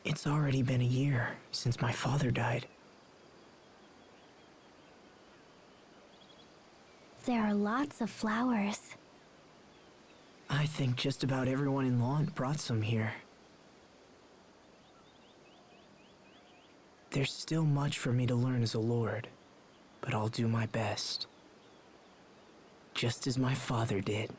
It's already been a year since my father died. There are lots of flowers. I think just about everyone in Lhant brought some here. There's still much for me to learn as a lord, but I'll do my best. Just as my father did.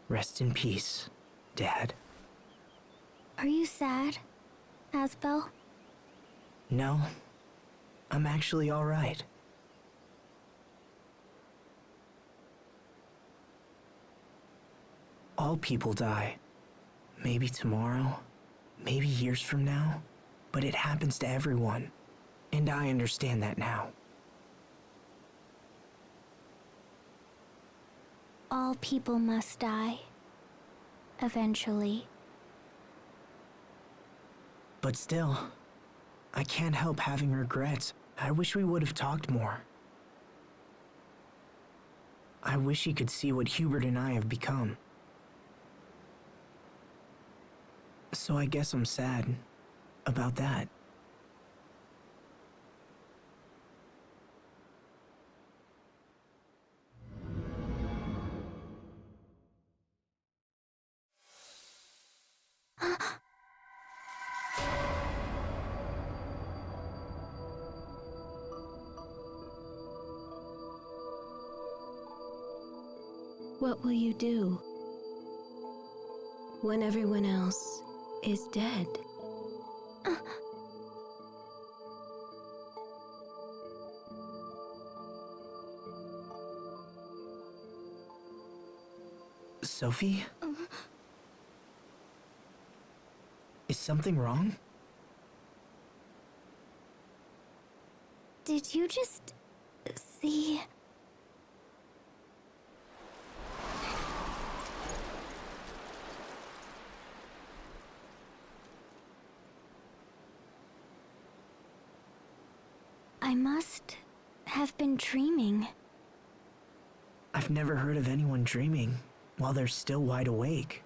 Rest in peace, Dad. Are you sad, Asbel? No, I'm actually all right. All people die. Maybe tomorrow, maybe years from now, but it happens to everyone, and I understand that now. All people must die. Eventually. But still, I can't help having regrets. I wish we would have talked more. I wish he could see what Hubert and I have become. So I guess I'm sad about that. What will you do when everyone else is dead? Sophie? Is something wrong? Did you just see? I must have been dreaming. I've never heard of anyone dreaming while they're still wide awake.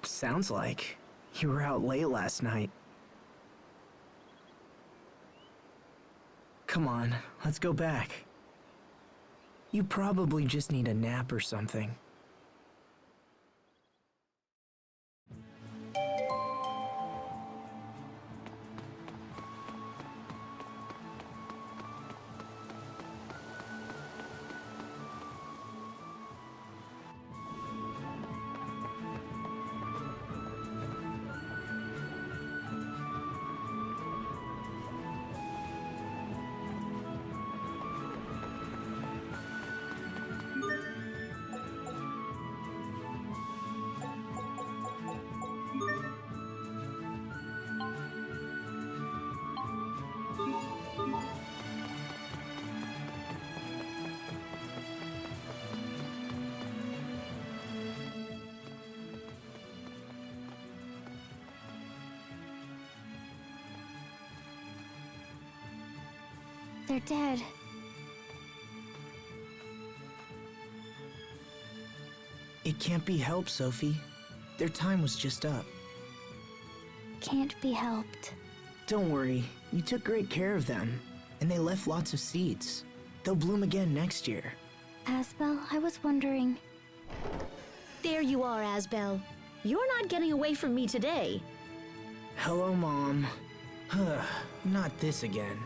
Sounds like you were out late last night. Come on, let's go back. You probably just need a nap or something. They're dead. It can't be helped, Sophie. Their time was just up. Can't be helped. Don't worry, you took great care of them, and they left lots of seeds. They'll bloom again next year. Asbel, I was wondering... There you are, Asbel. You're not getting away from me today. Hello, Mom. Not this again.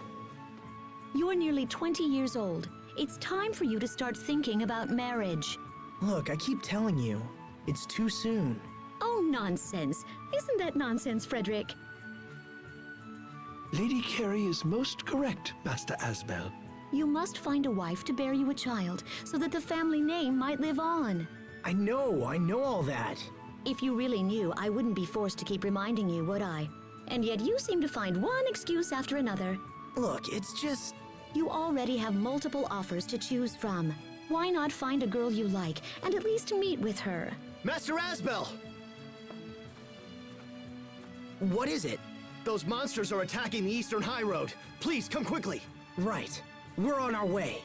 You're nearly 20 years old, It's time for you to start thinking about marriage. Look, I keep telling you, it's too soon. Oh, nonsense. Isn't that nonsense, Frederick? Lady Carey is most correct, Master Asbel. You must find a wife to bear you a child so that the family name might live on. I know all that. If you really knew, I wouldn't be forced to keep reminding you, would I? And yet you seem to find one excuse after another. Look, it's just... You already have multiple offers to choose from. Why not find a girl you like and at least meet with her? Master Asbel! What is it? Those monsters are attacking the Eastern High Road. Please, come quickly. Right. We're on our way.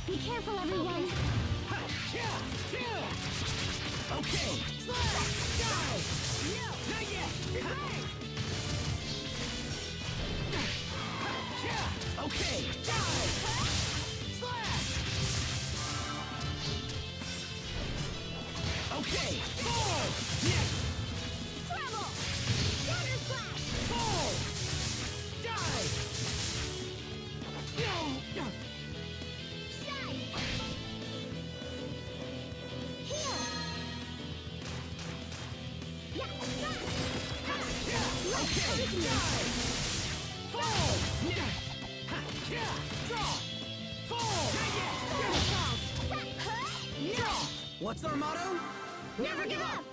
Be careful, everyone. Okay. Die! No! Not yet! Okay! Die! Slash! Okay! Fall! Trouble! Counter splash! Fall! Die! No! Shine! Here! Yeah! Okay! Die! Fall! Draw! Fall! Draw! What's our motto? Never give up!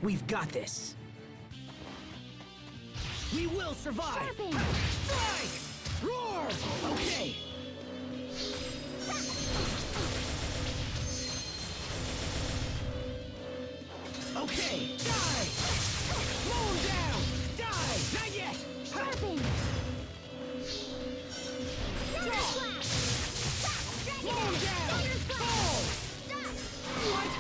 We've got this. We will survive! Sharpen! Strike! Roar! Okay! Okay! Die! Mow down! Die! Not yet! Sharpen! Counter splash! Mow down! Fall! What?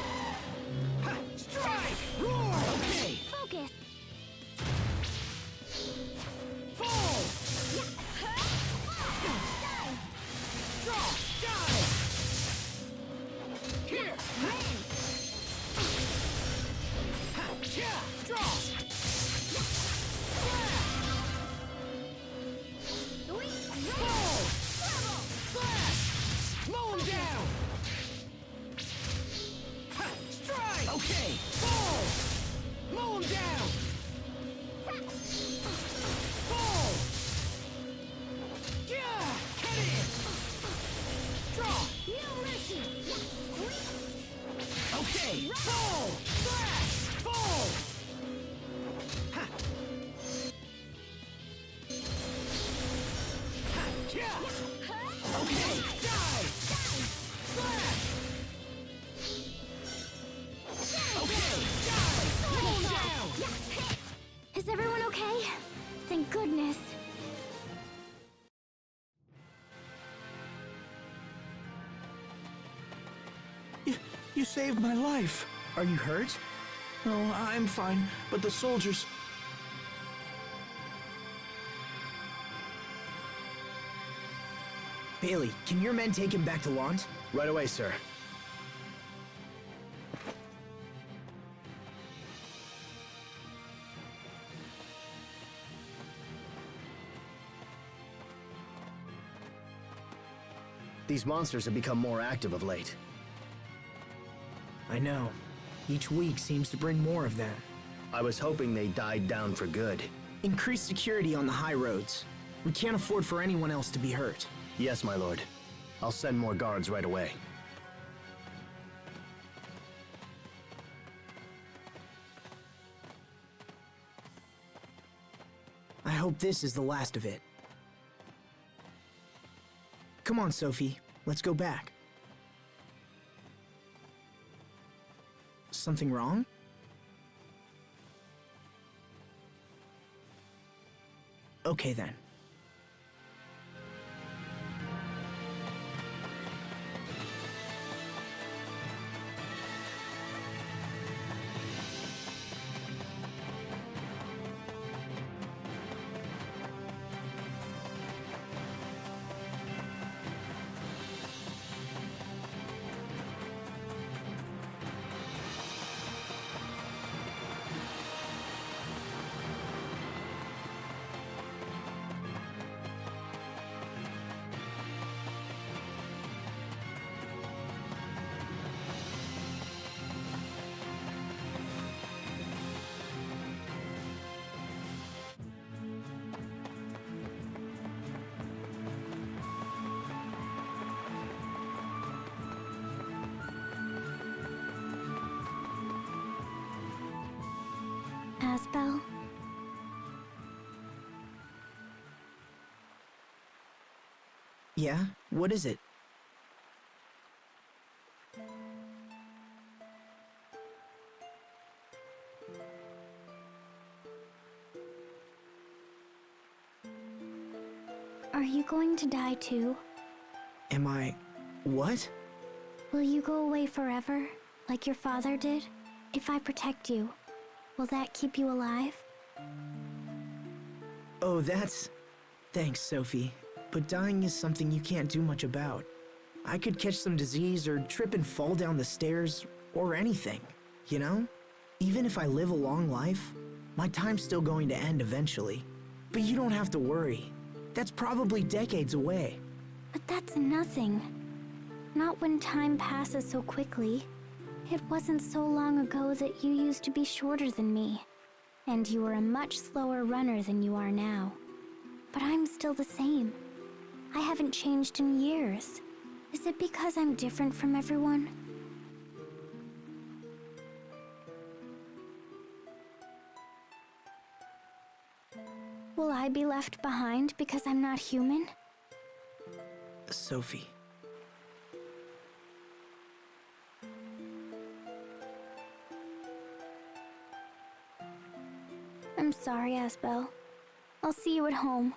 Ha! Strike! Roar! Okay! Focus! Fall! Draw! Die! Here! Ha! Yeah! You saved my life. Are you hurt? Oh, I'm fine, but the soldiers... Bailey, can your men take him back to Lhant? Right away, sir. These monsters have become more active of late. I know. Each week seems to bring more of them. I was hoping they died down for good. Increase security on the high roads. We can't afford for anyone else to be hurt. Yes, my lord. I'll send more guards right away. I hope this is the last of it. Come on, Sophie. Let's go back. Something wrong? Okay then. Asbel? Yeah? What is it? Are you going to die too? Am I... what? Will you go away forever, like your father did? If I protect you, will that keep you alive? Oh, that's... Thanks, Sophie. But dying is something you can't do much about. I could catch some disease or trip and fall down the stairs, or anything, you know? Even if I live a long life, my time's still going to end eventually. But you don't have to worry. That's probably decades away. But that's nothing. Not when time passes so quickly. It wasn't so long ago that you used to be shorter than me. And you were a much slower runner than you are now. But I'm still the same. I haven't changed in years. Is it because I'm different from everyone? Will I be left behind because I'm not human? Sophie. I'm sorry, Asbel. I'll see you at home.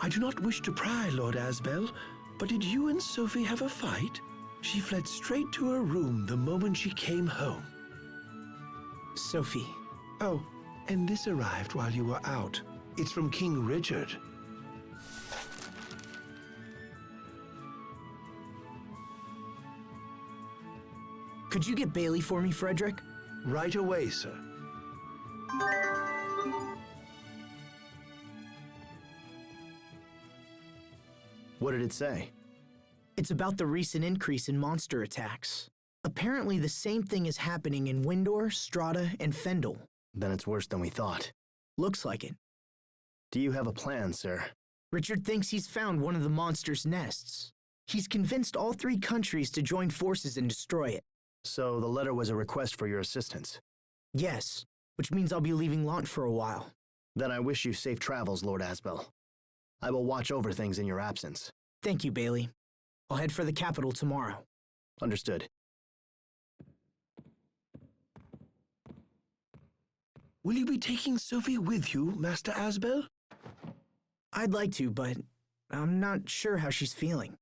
I do not wish to pry, Lord Asbel, but did you and Sophie have a fight? She fled straight to her room the moment she came home. Sophie. Oh, and this arrived while you were out. It's from King Richard. Could you get Bailey for me, Frederick? Right away, sir. What did it say? It's about the recent increase in monster attacks. Apparently the same thing is happening in Windor, Strahta, and Fendel. Then it's worse than we thought. Looks like it. Do you have a plan, sir? Richard thinks he's found one of the monster's nests. He's convinced all 3 countries to join forces and destroy it. So the letter was a request for your assistance. Yes, which means I'll be leaving Lhant for a while. Then I wish you safe travels, Lord Asbel. I will watch over things in your absence. Thank you, Bailey. I'll head for the capital tomorrow. Understood. Will you be taking Sophie with you, Master Asbel? I'd like to, but I'm not sure how she's feeling.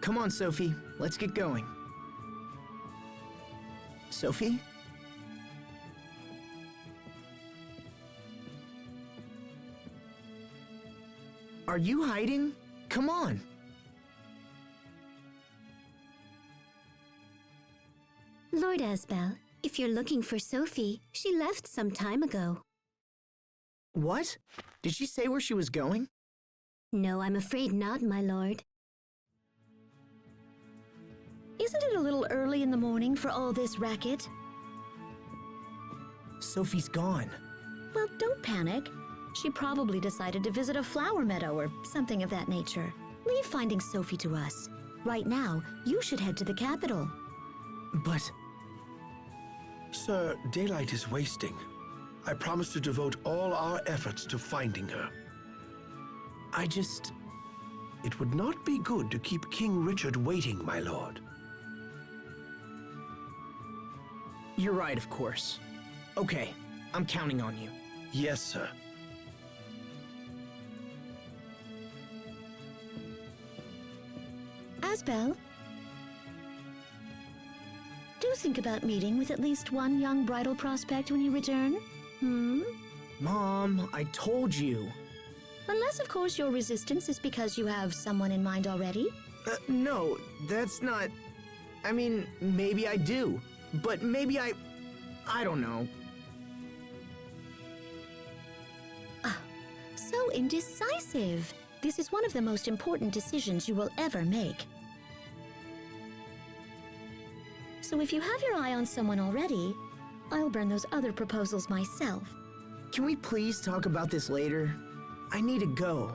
Come on, Sophie. Let's get going. Sophie? Are you hiding? Come on. Lord Asbel, if you're looking for Sophie, she left some time ago. What? Did she say where she was going? No, I'm afraid not, my lord. Isn't it a little early in the morning for all this racket? Sophie's gone. Well, don't panic. She probably decided to visit a flower meadow or something of that nature. Leave finding Sophie to us. Right now, you should head to the capital. But Sir, daylight is wasting. I promise to devote all our efforts to finding her. It would not be good to keep King Richard waiting, my lord. You're right, of course. Okay, I'm counting on you. Yes, sir. Asbel, do think about meeting with at least one young bridal prospect when you return. Mom, I told you. Unless, of course, your resistance is because you have someone in mind already. No, that's not... I mean, maybe I do. But maybe I don't know. So indecisive. This is one of the most important decisions you will ever make. So if you have your eye on someone already, I'll burn those other proposals myself. Can we please talk about this later? I need to go.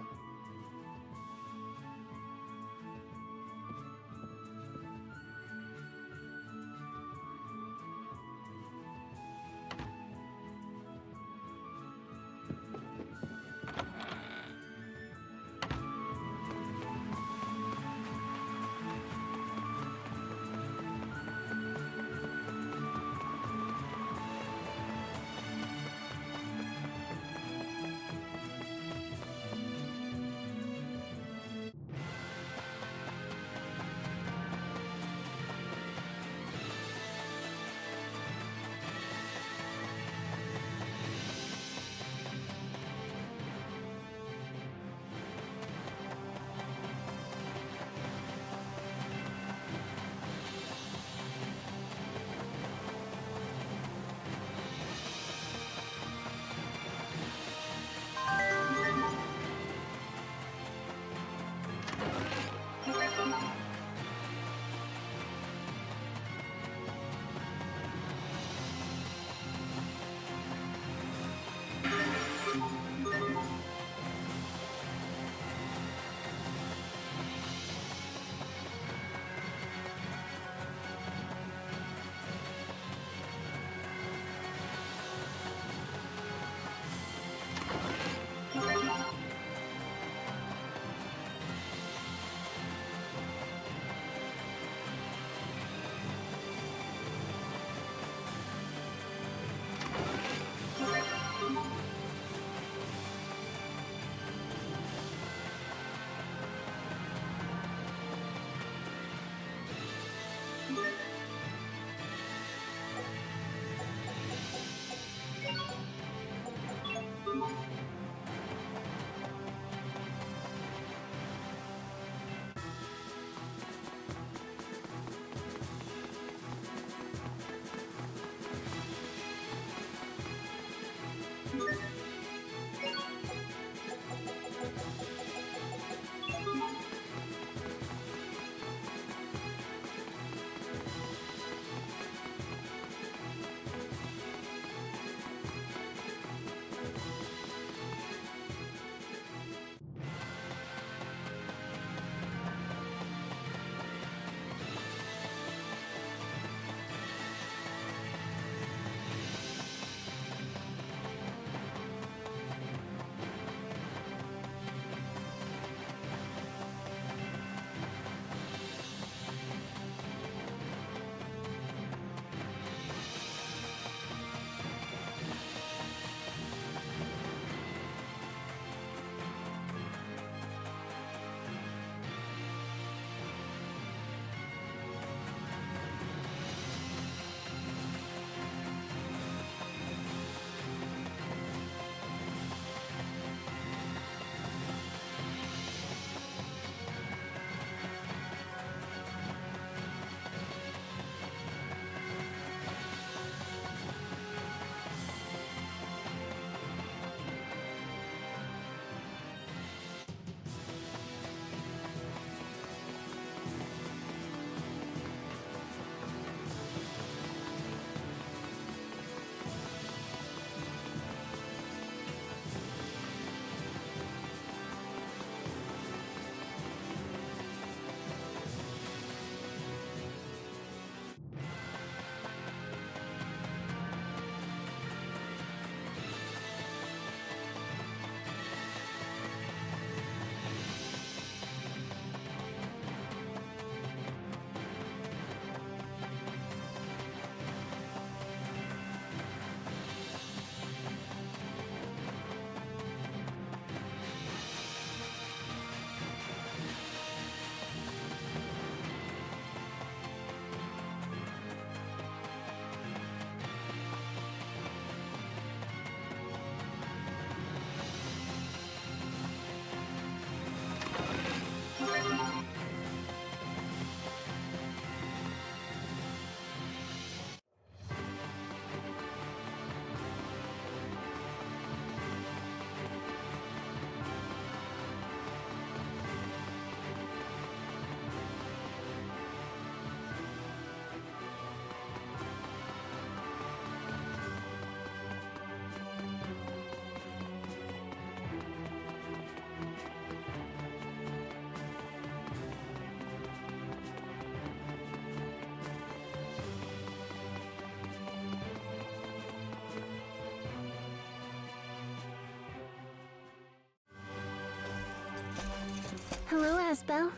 Hello, Asbel.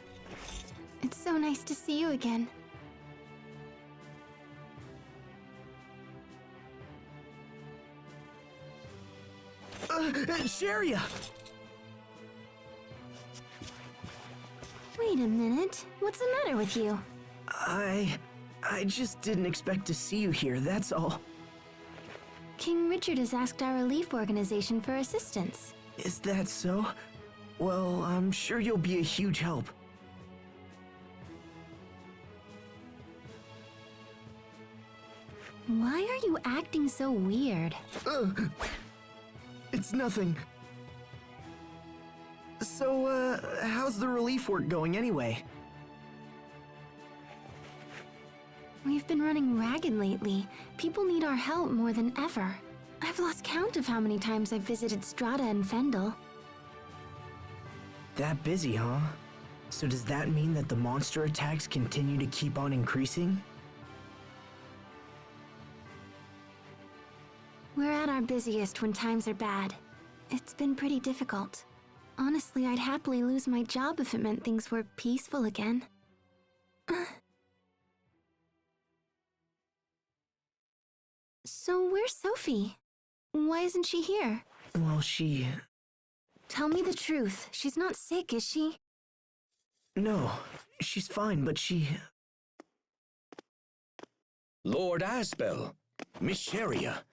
It's so nice to see you again. Sharia! Wait a minute. What's the matter with you? I just didn't expect to see you here, that's all. King Richard has asked our relief organization for assistance. Is that so? Well, I'm sure you'll be a huge help. Why are you acting so weird? It's nothing. So, how's the relief work going anyway? We've been running ragged lately. People need our help more than ever. I've lost count of how many times I've visited Strahta and Fendel. That busy, huh? So does that mean that the monster attacks continue to keep on increasing? We're at our busiest when times are bad. It's been pretty difficult. Honestly, I'd happily lose my job if it meant things were peaceful again. So where's Sophie? Why isn't she here? Well, Tell me the truth. She's not sick, is she? No, she's fine, but Lord Asbel, Miss Sharia,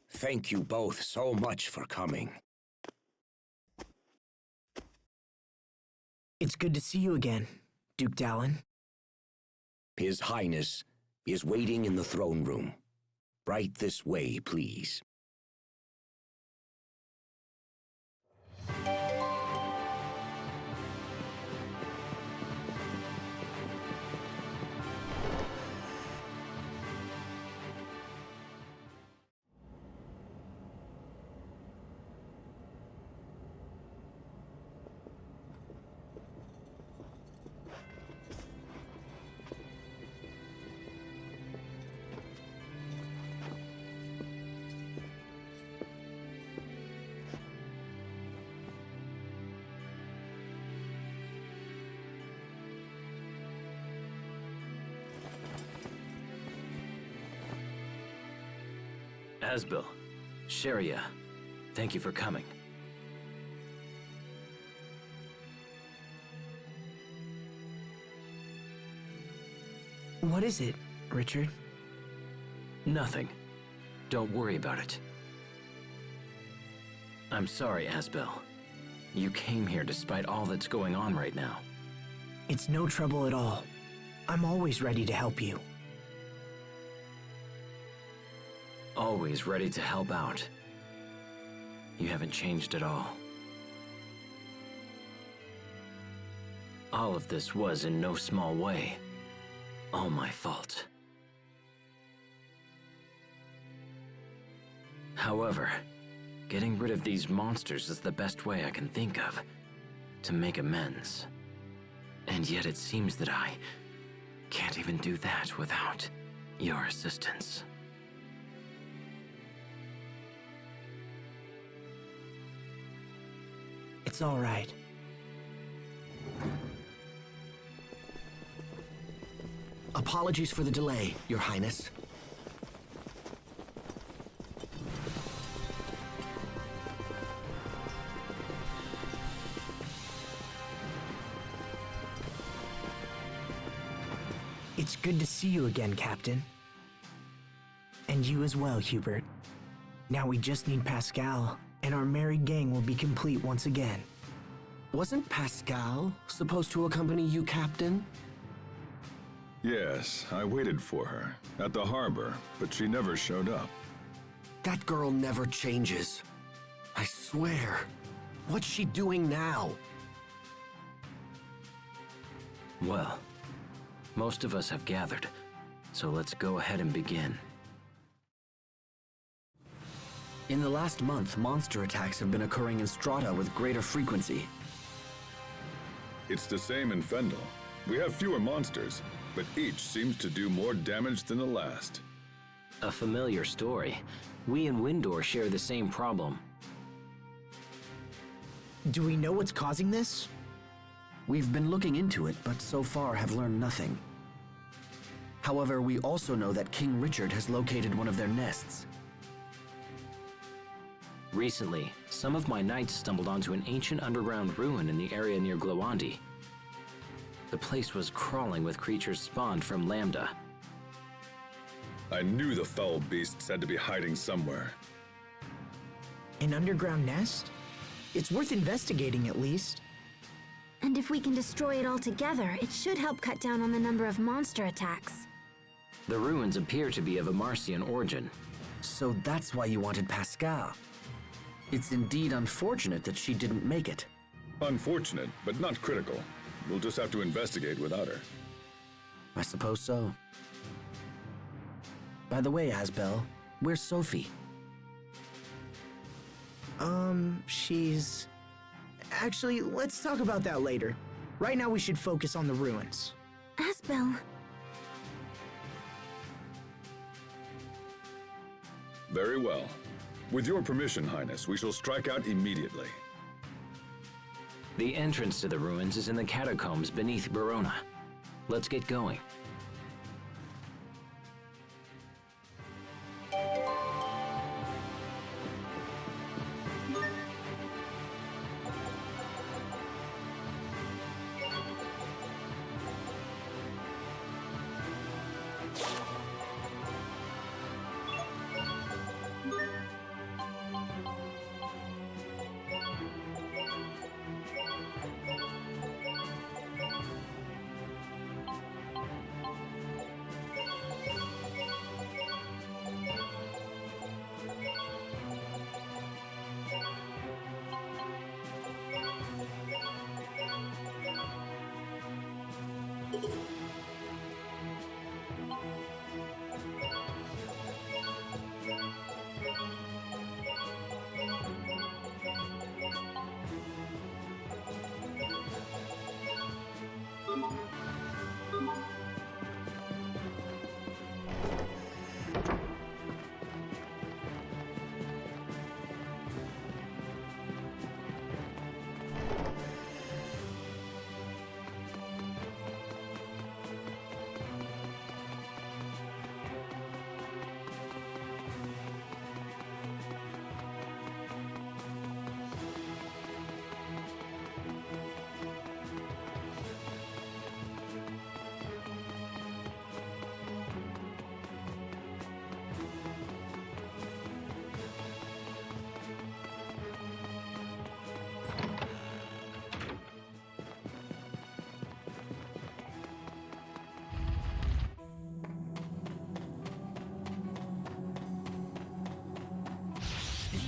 thank you both so much for coming. It's good to see you again, Duke Dallin. His Highness is waiting in the throne room. Right this way, please. Asbel, Sharia, thank you for coming. What is it, Richard? Nothing. Don't worry about it. I'm sorry, Asbel. You came here despite all that's going on right now. It's no trouble at all. I'm always ready to help you. Always ready to help out. You haven't changed at all. All of this was in no small way all my fault. However, getting rid of these monsters is the best way I can think of to make amends. And yet it seems that I can't even do that without your assistance. It's all right. Apologies for the delay, Your Highness. It's good to see you again, Captain. And you as well, Hubert. Now we just need Pascal, and our merry gang will be complete once again. Wasn't Pascal supposed to accompany you, Captain? Yes, I waited for her at the harbor, but she never showed up. That girl never changes. I swear. What's she doing now? Well, most of us have gathered, so let's go ahead and begin. In the last month, monster attacks have been occurring in Strahta with greater frequency. It's the same in Fendel. We have fewer monsters, but each seems to do more damage than the last. A familiar story. We and Windor share the same problem. Do we know what's causing this? We've been looking into it, but so far have learned nothing. However, we also know that King Richard has located one of their nests. Recently, some of my knights stumbled onto an ancient underground ruin in the area near Glowandi. The place was crawling with creatures spawned from Lambda. I knew the foul beasts had to be hiding somewhere. An underground nest? It's worth investigating at least. And if we can destroy it altogether, it should help cut down on the number of monster attacks. The ruins appear to be of a Marcian origin. So that's why you wanted Pascal. It's indeed unfortunate that she didn't make it. Unfortunate, but not critical. We'll just have to investigate without her. I suppose so. By the way, Asbel, where's Sophie? She's... Actually, let's talk about that later. Right now we should focus on the ruins. Asbel. Very well. With your permission, Highness, we shall strike out immediately. The entrance to the ruins is in the catacombs beneath Verona. Let's get going.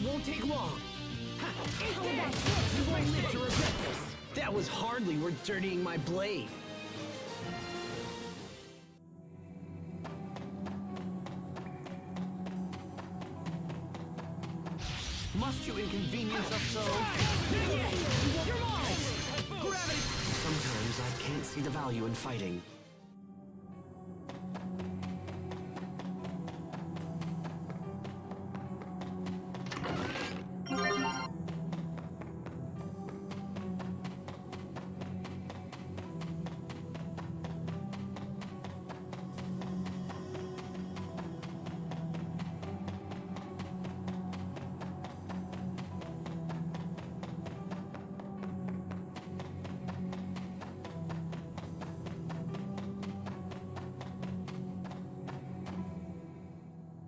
Won't take long. You won't live to regret this. That was hardly worth dirtying my blade. Must you inconvenience us so? You're mine! Gravity! Sometimes I can't see the value in fighting.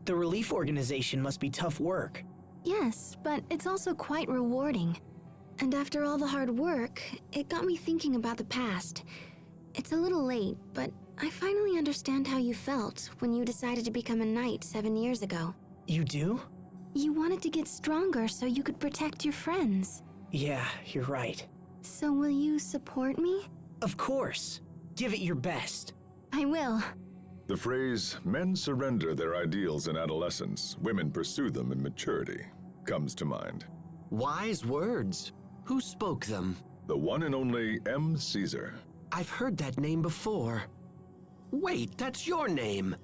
The relief organization must be tough work. Yes, but it's also quite rewarding. And after all the hard work, it got me thinking about the past. It's a little late, but I finally understand how you felt when you decided to become a knight 7 years ago. You do? You wanted to get stronger so you could protect your friends. Yeah, you're right. So will you support me? Of course. Give it your best. I will. The phrase, men surrender their ideals in adolescence, women pursue them in maturity, comes to mind. Wise words. Who spoke them? The one and only M. Caesar. I've heard that name before. Wait, that's your name.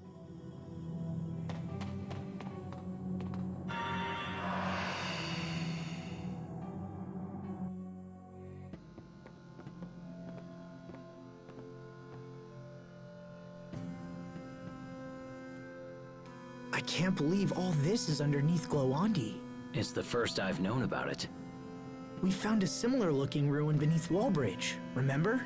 I can't believe all this is underneath Glowandi. It's the first I've known about it. We found a similar-looking ruin beneath Wallbridge, remember?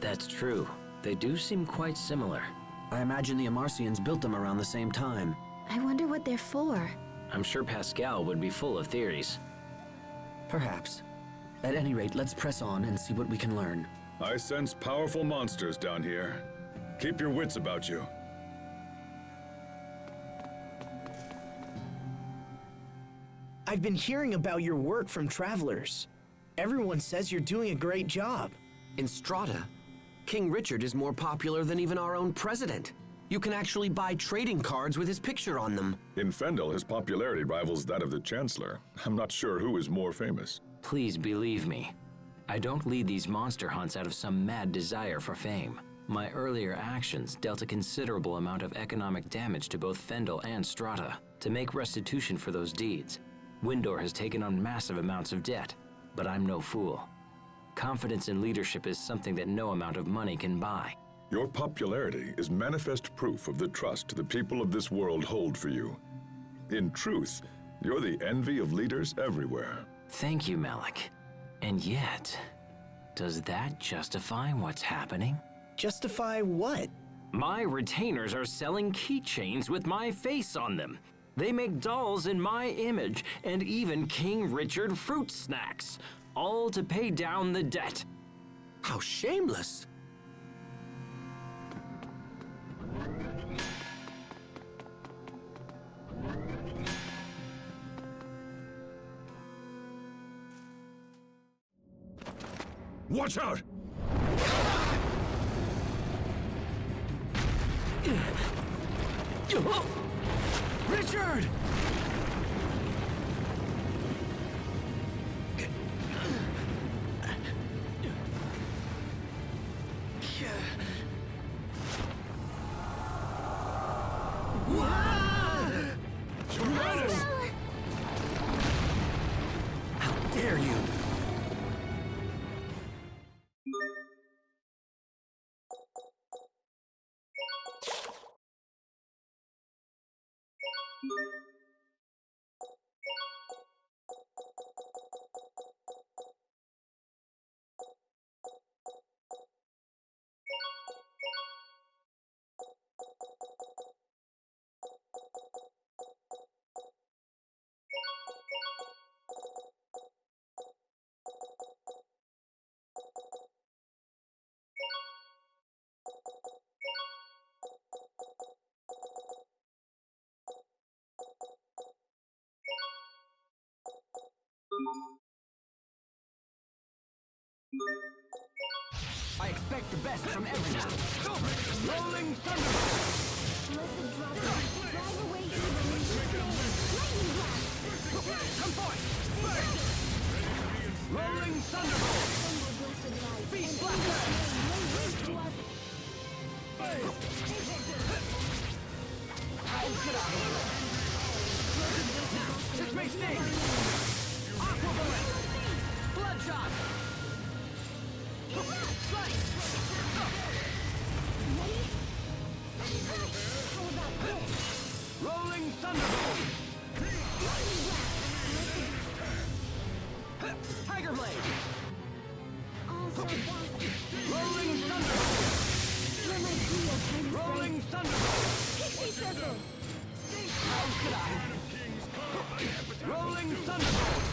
That's true. They do seem quite similar. I imagine the Amarcians built them around the same time. I wonder what they're for. I'm sure Pascal would be full of theories. Perhaps. At any rate, let's press on and see what we can learn. I sense powerful monsters down here. Keep your wits about you. I've been hearing about your work from travelers. Everyone says you're doing a great job. In Strahta, King Richard is more popular than even our own president. You can actually buy trading cards with his picture on them. In Fendel, his popularity rivals that of the Chancellor. I'm not sure who is more famous. Please believe me. I don't lead these monster hunts out of some mad desire for fame. My earlier actions dealt a considerable amount of economic damage to both Fendel and Strahta. To make restitution for those deeds, Windor has taken on massive amounts of debt, but I'm no fool. Confidence in leadership is something that no amount of money can buy. Your popularity is manifest proof of the trust the people of this world hold for you. In truth, you're the envy of leaders everywhere. Thank you, Malik. And yet, does that justify what's happening? Justify what? My retainers are selling keychains with my face on them. They make dolls in my image, and even King Richard fruit snacks, all to pay down the debt. How shameless! Watch out! Richard! How dare you! I expect the best from everyone. Rolling Thunderbolt! Drive away evil. Lightning blast. Come forth! Rolling Thunderbolt! Beast Blaster! This may sting! Aqua Bullet! Bloodshot! Slice! Rolling Thunderbolt! Tiger Blade! Rolling Thunderbolt! Rolling Thunderbolt! Pixie Circle! How could I? Rolling Thunderbolt!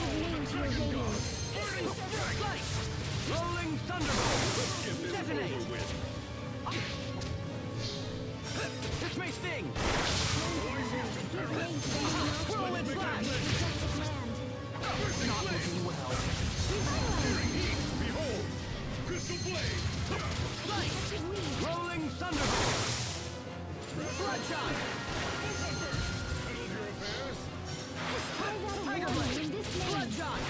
Give name to your radiance. Slice! Rolling Thunderbolt! Detonate! This may sting! Whirlwind Slash! Not looking well. Behold! Crystal Blade! Slice! Rolling Thunderbolt! Bloodshot! Settle your affairs! Tiger Blade! Bloodshot!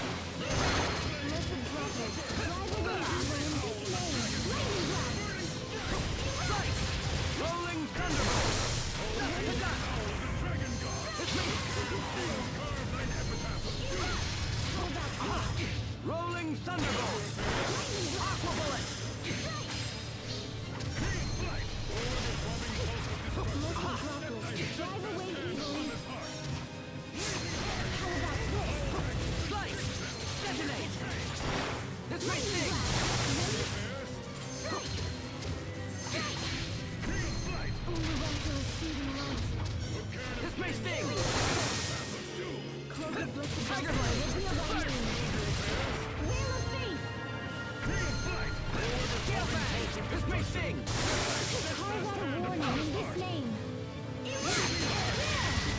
Slice! Rolling Thunderbolt! Dragon God! Carve thine epitaph! Rolling Thunderbolt! Aqua Bullet! This may sting! Carve out a warning in this name.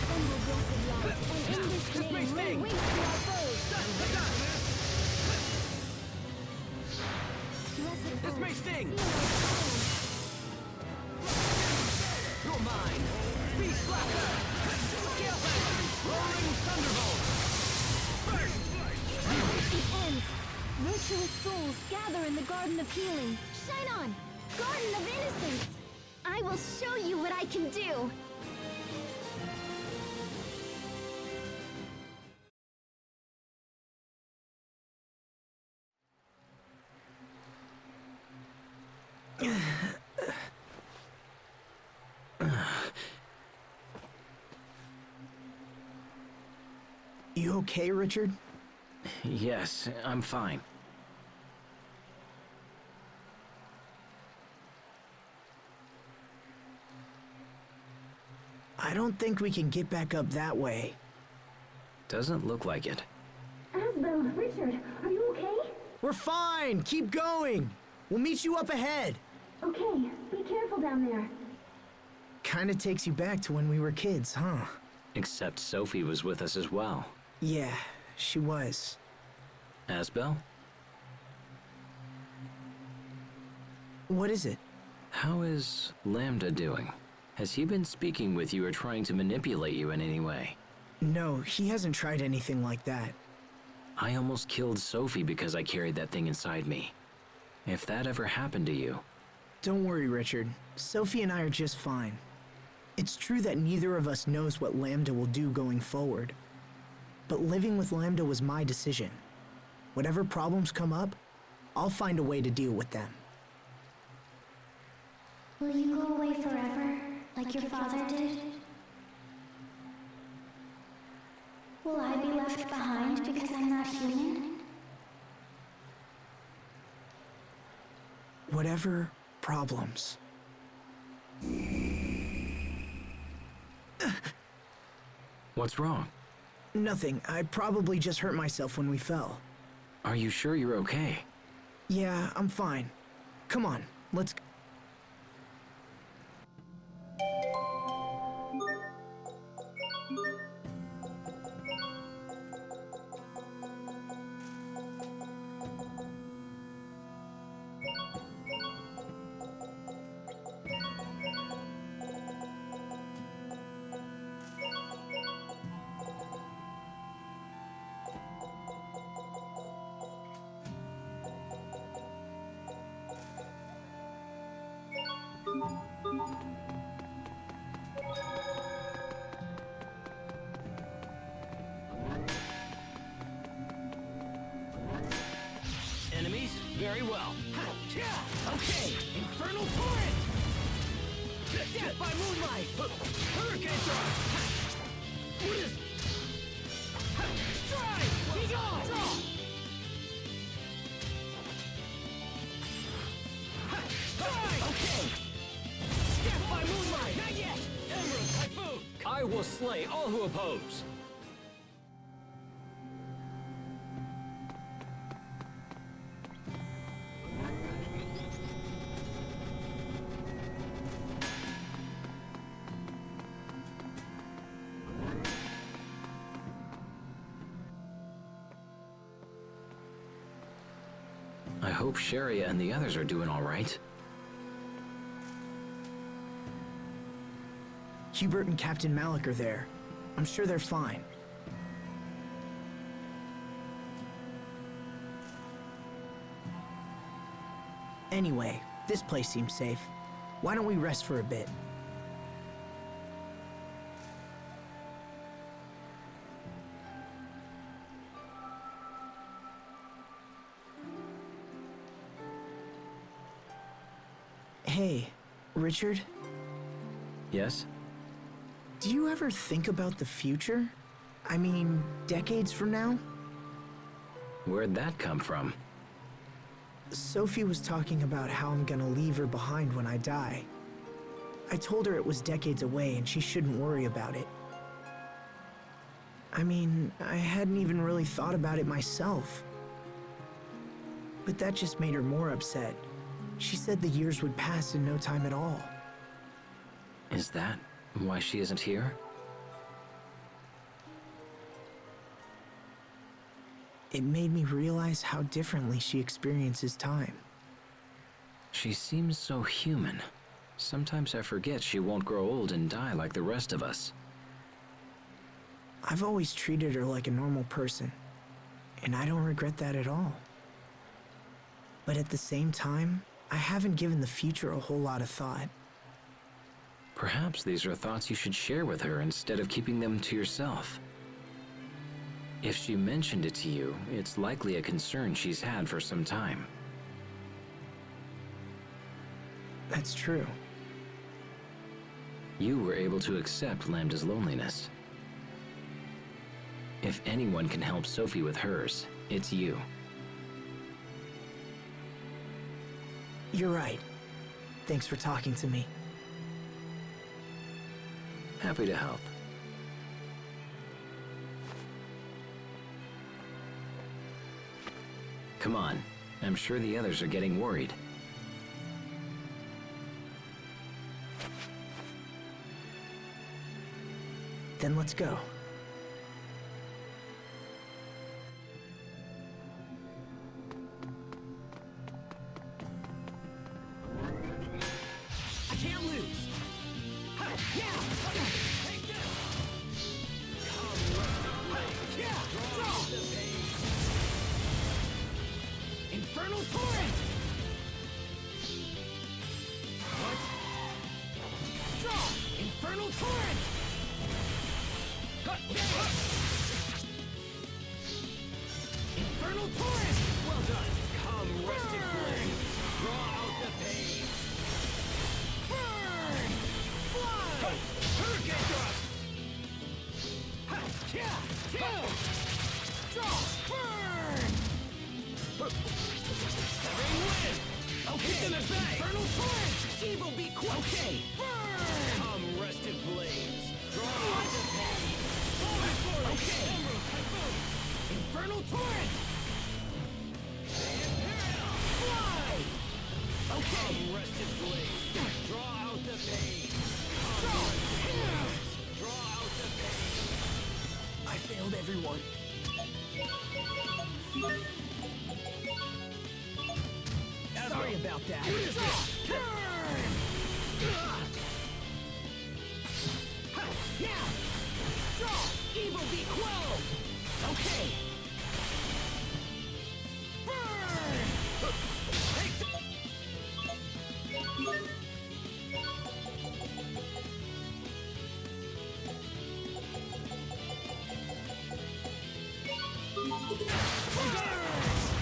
Assemble blessed light, and in this name lay waste to our foes. Blessed This may oath, sting! seal our triumph. You're mine! Beast Blaster! Roaring Thunderbolt! The ends. Virtuous souls gather in the Garden of Healing. Shine on! Garden of Innocence! I will show you what I can do! You okay, Richard? Yes, I'm fine. I don't think we can get back up that way. Doesn't look like it. Asbel, Richard, are you okay? We're fine! Keep going! We'll meet you up ahead! Okay, be careful down there. Kinda takes you back to when we were kids, huh? Except Sophie was with us as well. Yeah, she was. Asbel? What is it? How is Lambda doing? Has he been speaking with you or trying to manipulate you in any way? No, he hasn't tried anything like that. I almost killed Sophie because I carried that thing inside me. If that ever happened to you... Don't worry, Richard. Sophie and I are just fine. It's true that neither of us knows what Lambda will do going forward. But living with Lambda was my decision. Whatever problems come up, I'll find a way to deal with them. Will you go away forever, like your father did? Will I be left behind because I'm not human? Whatever problems. What's wrong? Nothing. I probably just hurt myself when we fell. Are you sure you're okay? Yeah, I'm fine. Come on, let's go. Enemies? Very well. Okay, Infernal Torrent! Death by Moonlight! Hurricane Thrust! What is... Strike! Be gone! Strike! Okay! Death by Moonlight! Not yet! Emerald Typhoon! I will slay all who oppose! I hope Sharia and the others are doing all right. Hubert and Captain Malik are there. I'm sure they're fine. Anyway, this place seems safe. Why don't we rest for a bit? Hey, Richard? Yes? Do you ever think about the future? I mean, decades from now? Where'd that come from? Sophie was talking about how I'm gonna leave her behind when I die. I told her it was decades away and she shouldn't worry about it. I mean, I hadn't even really thought about it myself. But that just made her more upset. She said the years would pass in no time at all. Is that why she isn't here? It made me realize how differently she experiences time. She seems so human. Sometimes I forget she won't grow old and die like the rest of us. I've always treated her like a normal person, and I don't regret that at all. But at the same time, I haven't given the future a whole lot of thought. Perhaps these are thoughts you should share with her instead of keeping them to yourself. If she mentioned it to you, it's likely a concern she's had for some time. That's true. You were able to accept Lambda's loneliness. If anyone can help Sophie with hers, it's you. You're right. Thanks for talking to me. Happy to help. Come on. I'm sure the others are getting worried. Then let's go. I can't lose. Ha, yeah. Take this. Come, yeah. Draw the base. Infernal torrent. What? Draw. Infernal torrent. Infernal torrent. Well done. Come, rusted blade. Draw out the pain. Burn! Fly! Hurricane thrust! Ha! Yeah! Kill! Draw! Burn! Rain wind! Okay! Infernal torrent! Evil be quick! Okay! Burn! Come, rested blades! Draw out the pain! Okay! Infernal torrent! Fly! Okay! Rested blade! Draw out the pain! Draw out the pain! I failed everyone. Sorry about that. Turn! Yeah! Draw! Evil be quelled! Okay! Burn! Take the...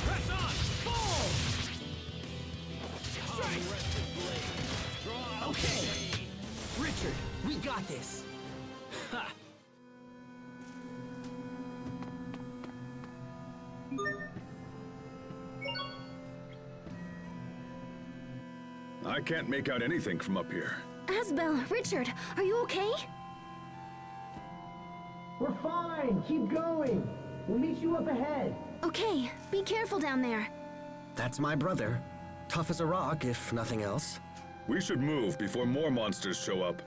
Press on! Fall! Strike! Draw. Okay! Richard, we got this. Ha! I can't make out anything from up here. Asbel, Richard, are you okay? We're fine. Keep going. We'll meet you up ahead. Okay, be careful down there. That's my brother. Tough as a rock, if nothing else. We should move before more monsters show up.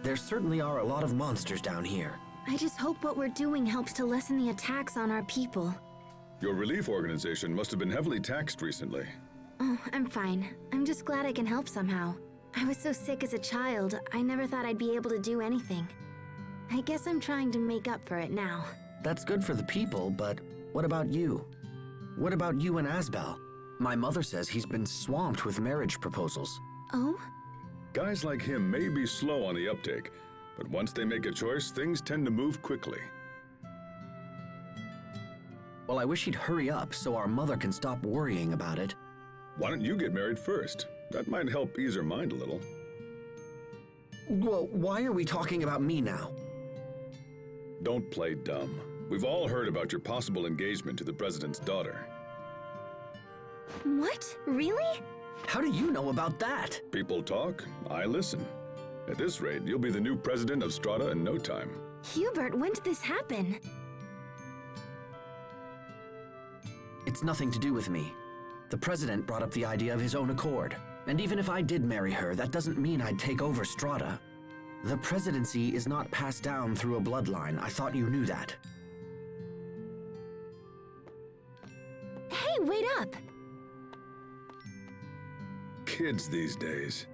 There certainly are a lot of monsters down here. I just hope what we're doing helps to lessen the attacks on our people. Your relief organization must have been heavily taxed recently. Oh, I'm fine. I'm just glad I can help somehow. I was so sick as a child, I never thought I'd be able to do anything. I guess I'm trying to make up for it now. That's good for the people, but what about you? What about you and Asbel? My mother says he's been swamped with marriage proposals. Oh? Guys like him may be slow on the uptake, But once they make a choice, things tend to move quickly. Well, I wish he'd hurry up so our mother can stop worrying about it. Why don't you get married first? That might help ease her mind a little. Well, why are we talking about me now? Don't play dumb. We've all heard about your possible engagement to the president's daughter. What? Really? How do you know about that? People talk, I listen. At this rate, you'll be the new president of Strahta in no time. Hubert, when did this happen? It's nothing to do with me. The president brought up the idea of his own accord. And even if I did marry her, that doesn't mean I'd take over Strahta. The presidency is not passed down through a bloodline. I thought you knew that. Hey, wait up! Kids these days.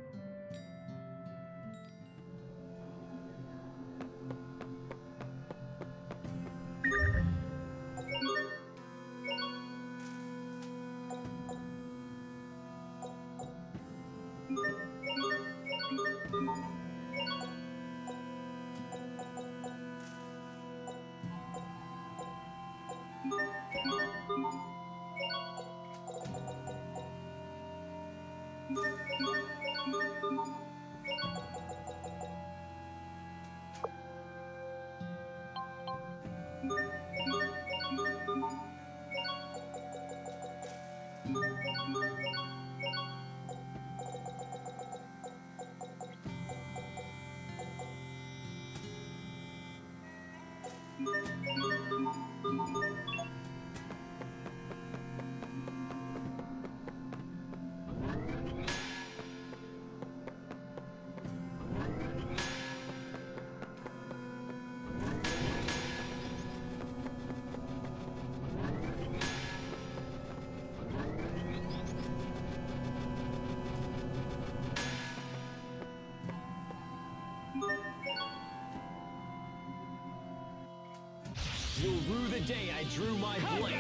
You'll rue the day I drew my blade.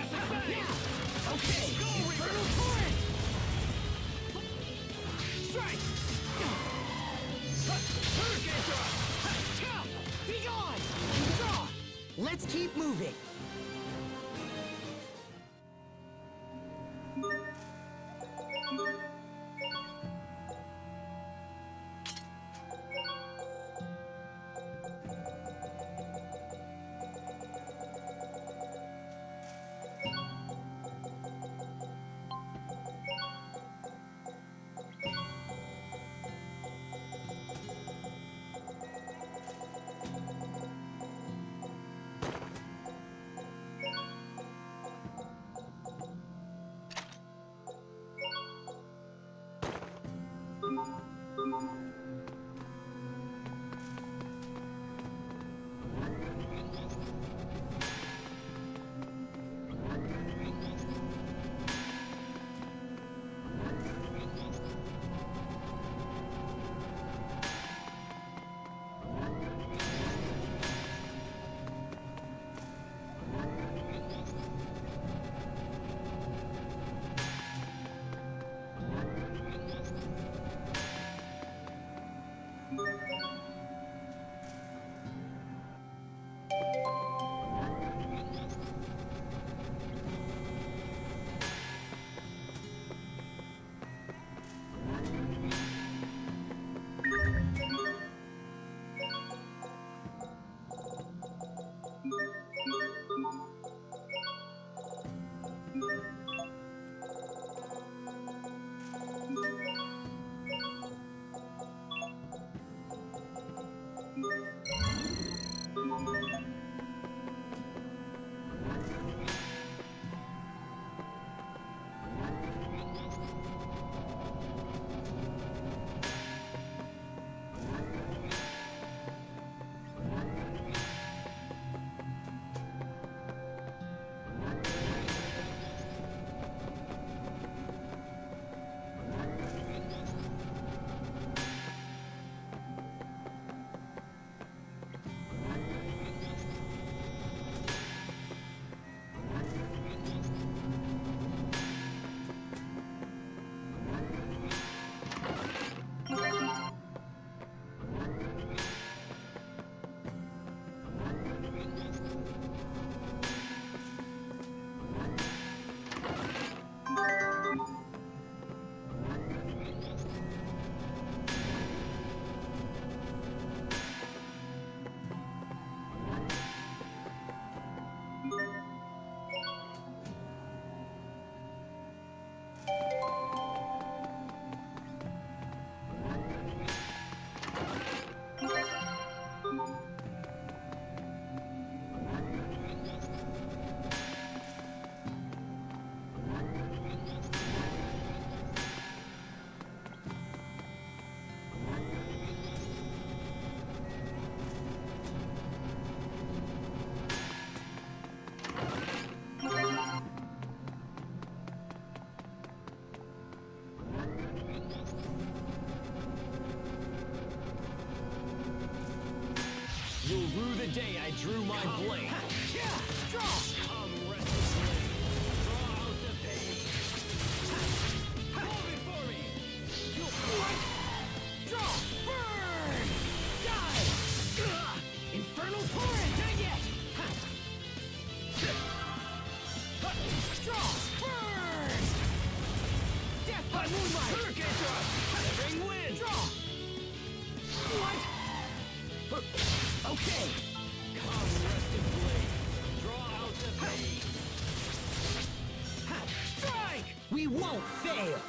Yeah. Okay, Infernal Torrent! Strike! Hurricane Thrust! Be gone! Draw! Let's keep moving. day I drew my blade. Draw! Come, restless blade. Draw out the pain. Hold it for me. You'll fight. Draw! Burn! Die! Infernal torrent! Not yet! Draw! Burn! Death by moonlight! Hurricane thrust! Ring wind! Draw! What? Okay! Come, rested blade! Draw out the pain! Strike! We won't fail!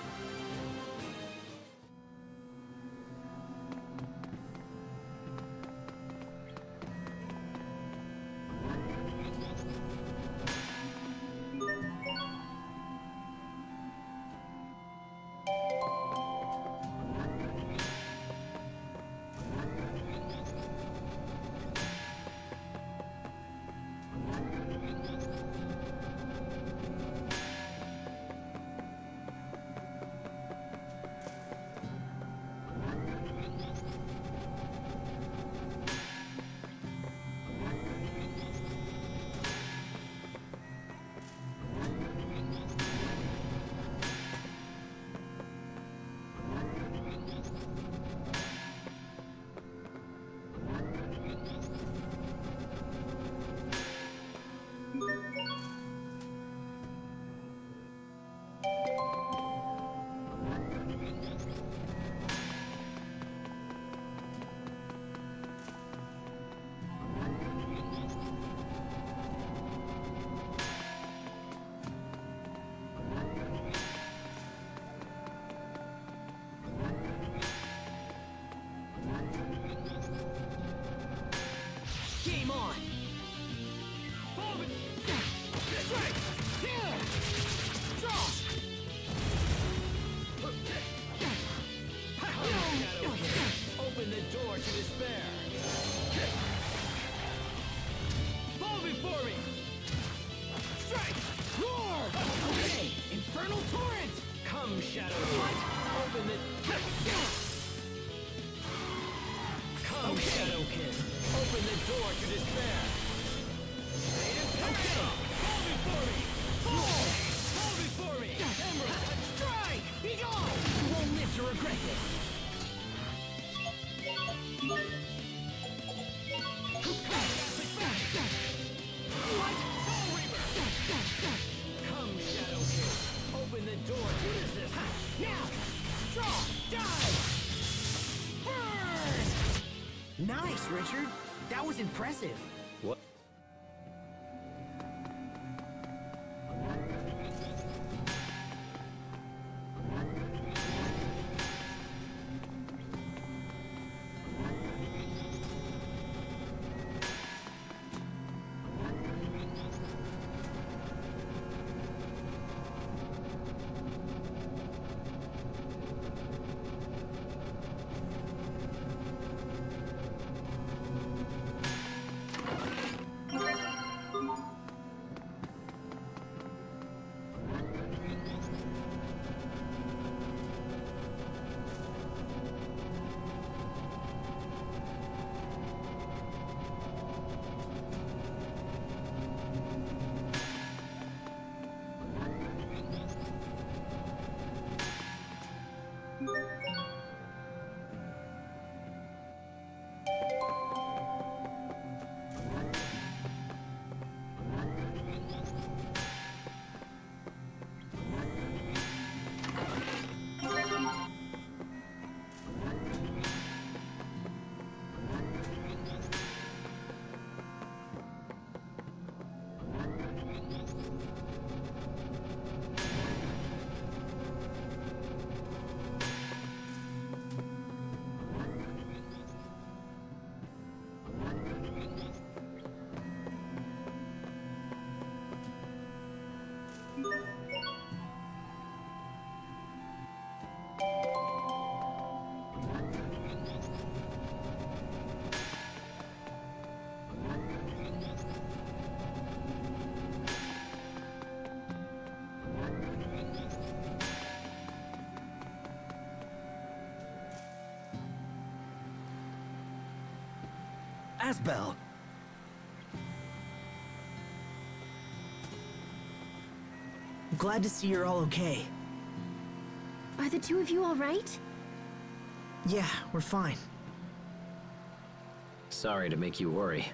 Game on! Forward! Strike! Draw! Open the door to despair! Fall before me! Strike! Roar! Okay! Infernal torrent! Come, shadow! What? Open the... Come, Shadowkin! Open the door to despair! Okay! Fall before me! Fall! Fall before me! Emerald touch! Strike! Be gone! You won't live to regret this! What? Soul Reaper! Come, Shadowkin! Open the door to resist! Now! Draw! Die! Burn! Nice, Richard. That was impressive. What? Asbel! Glad to see you're all okay. Are the two of you all right? Yeah, we're fine. Sorry to make you worry.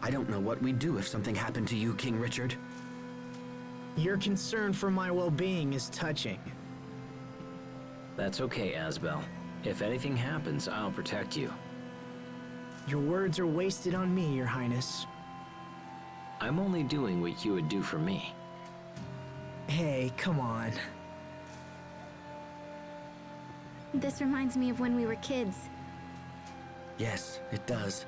I don't know what we'd do if something happened to you, King Richard. Your concern for my well-being is touching. That's okay, Asbel. If anything happens, I'll protect you. Your words are wasted on me, Your Highness. I'm only doing what you would do for me. Hey, come on. This reminds me of when we were kids. Yes, it does.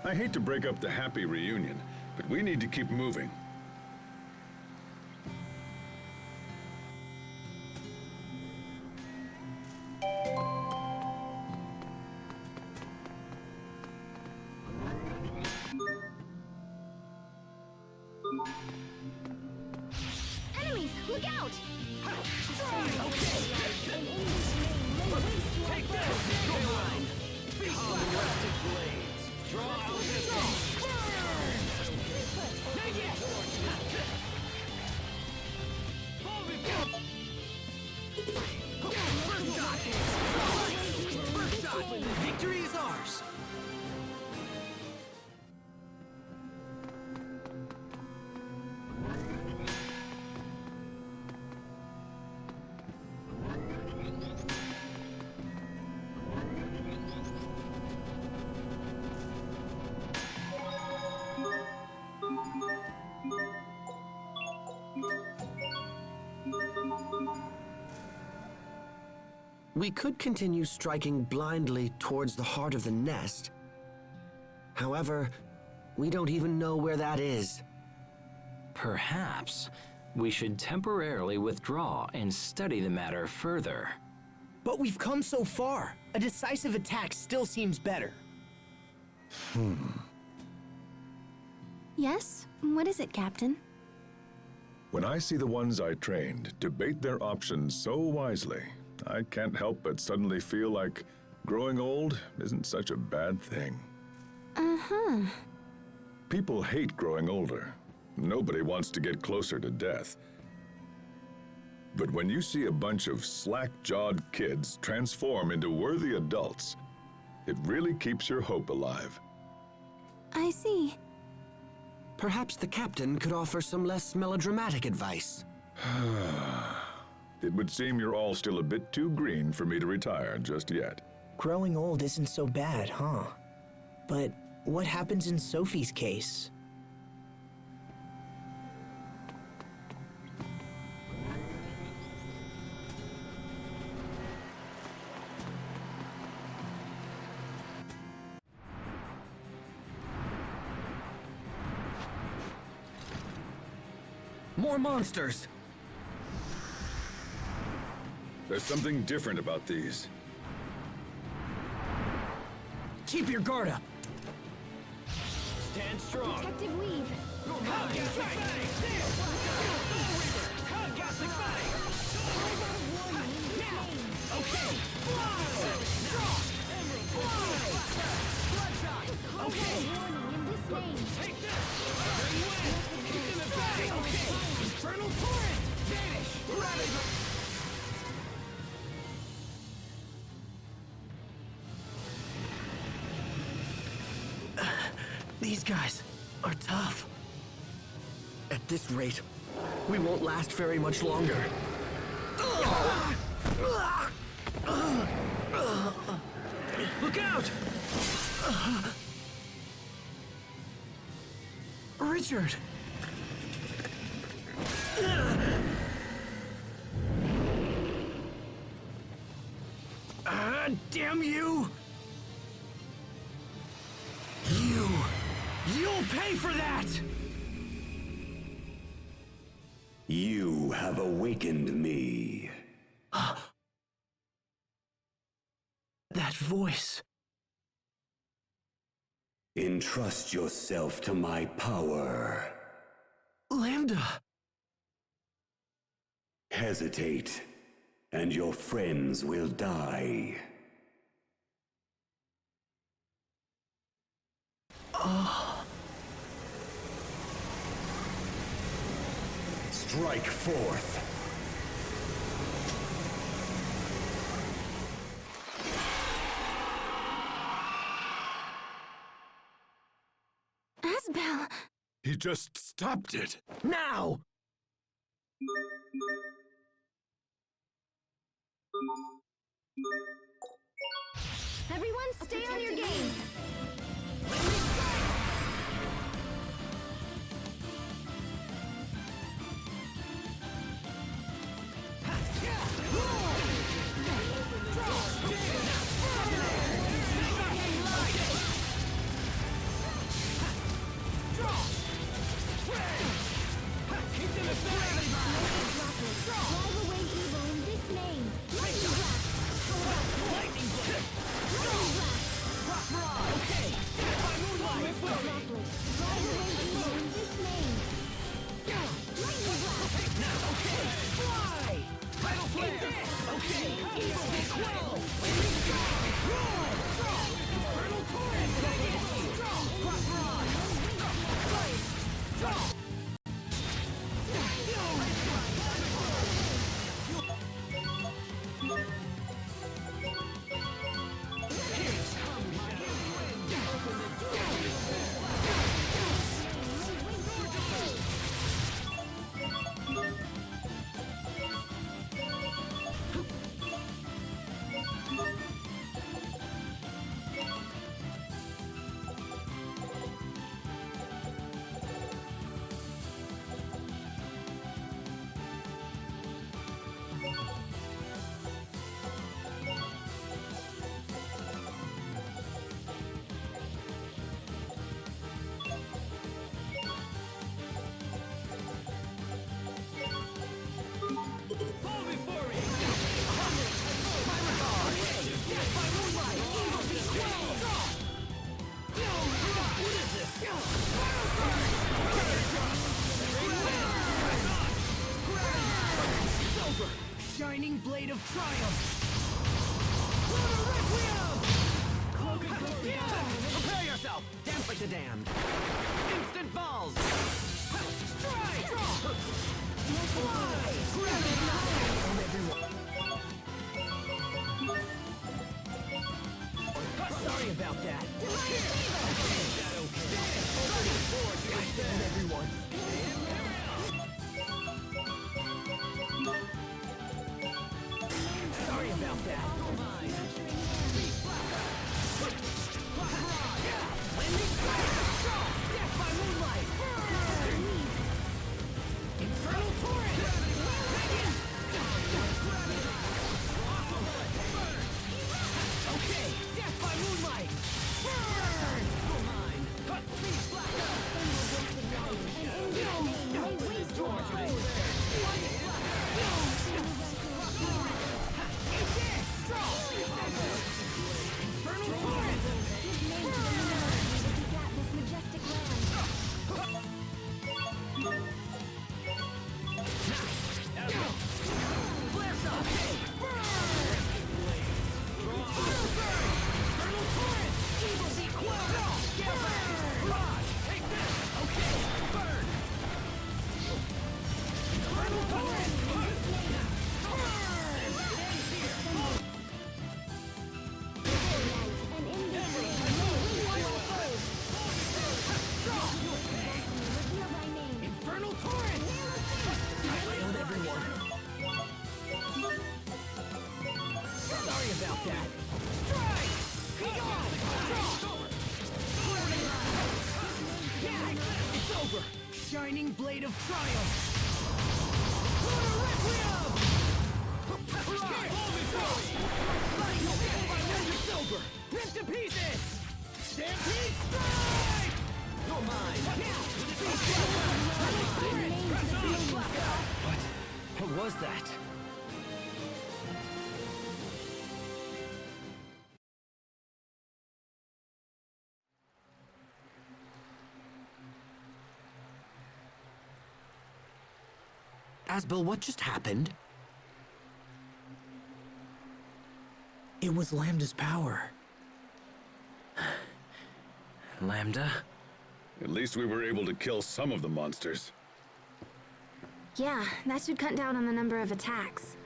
I hate to break up the happy reunion, but we need to keep moving. Enemies, look out! Take this! Go on! Come, rusted blades! Draw out this burn! Take it! Fall before! First shot! First shot! Victory is ours! We could continue striking blindly towards the heart of the nest. However, we don't even know where that is. Perhaps we should temporarily withdraw and study the matter further. But we've come so far. A decisive attack still seems better. Yes? What is it, Captain? When I see the ones I trained debate their options so wisely, I can't help but suddenly feel like growing old isn't such a bad thing. Uh-huh. People hate growing older. Nobody wants to get closer to death. But when you see a bunch of slack-jawed kids transform into worthy adults, it really keeps your hope alive. I see. Perhaps the captain could offer some less melodramatic advice. It would seem you're all still a bit too green for me to retire just yet. Growing old isn't so bad, huh? But what happens in Sophie's case? More monsters! There's something different about these. Keep your guard up. Stand strong! Detective Weave. Huggastic Fang! Huggastic Fang! Okay! Fly! Okay! Take this! Very well! Kick in the back! Okay! Infernal Torrent! Vanish! Ready! These guys are tough. At this rate, we won't last very much longer. Look out! Richard! Damn you! You'll pay for that! You have awakened me. That voice. Entrust yourself to my power. Lambda! Hesitate, and your friends will die. Strike forth. Asbel! He just stopped it. Now! Everyone stay on your game! Drive away evil in this name. Lightning blast. Lightning blast. Lightning blast. Okay. By moonlight. Drive away evil in this name. Lightning blast. Now, okay. Fly. Tidal flare. Okay. Evil be quelled. Infernal torrent. Cross rod. Draw. Shining blade of triumph! Prepare yourself! Dance like the damned! Instant balls! Strike! Fly! Grab it now! Sorry about that! Everyone! Sorry about that. Death by moonlight. Infernal torrent. Okay. Death by moonlight. Burn. Your mind. Cut. Please black out. Shining blade of triumph! Requiem! Silver! Ripped to pieces! Stampede strike! You're mine! What was that? Asbel, what just happened? It was Lambda's power. Lambda? At least we were able to kill some of the monsters. Yeah, that should cut down on the number of attacks.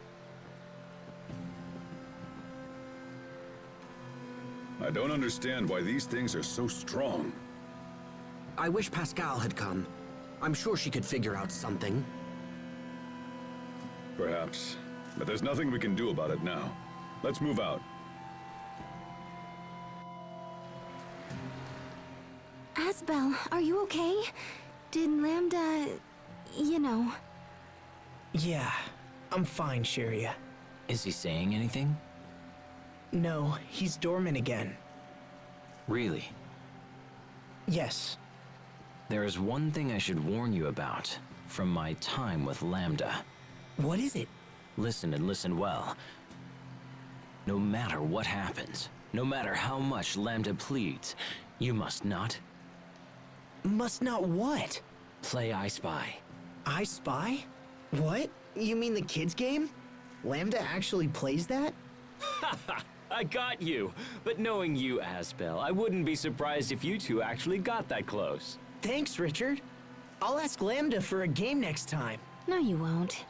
I don't understand why these things are so strong. I wish Pascal had come. I'm sure she could figure out something. Perhaps. But there's nothing we can do about it now. Let's move out. Asbel, are you okay? Did Lambda... you know... Yeah, I'm fine, Sharia. Is he saying anything? No, he's dormant again. Really? Yes. There is one thing I should warn you about from my time with Lambda. What is it? Listen and listen well. No matter what happens, no matter how much Lambda pleads, you must not... Must not what? play I Spy. I Spy? What? You mean the kids game? Lambda actually plays that? I got you! But knowing you, Asbel, I wouldn't be surprised if you two actually got that close. Thanks, Richard. I'll ask Lambda for a game next time. No, you won't.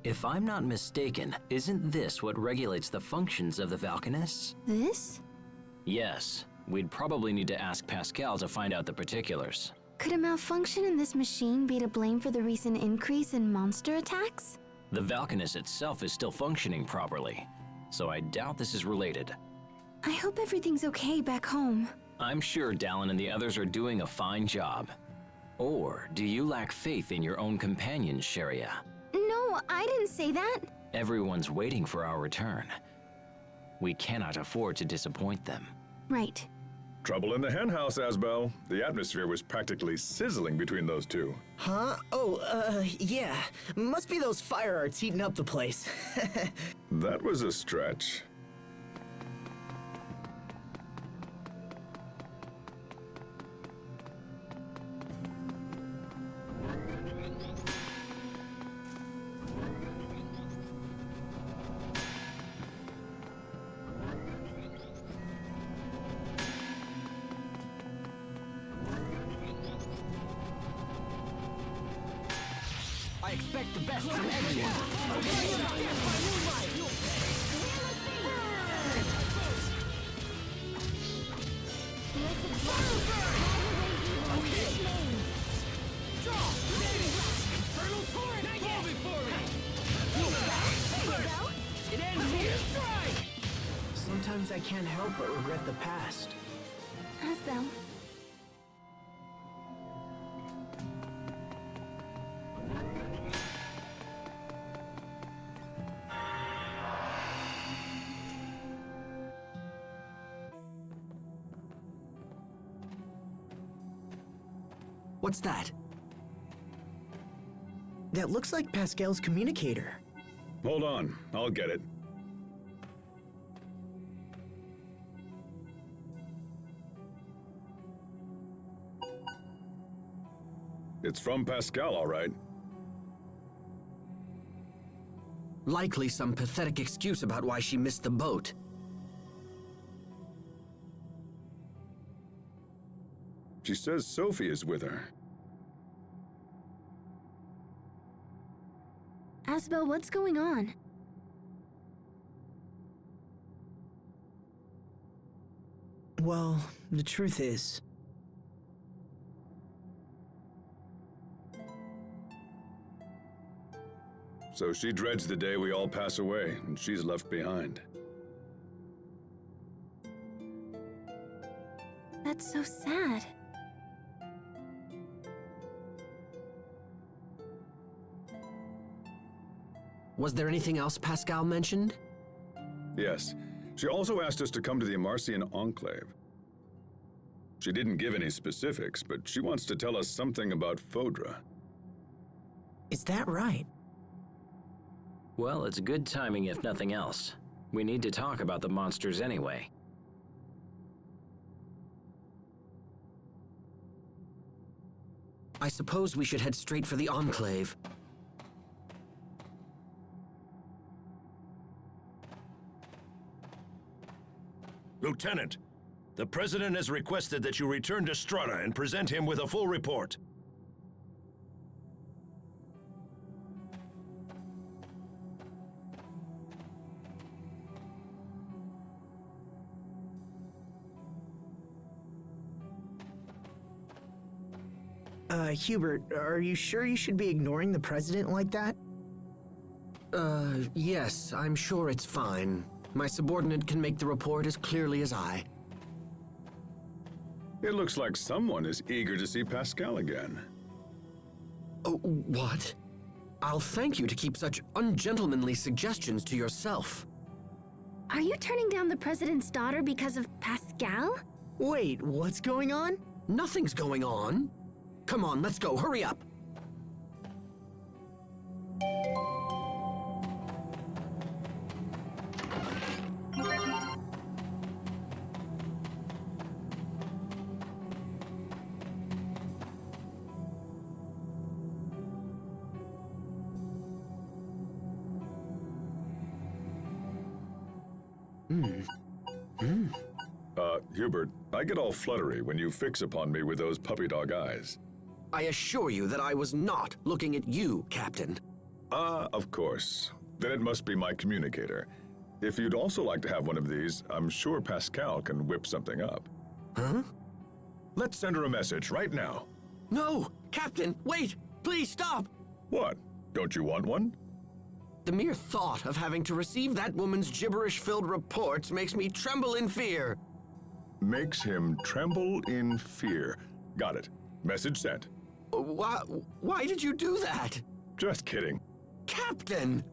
If I'm not mistaken, isn't this what regulates the functions of the Valkanists? This? Yes. We'd probably need to ask Pascal to find out the particulars. Could a malfunction in this machine be to blame for the recent increase in monster attacks? The Valkanist itself is still functioning properly, so I doubt this is related. I hope everything's okay back home. I'm sure Dallin and the others are doing a fine job. Or do you lack faith in your own companions, Sharia? No, I didn't say that. Everyone's waiting for our return. We cannot afford to disappoint them. Right. Trouble in the henhouse, Asbel. The atmosphere was practically sizzling between those two. Huh? Oh, yeah. Must be those fire arts heating up the place. That was a stretch. I expect the best from everyone. Sometimes I can't help but regret the past. Asbel. What's that? That looks like Pascal's communicator. Hold on, I'll get it. It's from Pascal, all right. Likely some pathetic excuse about why she missed the boat. She says Sophie is with her. Asbel, what's going on? Well, the truth is, So she dreads the day we all pass away, and she's left behind. That's so sad. Was there anything else Pascal mentioned? Yes. She also asked us to come to the Amarcian Enclave. She didn't give any specifics, but she wants to tell us something about Fodra. is that right? Well, it's good timing if nothing else. We need to talk about the monsters anyway. I suppose we should head straight for the Enclave. Lieutenant, the President has requested that you return to Strahta and present him with a full report. Hubert, are you sure you should be ignoring the President like that? Yes, I'm sure it's fine. My subordinate can make the report as clearly as I. It looks like someone is eager to see Pascal again. Oh, what? I'll thank you to keep such ungentlemanly suggestions to yourself. Are you turning down the President's daughter because of Pascal? Wait, what's going on? Nothing's going on. Come on, let's go, hurry up. Hubert, I get all fluttery when you fix upon me with those puppy dog eyes. I assure you that I was not looking at you, Captain. Ah, of course. Then it must be my communicator. If you'd also like to have one of these, I'm sure Pascal can whip something up. Huh? Let's send her a message right now. No! Captain, wait! Please stop! What? Don't you want one? The mere thought of having to receive that woman's gibberish-filled reports makes me tremble in fear. Makes him tremble in fear. Got it. Message sent. Why did you do that? Just kidding. Captain!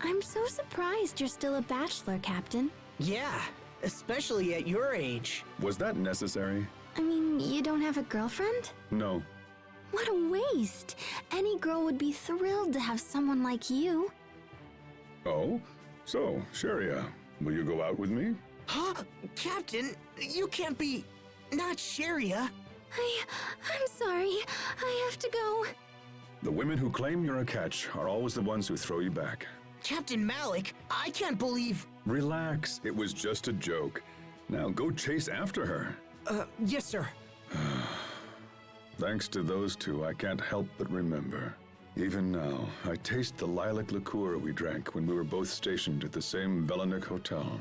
I'm so surprised you're still a bachelor, Captain. Yeah, especially at your age. Was that necessary? I mean, you don't have a girlfriend? No. What a waste! Any girl would be thrilled to have someone like you. Oh? So, Sharia, will you go out with me? Huh? Captain, you can't be... not Sharia. I'm sorry. I have to go. The women who claim you're a catch are always the ones who throw you back. Captain Malik, I can't believe... Relax, it was just a joke. Now go chase after her. Yes, sir. Thanks to those two, I can't help but remember. Even now, I taste the lilac liqueur we drank when we were both stationed at the same Velanik hotel.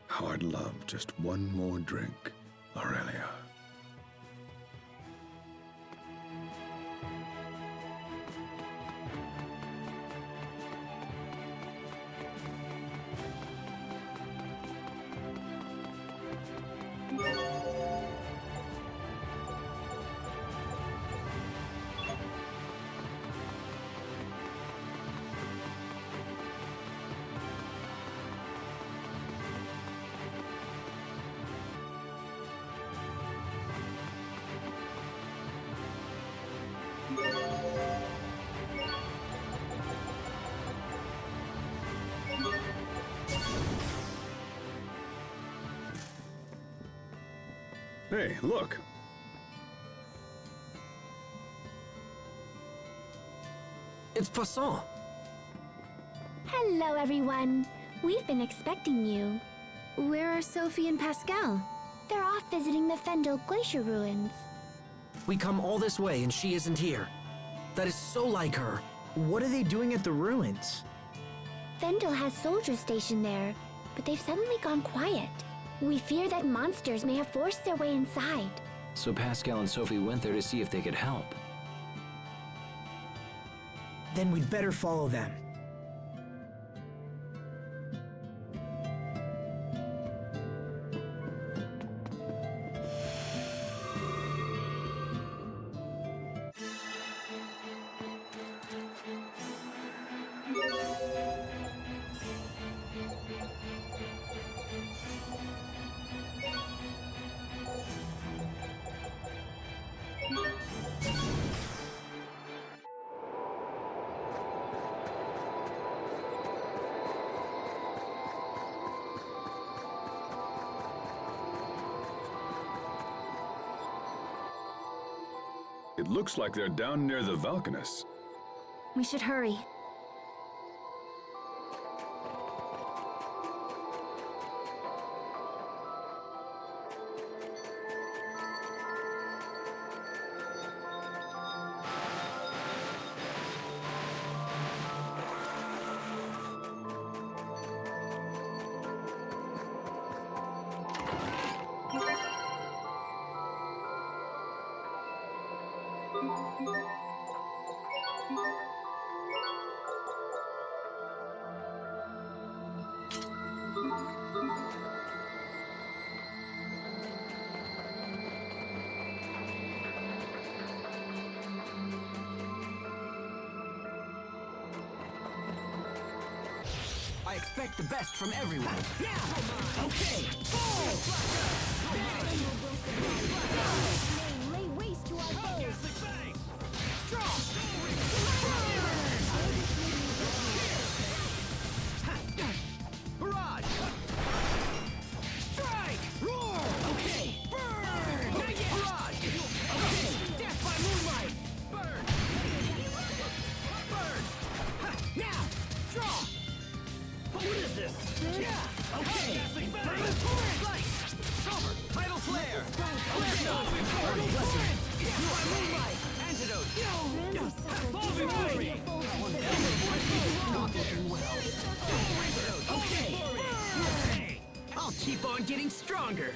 How I'd love just one more drink, Aurelia. Hey, look. It's Poisson. Hello, everyone. We've been expecting you. Where are Sophie and Pascal? They're off visiting the Fendel Glacier ruins. We come all this way and she isn't here. That is so like her. What are they doing at the ruins? Fendel has soldiers stationed there, but they've suddenly gone quiet. We fear that monsters may have forced their way inside. So Pascal and Sophie went there to see if they could help. Then we'd better follow them. It looks like they're down near the Valkanus. We should hurry. I expect the best from everyone. Okay. Lay waste to our foes. Barrage! Strike! Roar! Okay! Burn! Not yet! Barrage! Okay! Death by moonlight! Burn! Burn! Now! Draw! What is this? Yeah! Okay! Infernal torrent! Slice! Cover! Tidal flare! Infernal torrent! Death by moonlight! Antidote! Fall before me! Not looking well. Okay! I'll keep on getting stronger!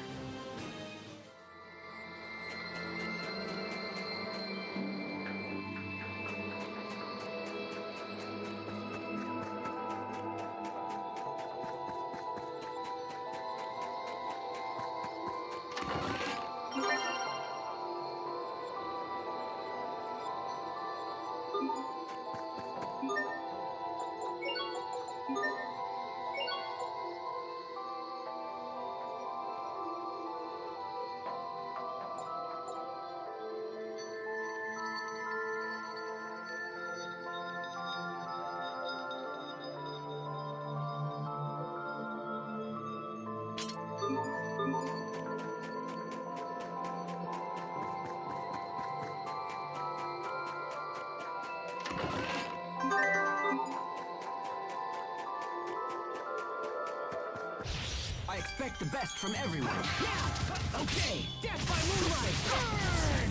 I expect the best from everyone. Now! Okay! Death by moonlight! Burn!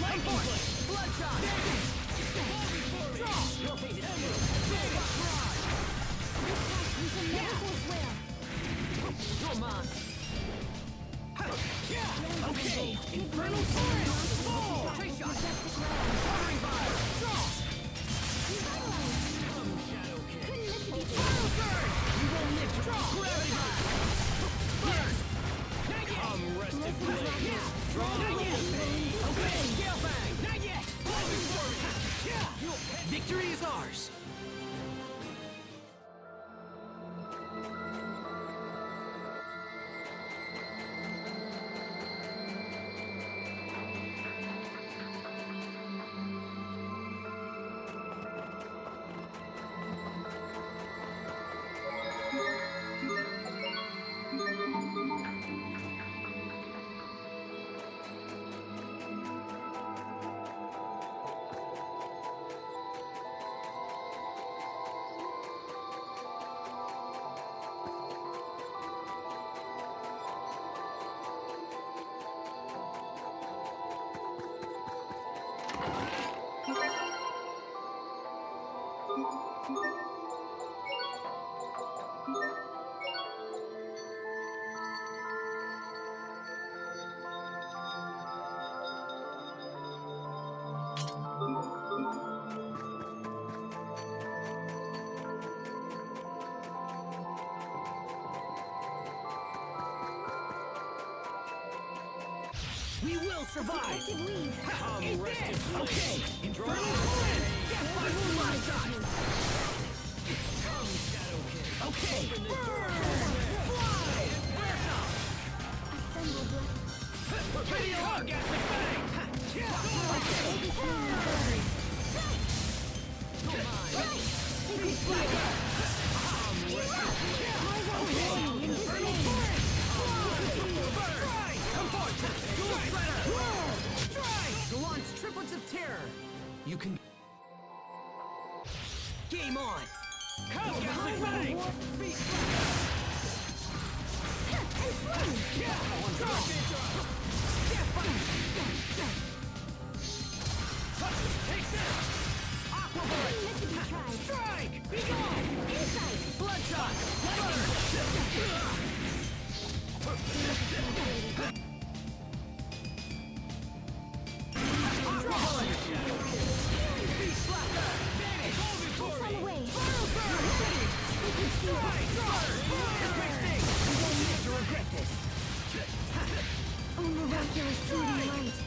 Lightning Blade! Bloodshot! Fall before me! Draw! Your fate is sealed! Big barrage! You're mine! Yeah! Okay! Infernal torrent! Fall! Trace shot! Shattering fire! Draw! Come, Shadow King! Final surge! You won't live to draw! Gravity burn! Burn! Come, rested blade! Draw! Not yet! Okay! Scale Fang! Not yet! Fall before me! Yeah! Victory is ours. We will survive! Active weave. Come, rested blade! Okay! Infernal Torrent! Get my fly shot! Come, Shadow Kid! Okay! Burn! Fly! Assemble black. Video hug! Acid bang! Infernal Torrent! Come forth! Dual Shredder! Strike! Lhant's triplets of terror. You can. Game on! Come, Acid bang! Take this! Aqua Bullet! Strike! Be gone! Insight! Bloodshot! Aqua Bullet! Beast Slapper! Baby! Go before me! Strike! Quick sting! You won't live to regret this! Oh, miraculous shooting light.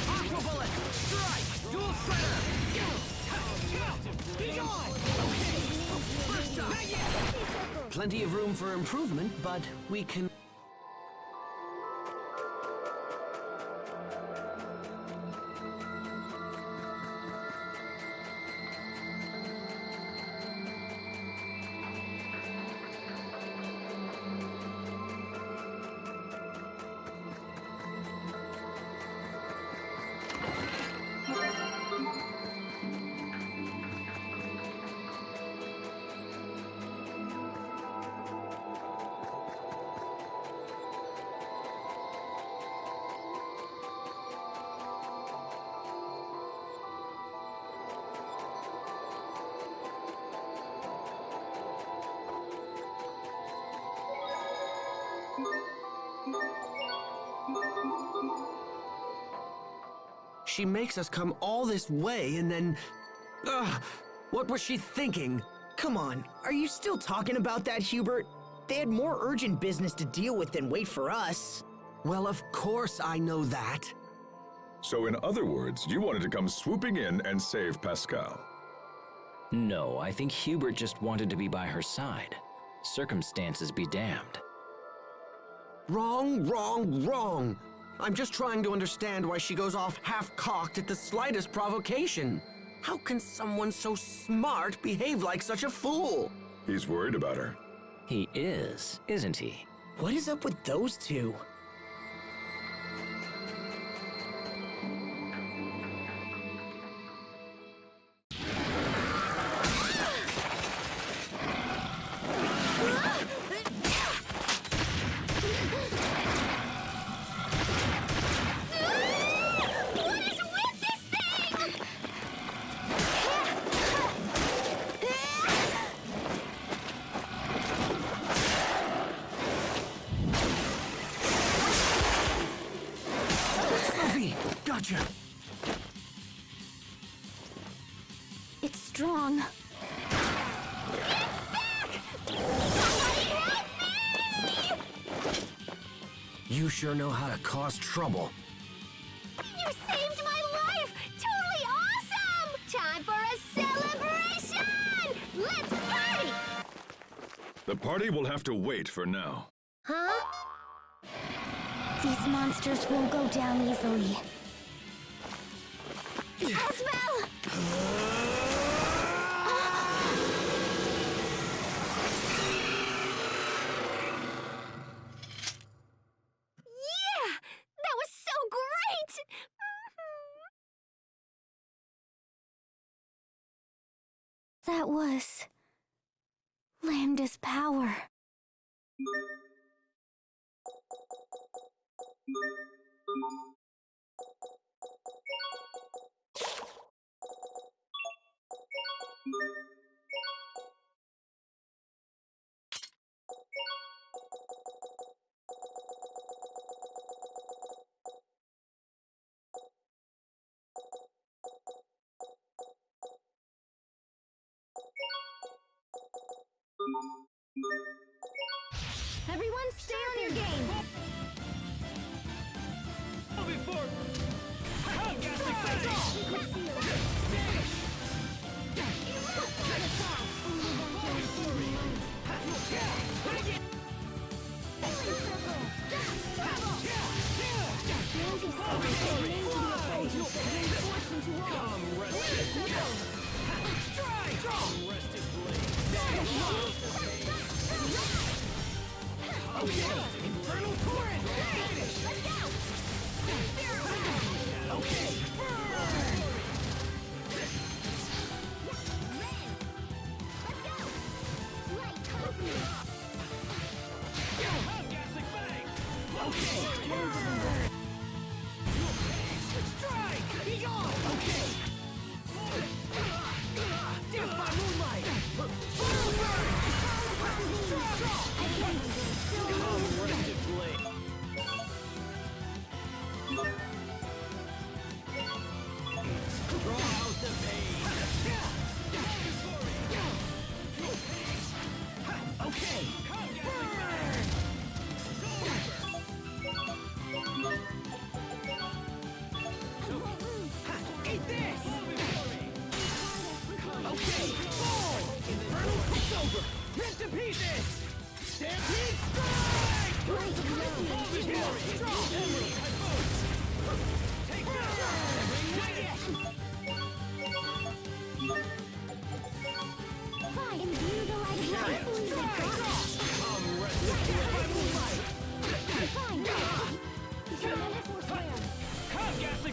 Aqua Bullet! Strike! Dual Shredder! Be gone! First shot! Not yet! Plenty of room for improvement, but we can... She makes us come all this way and then... Ugh, what was she thinking? Come on, are you still talking about that, Hubert? They had more urgent business to deal with than wait for us. Well, of course I know that. So in other words, you wanted to come swooping in and save Pascal. No, I think Hubert just wanted to be by her side. Circumstances be damned. Wrong, wrong, wrong. I'm just trying to understand why she goes off half-cocked at the slightest provocation. How can someone so smart behave like such a fool? He's worried about her. He is, isn't he? What is up with those two? Gotcha. It's strong. You sure know how to cause trouble. You saved my life! Totally awesome! Time for a celebration! Let's party! The party will have to wait for now. Huh? These monsters won't go down easily. Asbel! Yeah! That was so great! That was... Lambda's power. Everyone stay on your game! Go before Strike! Be gone! Okay! Death by moonlight! Come, rested blade! Draw out the pain! Okay! Eat this! Okay! Fall! Infernal crossover! Rip to pieces! Stampede strike! Take Fine, imbue the light of life. Come, rested by moonlight! Fine. Determined force wear. Come, ghastly!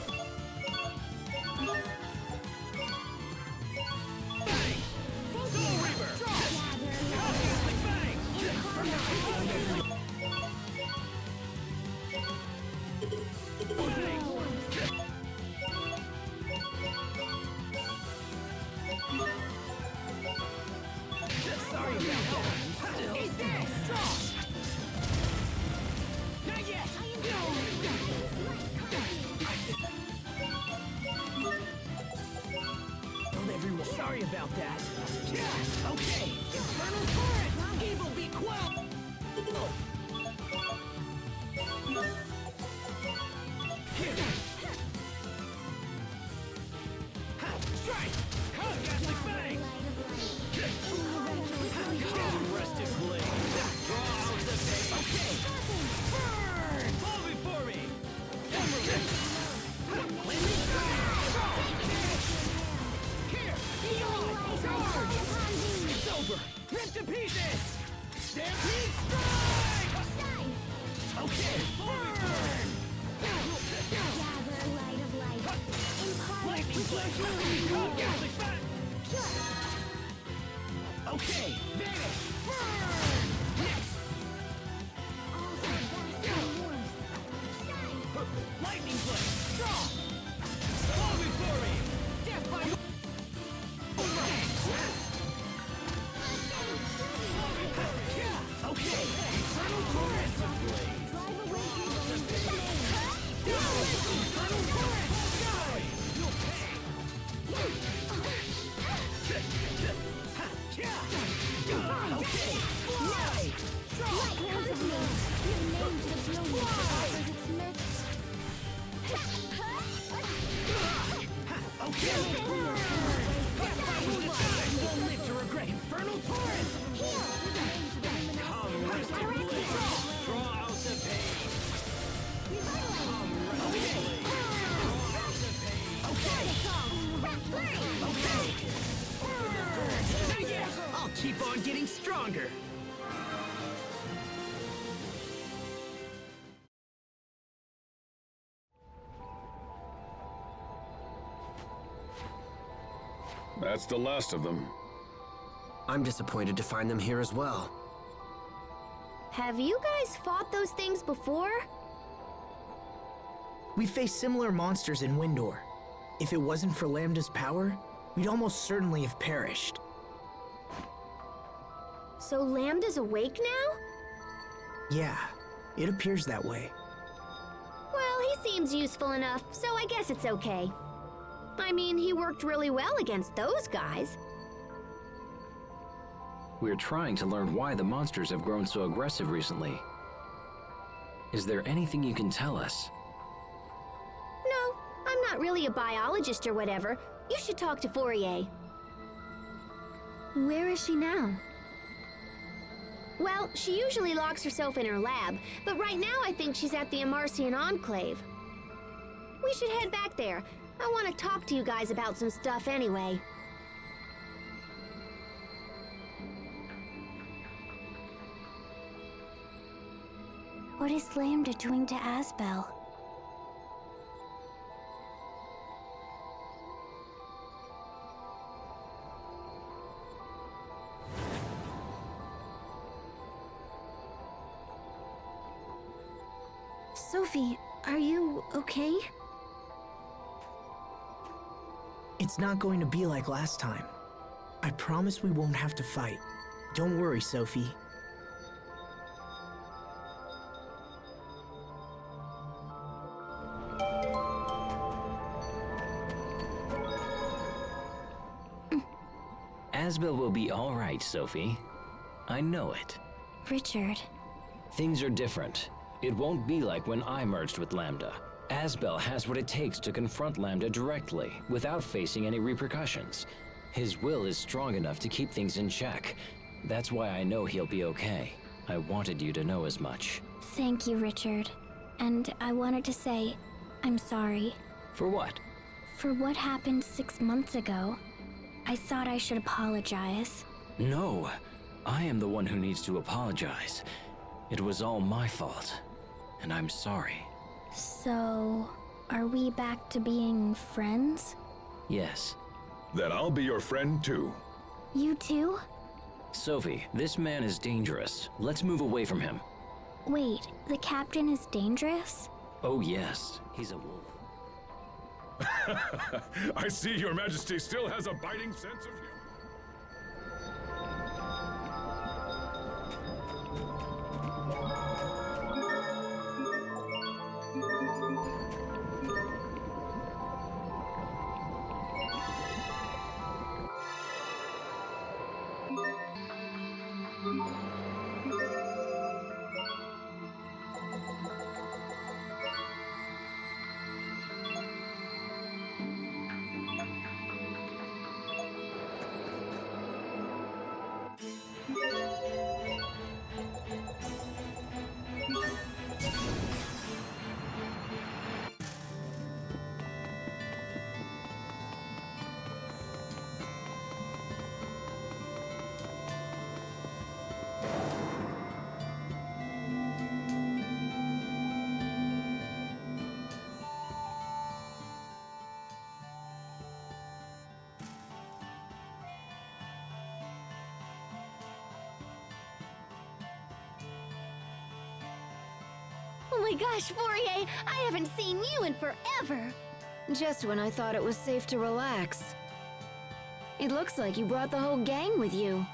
Sorry about that. Yeah, okay. Infernal torrent! Evil be quelled! Here! Strike! Come, ghastly fang! Come, rested blade! Draw out the pain! Okay! Burn! Fall before me! It's over! Rip to pieces! Stampede strike! Okay! Burn! Gather light of light. Incarnate Lightning with your blade! healing Come, word. ghastly fang! Okay! Vanish! Burn! Next! Also vast and warmth. Lightning blade! Draw! Fall before me! Death by okay! Infernal torrent! Drive away your Infernal torrent! Die! You'll pay! Okay! Fly! Light hands of me. Give name to the brilliance that offers its mirth. Okay! Death by moonlight! You won't live to regret infernal torrent! Come, rested blade! Draw out the pain! Come, rested blade! Draw out the pain! Okay! I'll keep on getting stronger! That's the last of them. I'm disappointed to find them here as well. Have you guys fought those things before? We faced similar monsters in Windor. If it wasn't for Lambda's power, we'd almost certainly have perished. So Lambda's awake now? Yeah, it appears that way. Well, he seems useful enough, so I guess it's okay. I mean, he worked really well against those guys. We're trying to learn why the monsters have grown so aggressive recently. Is there anything you can tell us? No, I'm not really a biologist or whatever. You should talk to Forier. Where is she now? Well, she usually locks herself in her lab, but right now I think she's at the Amarcian Enclave. We should head back there. I want to talk to you guys about some stuff anyway. What is Lambda doing to Asbel? Sophie, are you okay? It's not going to be like last time. I promise we won't have to fight. Don't worry, Sophie. Asbel will be all right, Sophie. I know it. Richard. Things are different. It won't be like when I merged with Lambda. Asbel has what it takes to confront Lambda directly, without facing any repercussions. His will is strong enough to keep things in check. That's why I know he'll be okay. I wanted you to know as much. Thank you, Richard. And I wanted to say, I'm sorry. For what? For what happened 6 months ago. I thought I should apologize. No, I am the one who needs to apologize. It was all my fault, and I'm sorry. So, are we back to being friends? Yes. Then I'll be your friend too. You too? Sophie, this man is dangerous. Let's move away from him. Wait, the captain is dangerous? Oh yes, he's a wolf. I see your majesty still has a biting sense of humor. Oh my gosh, Forier! I haven't seen you in forever! Just when I thought it was safe to relax. It looks like you brought the whole gang with you.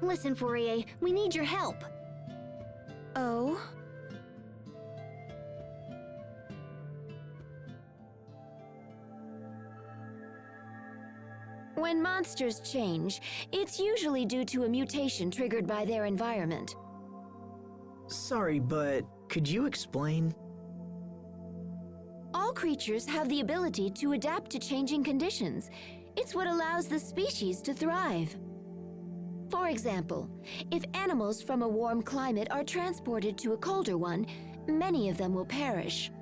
Listen, Forier, we need your help. Oh? When monsters change, it's usually due to a mutation triggered by their environment. Sorry, but could you explain? All creatures have the ability to adapt to changing conditions. It's what allows the species to thrive. For example, if animals from a warm climate are transported to a colder one, many of them will perish.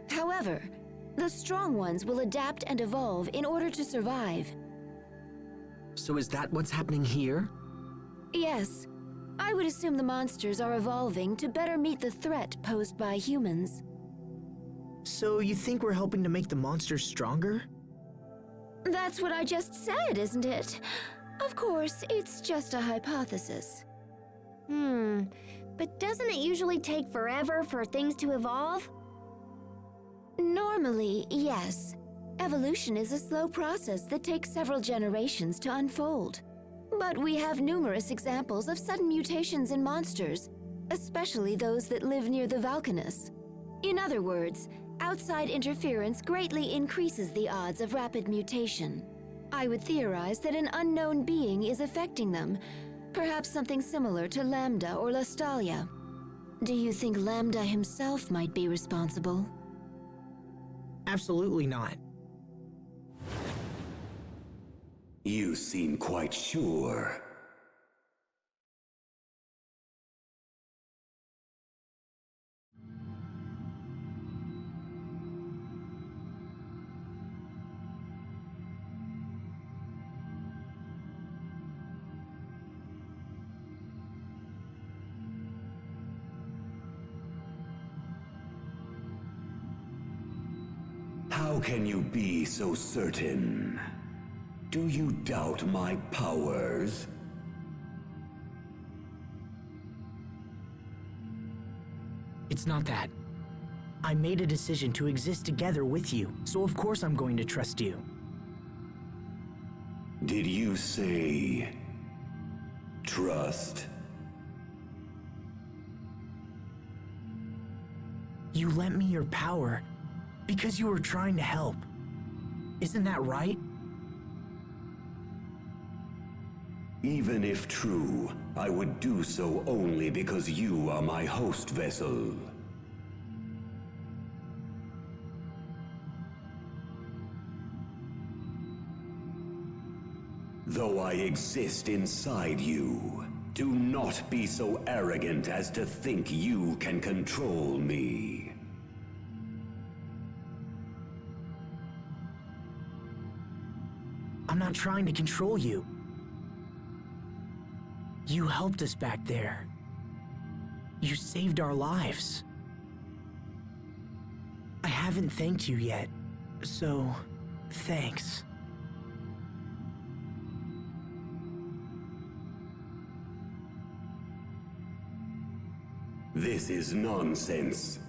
However, the strong ones will adapt and evolve in order to survive. So is that what's happening here? Yes. I would assume the monsters are evolving to better meet the threat posed by humans. So you think we're helping to make the monsters stronger? That's what I just said, isn't it? Of course, it's just a hypothesis. But doesn't it usually take forever for things to evolve? Normally, yes. Evolution is a slow process that takes several generations to unfold. But we have numerous examples of sudden mutations in monsters, especially those that live near the volcanoes. In other words, outside interference greatly increases the odds of rapid mutation. I would theorize that an unknown being is affecting them, perhaps something similar to Lambda or Lastalia. Do you think Lambda himself might be responsible? Absolutely not. You seem quite sure. How can you be so certain? Do you doubt my powers? It's not that. I made a decision to exist together with you, so of course I'm going to trust you. Did you say trust? You lent me your power because you were trying to help. Isn't that right? Even if true, I would do so only because you are my host vessel. Though I exist inside you, do not be so arrogant as to think you can control me. I'm not trying to control you. You helped us back there. You saved our lives. I haven't thanked you yet, so thanks. This is nonsense.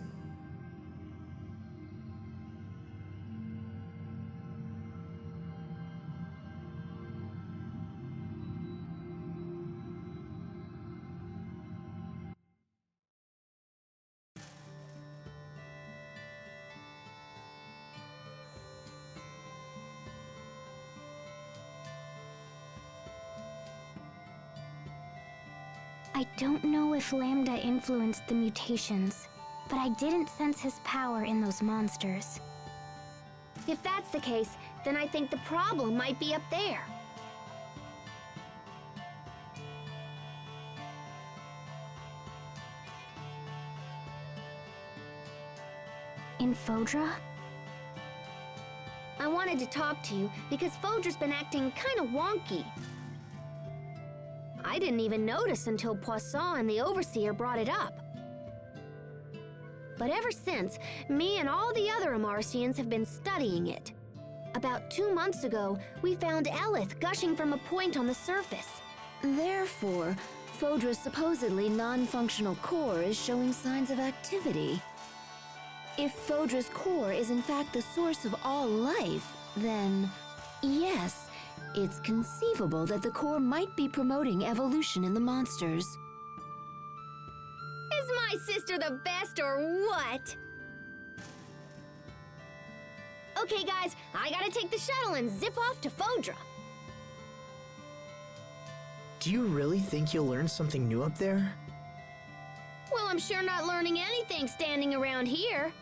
I don't know if Lambda influenced the mutations, but I didn't sense his power in those monsters. If that's the case, then I think the problem might be up there. In Fodra? I wanted to talk to you because Fodra's been acting kind of wonky. I didn't even notice until Poisson and the Overseer brought it up. But ever since, me and all the other Amarcians have been studying it. About 2 months ago, we found Elith gushing from a point on the surface. Therefore, Fodra's supposedly non-functional core is showing signs of activity. If Fodra's core is in fact the source of all life, then yes, it's conceivable that the core might be promoting evolution in the monsters. Is my sister the best or what? Okay guys, I gotta take the shuttle and zip off to Fodra. Do you really think you'll learn something new up there? Well, I'm sure not learning anything standing around here.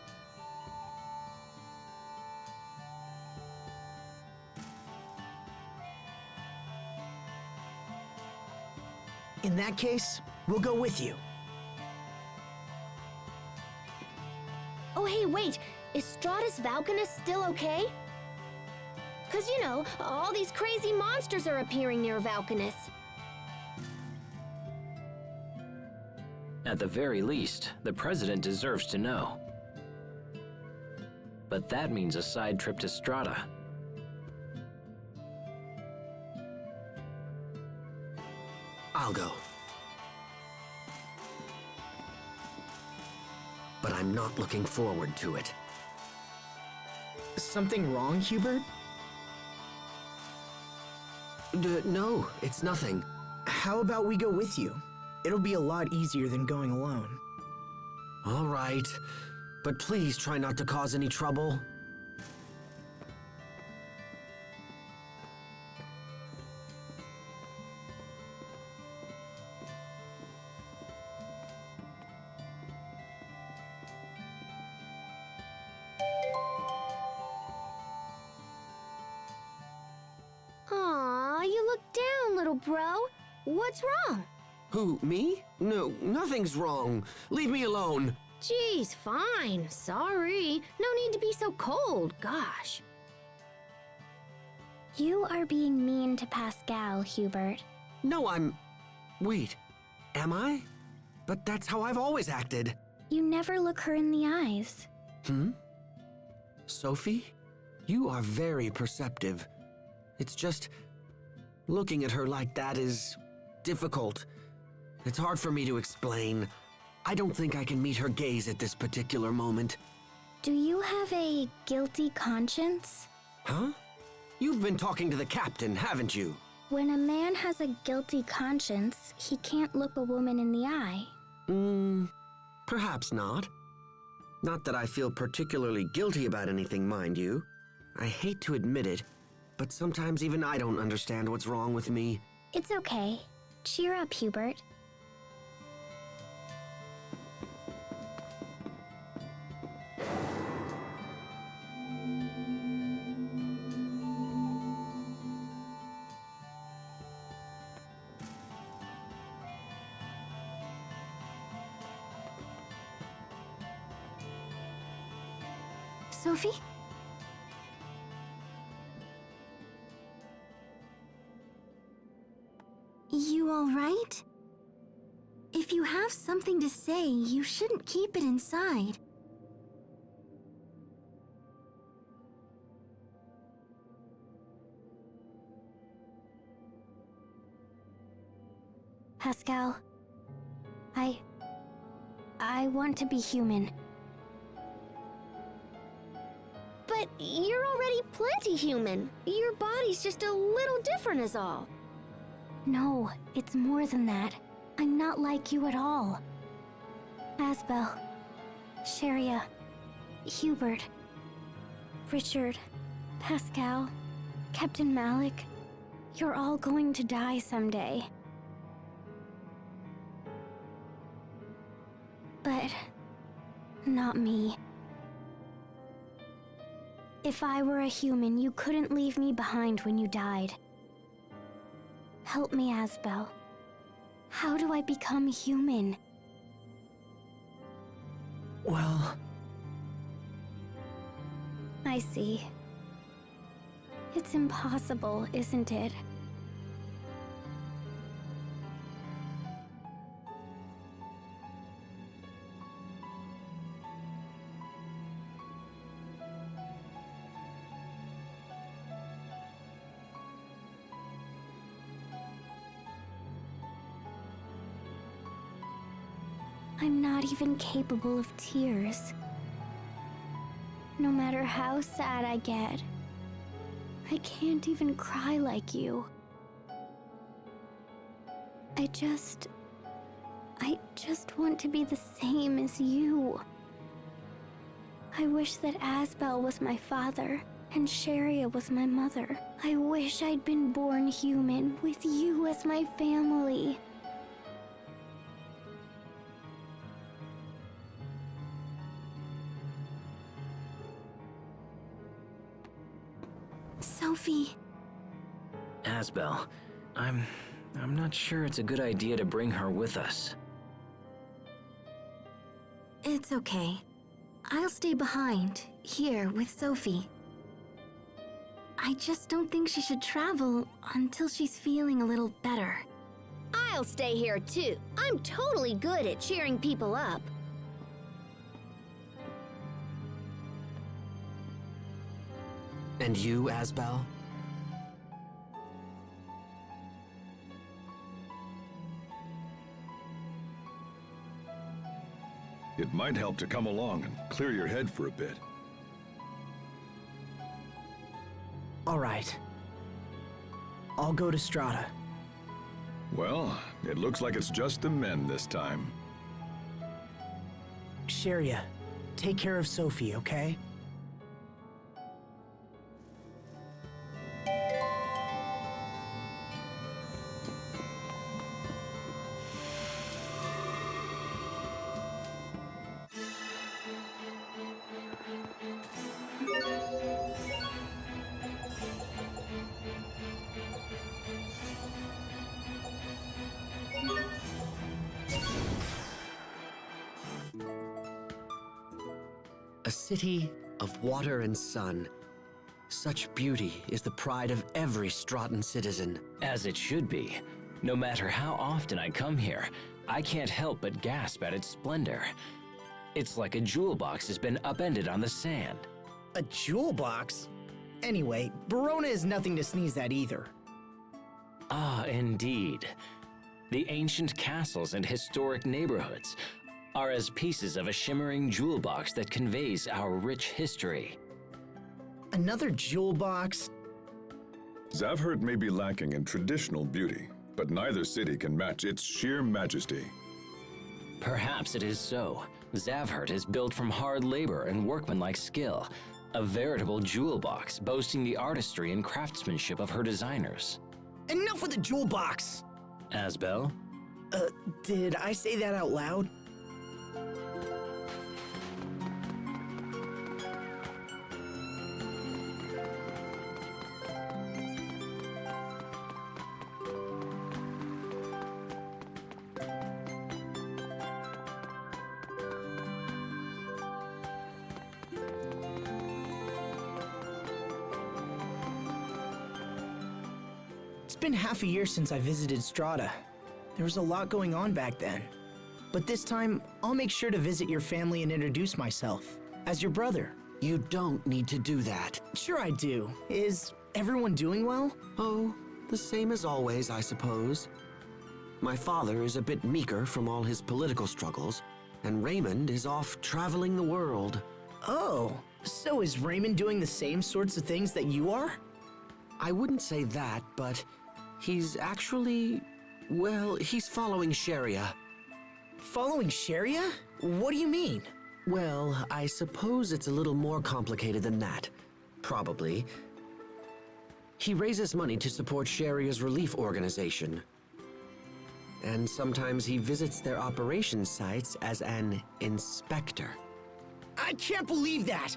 In that case, we'll go with you. Oh hey, wait, is Strahta's Valkanus still okay? 'Cause you know, all these crazy monsters are appearing near Valkanus. At the very least, the President deserves to know. But that means a side trip to Strahta. I'll go. But I'm not looking forward to it. Something wrong, Hubert? No, it's nothing. How about we go with you? It'll be a lot easier than going alone. All right, but please try not to cause any trouble. Aw, you look down, little bro. What's wrong? Who, me? No, nothing's wrong. Leave me alone. Geez, fine. Sorry. No need to be so cold, gosh. You are being mean to Pascal, Hubert. No, Wait, am I? But that's how I've always acted. You never look her in the eyes. Sophie, you are very perceptive. It's just, looking at her like that is difficult. It's hard for me to explain. I don't think I can meet her gaze at this particular moment. Do you have a guilty conscience? Huh? You've been talking to the captain, haven't you? When a man has a guilty conscience, he can't look a woman in the eye. Perhaps not. Not that I feel particularly guilty about anything, mind you. I hate to admit it, but sometimes even I don't understand what's wrong with me. It's okay. Cheer up, Hubert. Sophie? You all right? If you have something to say, you shouldn't keep it inside. Pascal, I want to be human. But you're already plenty human. Your body's just a little different is all. No, it's more than that. I'm not like you at all. Asbel, Sharia, Hubert, Richard, Pascal, Captain Malik, you're all going to die someday. But not me. If I were a human, you couldn't leave me behind when you died. Help me, Asbel. How do I become human? Well... I see. It's impossible, isn't it? I'm not even capable of tears. No matter how sad I get, I can't even cry like you. I just want to be the same as you. I wish that Asbel was my father and Sharia was my mother. I wish I'd been born human with you as my family. Sophie. Asbel, I'm not sure it's a good idea to bring her with us. It's okay. I'll stay behind, here with Sophie. I just don't think she should travel until she's feeling a little better. I'll stay here too. I'm totally good at cheering people up. And you, Asbel? It might help to come along and clear your head for a bit. All right. I'll go to Strahta. Well, it looks like it's just the men this time. Sharia, take care of Sophie, okay? A city of water and sun. Such beauty is the pride of every Strahtan citizen. As it should be. No matter how often I come here, I can't help but gasp at its splendor. It's like a jewel box has been upended on the sand. A jewel box? Anyway, Verona is nothing to sneeze at either. Ah, indeed. The ancient castles and historic neighborhoods. are as pieces of a shimmering jewel box that conveys our rich history. Another jewel box? Zavhert may be lacking in traditional beauty, but neither city can match its sheer majesty. Perhaps it is so. Zavhert is built from hard labor and workmanlike skill, a veritable jewel box boasting the artistry and craftsmanship of her designers. Enough with the jewel box! Asbel? Did I say that out loud? It's been half a year since I visited Strahta. There was a lot going on back then. But this time, I'll make sure to visit your family and introduce myself as your brother. You don't need to do that. Sure I do. Is everyone doing well? Oh, the same as always, I suppose. My father is a bit meeker from all his political struggles, and Raymond is off traveling the world. Oh, so is Raymond doing the same sorts of things that you are? I wouldn't say that, but he's actually, well, he's following Sharia. Following Sharia? What do you mean? Well, I suppose it's a little more complicated than that. Probably. He raises money to support Sharia's relief organization. And sometimes he visits their operations sites as an inspector. I can't believe that!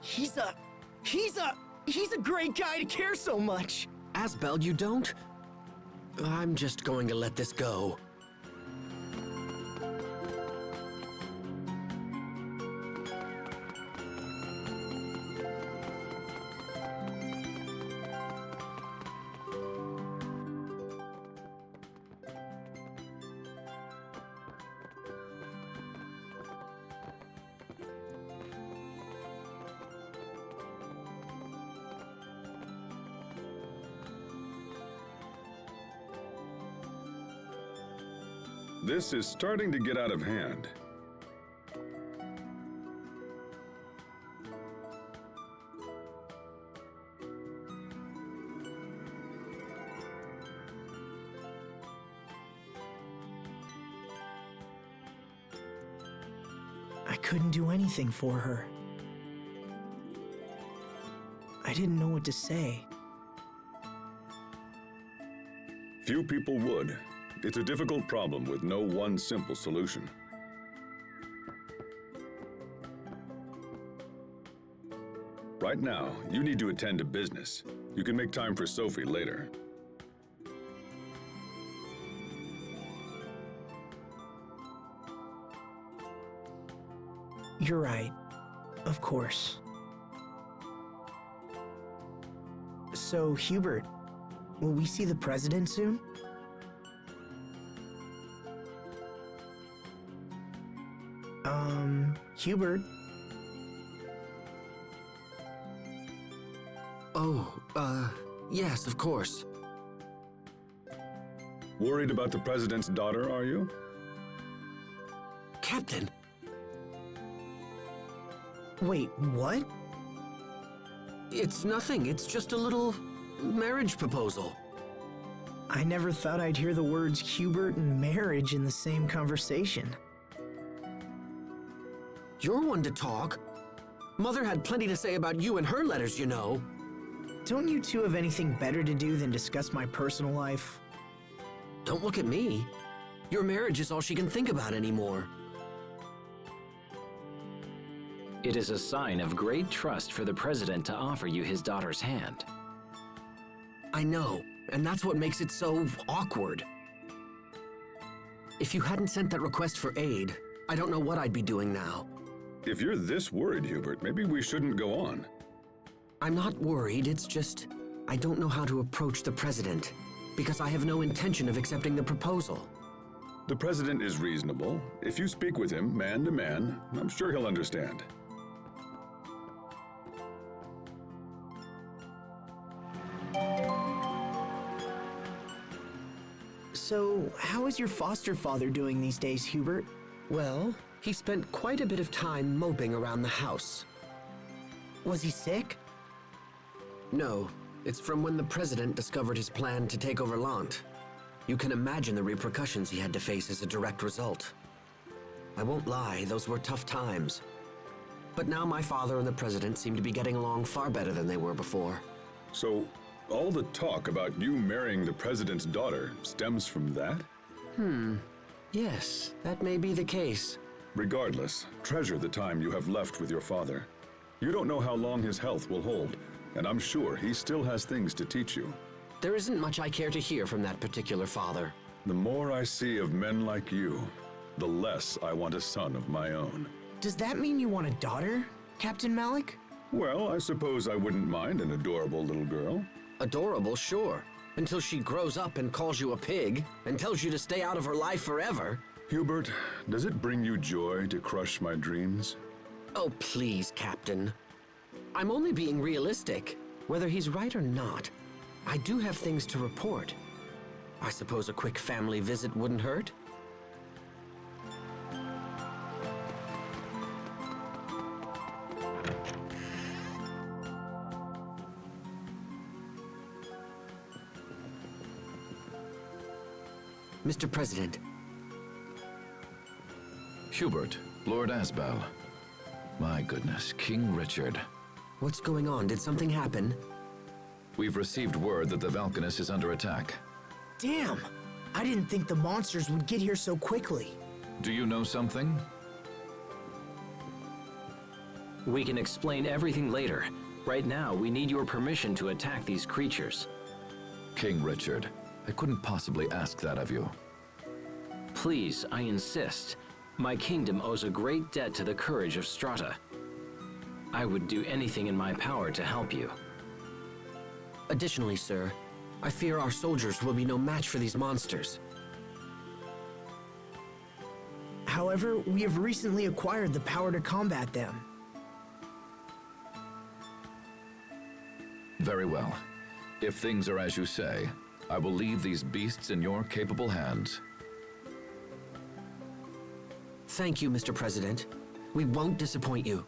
He's a great guy to care so much! Asbel, you don't? I'm just going to let this go. This is starting to get out of hand. I couldn't do anything for her. I didn't know what to say. Few people would. It's a difficult problem with no one simple solution. Right now, you need to attend to business. You can make time for Sophie later. You're right. Of course. So, Hubert, will we see the president soon? Hubert? Oh, yes, of course. Worried about the president's daughter, are you? Captain! Wait, what? It's nothing. It's just a little marriage proposal. I never thought I'd hear the words Hubert and marriage in the same conversation. You're one to talk. Mother had plenty to say about you in her letters, you know. Don't you two have anything better to do than discuss my personal life? Don't look at me. Your marriage is all she can think about anymore. It is a sign of great trust for the president to offer you his daughter's hand. I know, and that's what makes it so awkward. If you hadn't sent that request for aid, I don't know what I'd be doing now. If you're this worried, Hubert, maybe we shouldn't go on. I'm not worried, it's just I don't know how to approach the president, because I have no intention of accepting the proposal. The president is reasonable. If you speak with him, man to man, I'm sure he'll understand. So, how is your foster father doing these days, Hubert? Well, He spent quite a bit of time moping around the house. Was he sick? No, it's from when the president discovered his plan to take over Lhant. You can imagine the repercussions he had to face as a direct result. I won't lie, those were tough times. But now my father and the president seem to be getting along far better than they were before. So, all the talk about you marrying the president's daughter stems from that? Yes, that may be the case. Regardless, treasure the time you have left with your father. You don't know how long his health will hold, and I'm sure he still has things to teach you. There isn't much I care to hear from that particular father. The more I see of men like you, the less I want a son of my own. Does that mean you want a daughter, Captain Malik? Well, I suppose I wouldn't mind an adorable little girl. Adorable, sure. Until she grows up and calls you a pig, and tells you to stay out of her life forever. Hubert, does it bring you joy to crush my dreams? Oh, please, Captain. I'm only being realistic. Whether he's right or not, I do have things to report. I suppose a quick family visit wouldn't hurt? Mr. President. Hubert, Lord Asbel. My goodness, King Richard. What's going on? Did something happen? We've received word that the Valkanus is under attack. Damn! I didn't think the monsters would get here so quickly. Do you know something? We can explain everything later. Right now, we need your permission to attack these creatures. King Richard, I couldn't possibly ask that of you. Please, I insist. My kingdom owes a great debt to the courage of Strahta. I would do anything in my power to help you. Additionally, sir, I fear our soldiers will be no match for these monsters. However, we have recently acquired the power to combat them. Very well. If things are as you say, I will leave these beasts in your capable hands. Thank you, Mr. President. We won't disappoint you.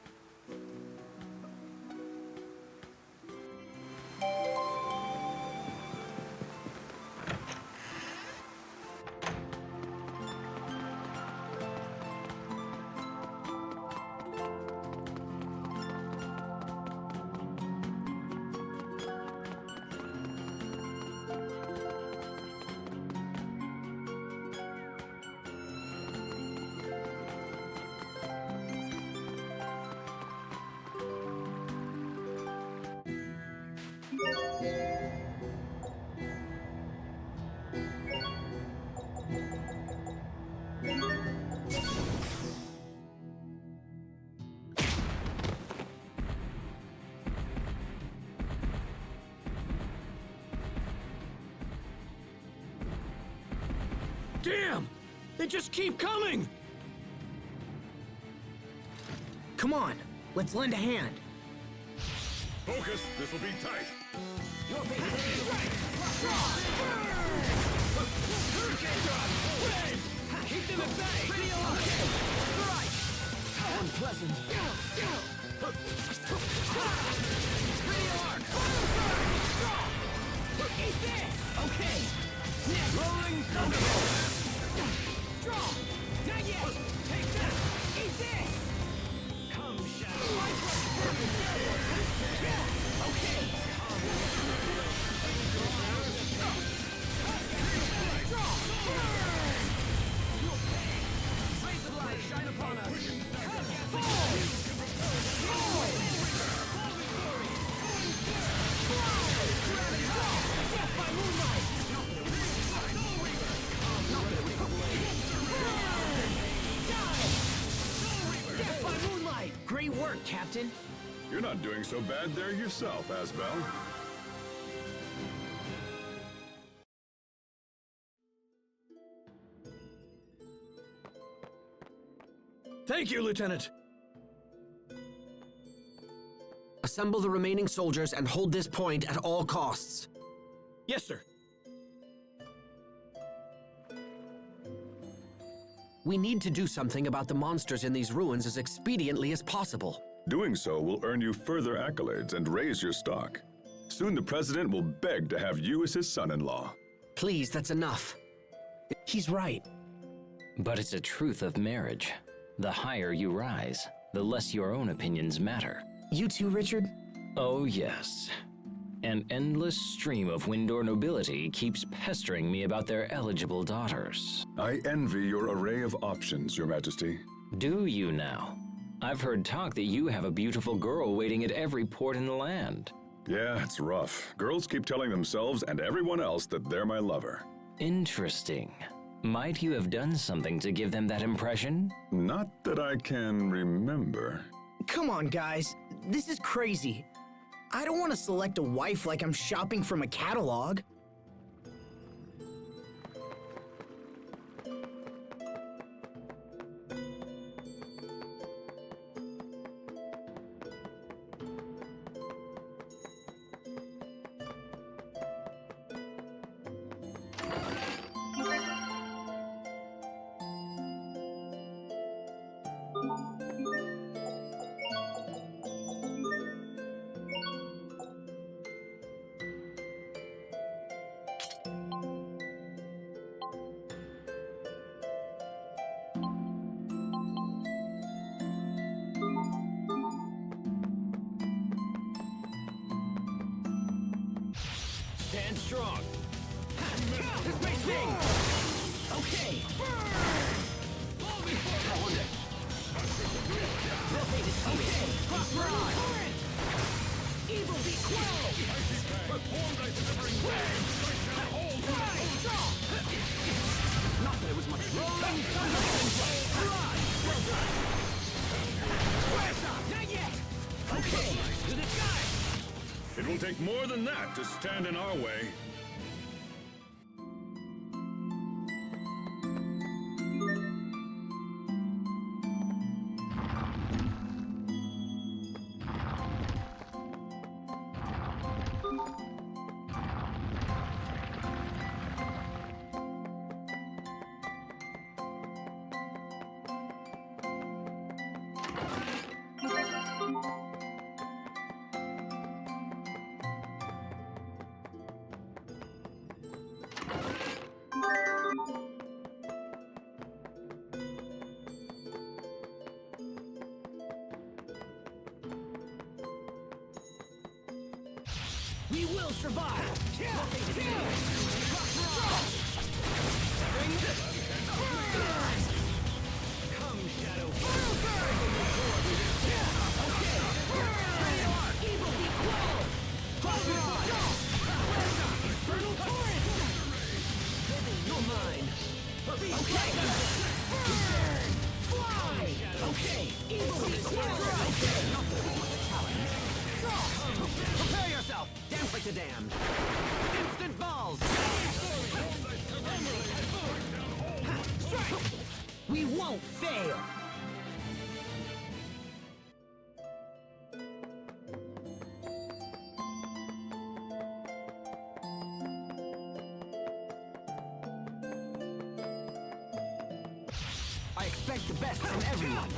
Damn! They just keep coming! Come on, let's lend a hand. Focus, this'll be tight. Keep them at bay! Pretty alive! Right! How unpleasant! Pretty arc! Eat this! Okay! Next! Rolling thunderbolt! Draw! Dang it! Take that! Eat this! Come, Shadow! Okay! Draw! Razor light shine upon us! Death by moonlight! Death by moonlight! Great work, Captain. You're not doing so bad there yourself, Asbel. Thank you, Lieutenant! Assemble the remaining soldiers and hold this point at all costs. Yes, sir. We need to do something about the monsters in these ruins as expediently as possible. Doing so will earn you further accolades and raise your stock. Soon the president will beg to have you as his son-in-law. Please, that's enough. He's right. But it's a truth of marriage. The higher you rise, the less your own opinions matter. You too, Richard? Oh, yes. An endless stream of Windor nobility keeps pestering me about their eligible daughters. I envy your array of options, Your Majesty. Do you now? I've heard talk that you have a beautiful girl waiting at every port in the land. Yeah, it's rough. Girls keep telling themselves and everyone else that they're my lover. Interesting. Might you have done something to give them that impression? Not that I can remember. Come on, guys. This is crazy. I don't want to select a wife like I'm shopping from a catalog. Stand strong. Face me. Okay. Okay. Cross rod. Evil be quelled. Perform thy severing wave. Not that it was much rolling. Well done. Not yet. Okay. To the sky. It will take more than that to stand in our way. We will survive! Come, Shadow! Evil be quelled! Infernal torrent! You're mine! Okay! Fly! Okay! Evil be quelled! Prepare yourself! Dance like the damned! Instant balls! Strike! We won't fail! I expect the best from everyone!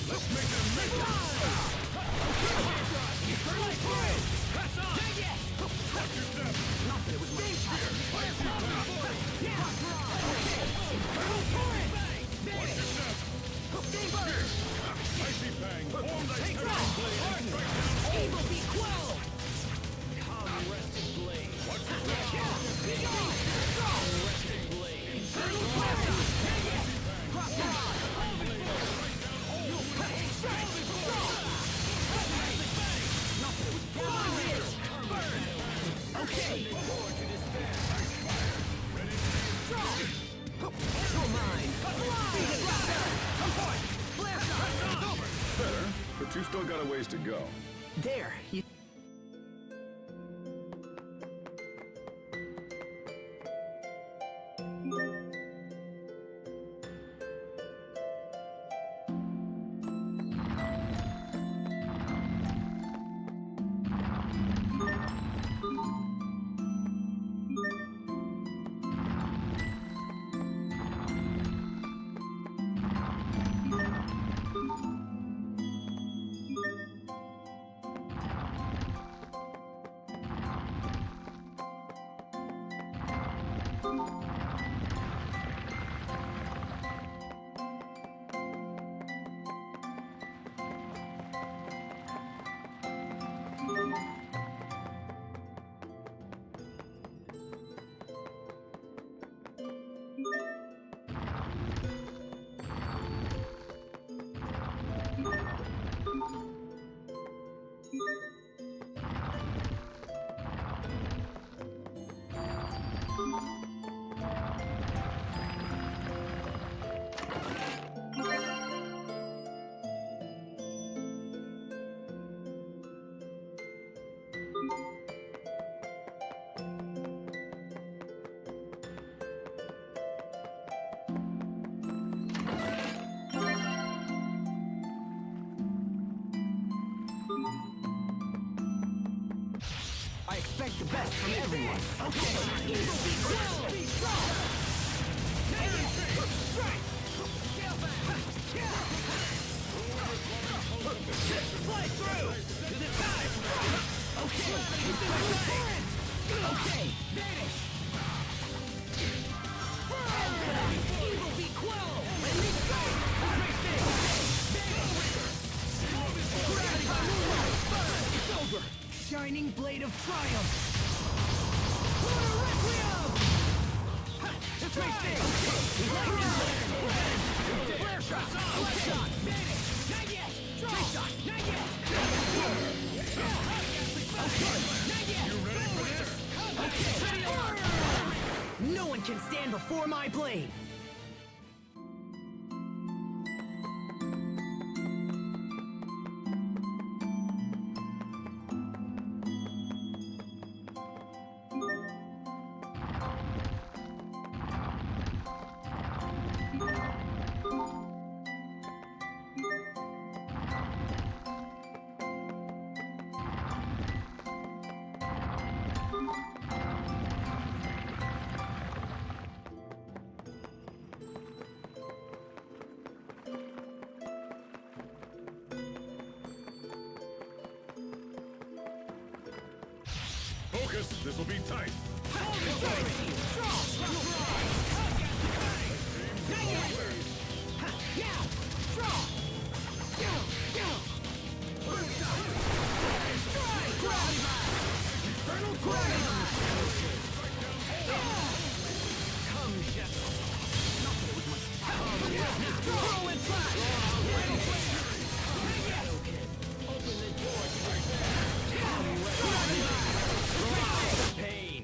Let's make them miss it! Not that it was my Icy Fang, form thy severing blade! Evil be quelled! Come, rested blade! Be gone! Rested blade! Infernal torrent! Cross rod! Okay! You're mine! Better, but you've still got a ways to go. There. I expect the best from everyone. Okay. Evil be quelled. Be strong. Strike. Fly through. To the side. Okay. Okay. Vanish. Evil be quelled. Let me go. It's over. Shining blade of triumph! Fodra Requiem! This may stay! Lightning blade! Flare shot! Flare shot! Vanish! Not yet! Chase shot! Not yet! Okay! Not yet! You ready for this? Okay! Ready on! No one can stand before my blade! Focus, this'll be tight.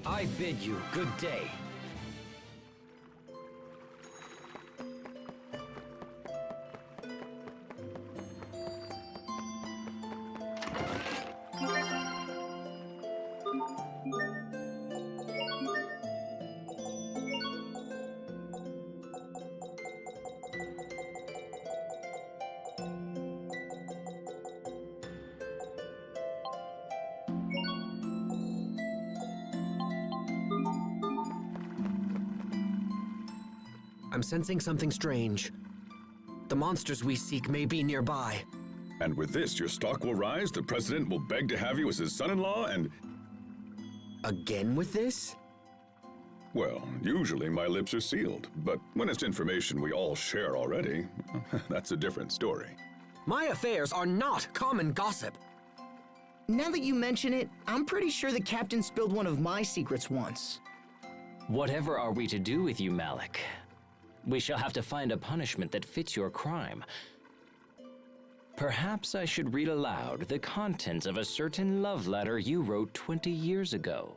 I bid you good day. I'm sensing something strange. The monsters we seek may be nearby. And with this, your stock will rise, the president will beg to have you as his son-in-law, and... Again with this? Well, usually my lips are sealed, but when it's information we all share already, that's a different story. My affairs are not common gossip. Now that you mention it, I'm pretty sure the captain spilled one of my secrets once. Whatever are we to do with you, Malik? We shall have to find a punishment that fits your crime. Perhaps I should read aloud the contents of a certain love letter you wrote 20 years ago.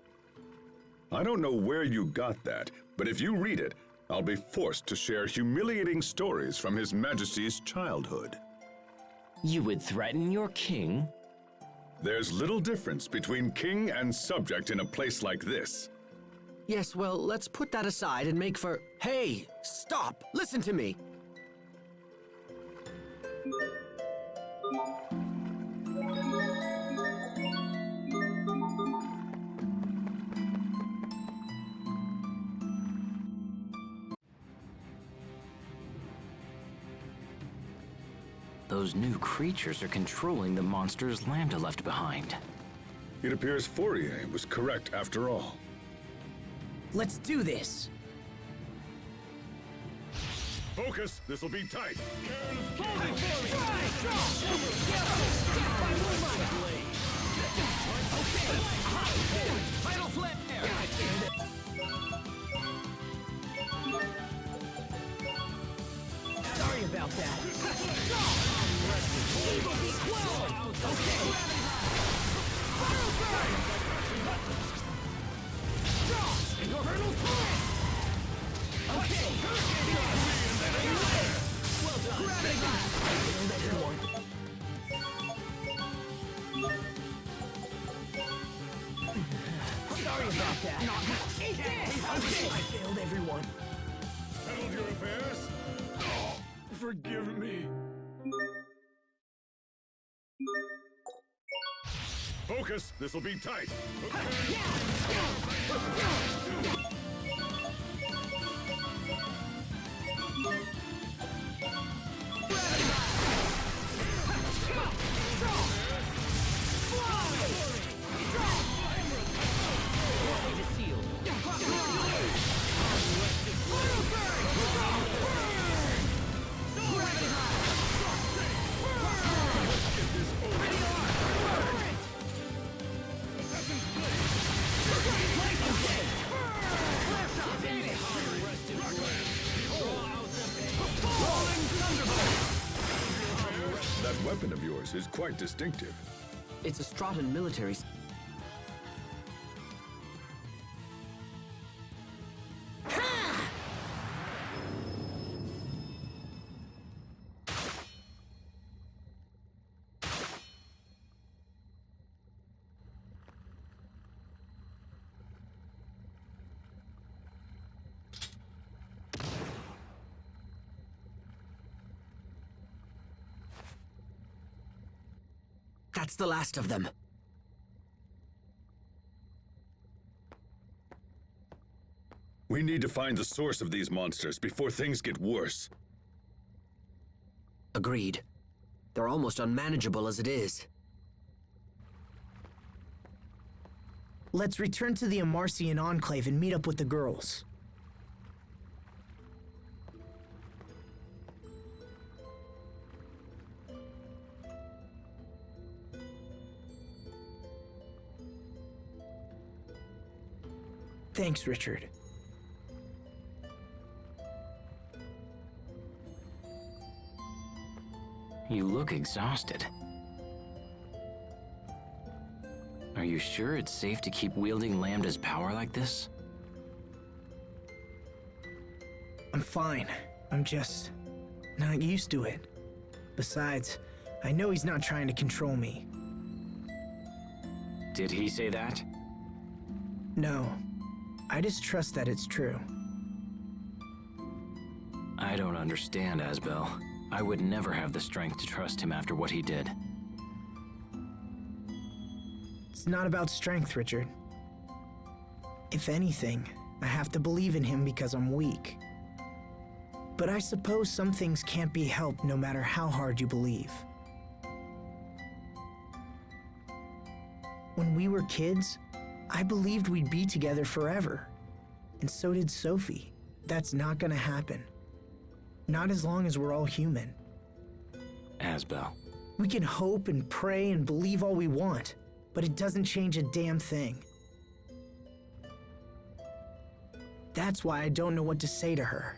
I don't know where you got that, but if you read it, I'll be forced to share humiliating stories from His Majesty's childhood. You would threaten your king? There's little difference between king and subject in a place like this. Yes, well, let's put that aside and make for... Hey, stop! Listen to me! Those new creatures are controlling the monsters Lambda left behind. It appears Forier was correct after all. Let's do this! Focus, this'll be tight. Final flare! Sorry about that. Evil be quelled! Okay! sorry about that. Eat this! I failed everyone. Settled your affairs? Oh, forgive me. Focus! This'll be tight. That weapon of yours is quite distinctive. It's a Strahtan military. That's the last of them. We need to find the source of these monsters before things get worse. Agreed. They're almost unmanageable as it is. Let's return to the Amarcian Enclave and meet up with the girls. Thanks, Richard. You look exhausted. Are you sure it's safe to keep wielding Lambda's power like this? I'm fine. I'm just not used to it. Besides, I know he's not trying to control me. Did he say that? No. I just trust that it's true. I don't understand, Asbel. I would never have the strength to trust him after what he did. It's not about strength, Richard. If anything, I have to believe in him because I'm weak. But I suppose some things can't be helped no matter how hard you believe. When we were kids, I believed we'd be together forever. And so did Sophie. That's not gonna happen. Not as long as we're all human. Asbel. We can hope and pray and believe all we want, but it doesn't change a damn thing. That's why I don't know what to say to her.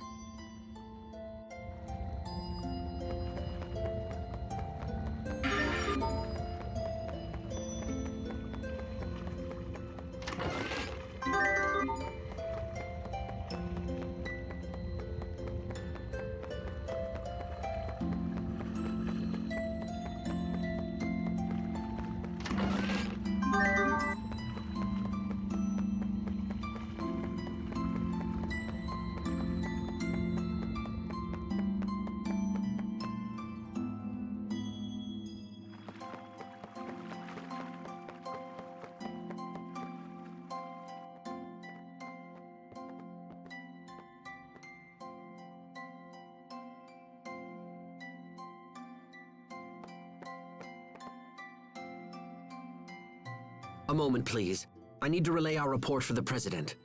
A moment, please. I need to relay our report for the President.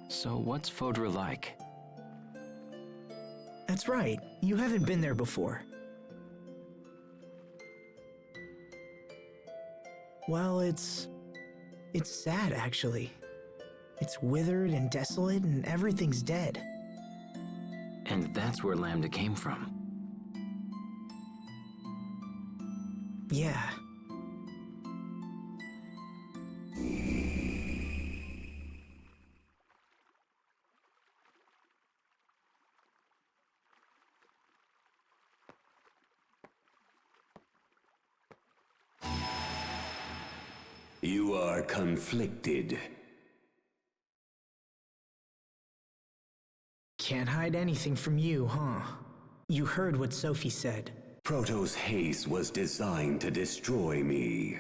So what's Fodra like? That's right. You haven't been there before. Well, it's sad, actually. It's withered and desolate, and everything's dead. And that's where Lambda came from. Yeah. You are conflicted. Can't hide anything from you, huh? You heard what Sophie said. Protos haste was designed to destroy me.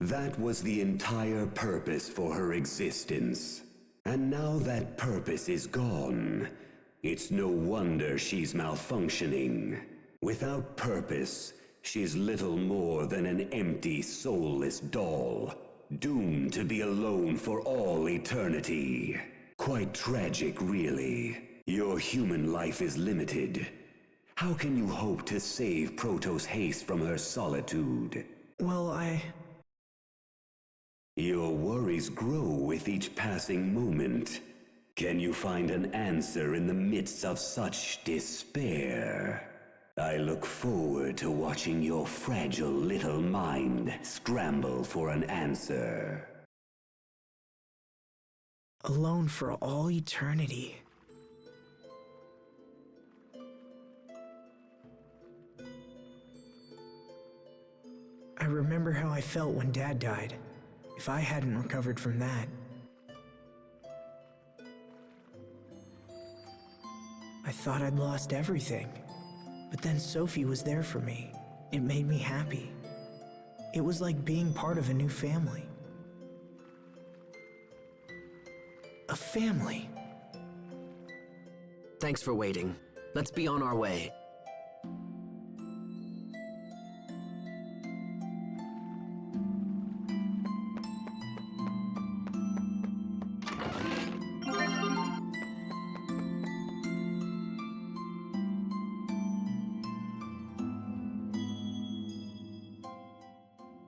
That was the entire purpose for her existence. And now that purpose is gone, it's no wonder she's malfunctioning. Without purpose, she's little more than an empty, soulless doll, doomed to be alone for all eternity. Quite tragic, really. Your human life is limited. How can you hope to save Protos haste from her solitude? Well, Your worries grow with each passing moment. Can you find an answer in the midst of such despair? I look forward to watching your fragile little mind scramble for an answer. Alone for all eternity. I remember how I felt when Dad died. If I hadn't recovered from that. I thought I'd lost everything. But then Sophie was there for me. It made me happy. It was like being part of a new family. A family. Thanks for waiting. Let's be on our way.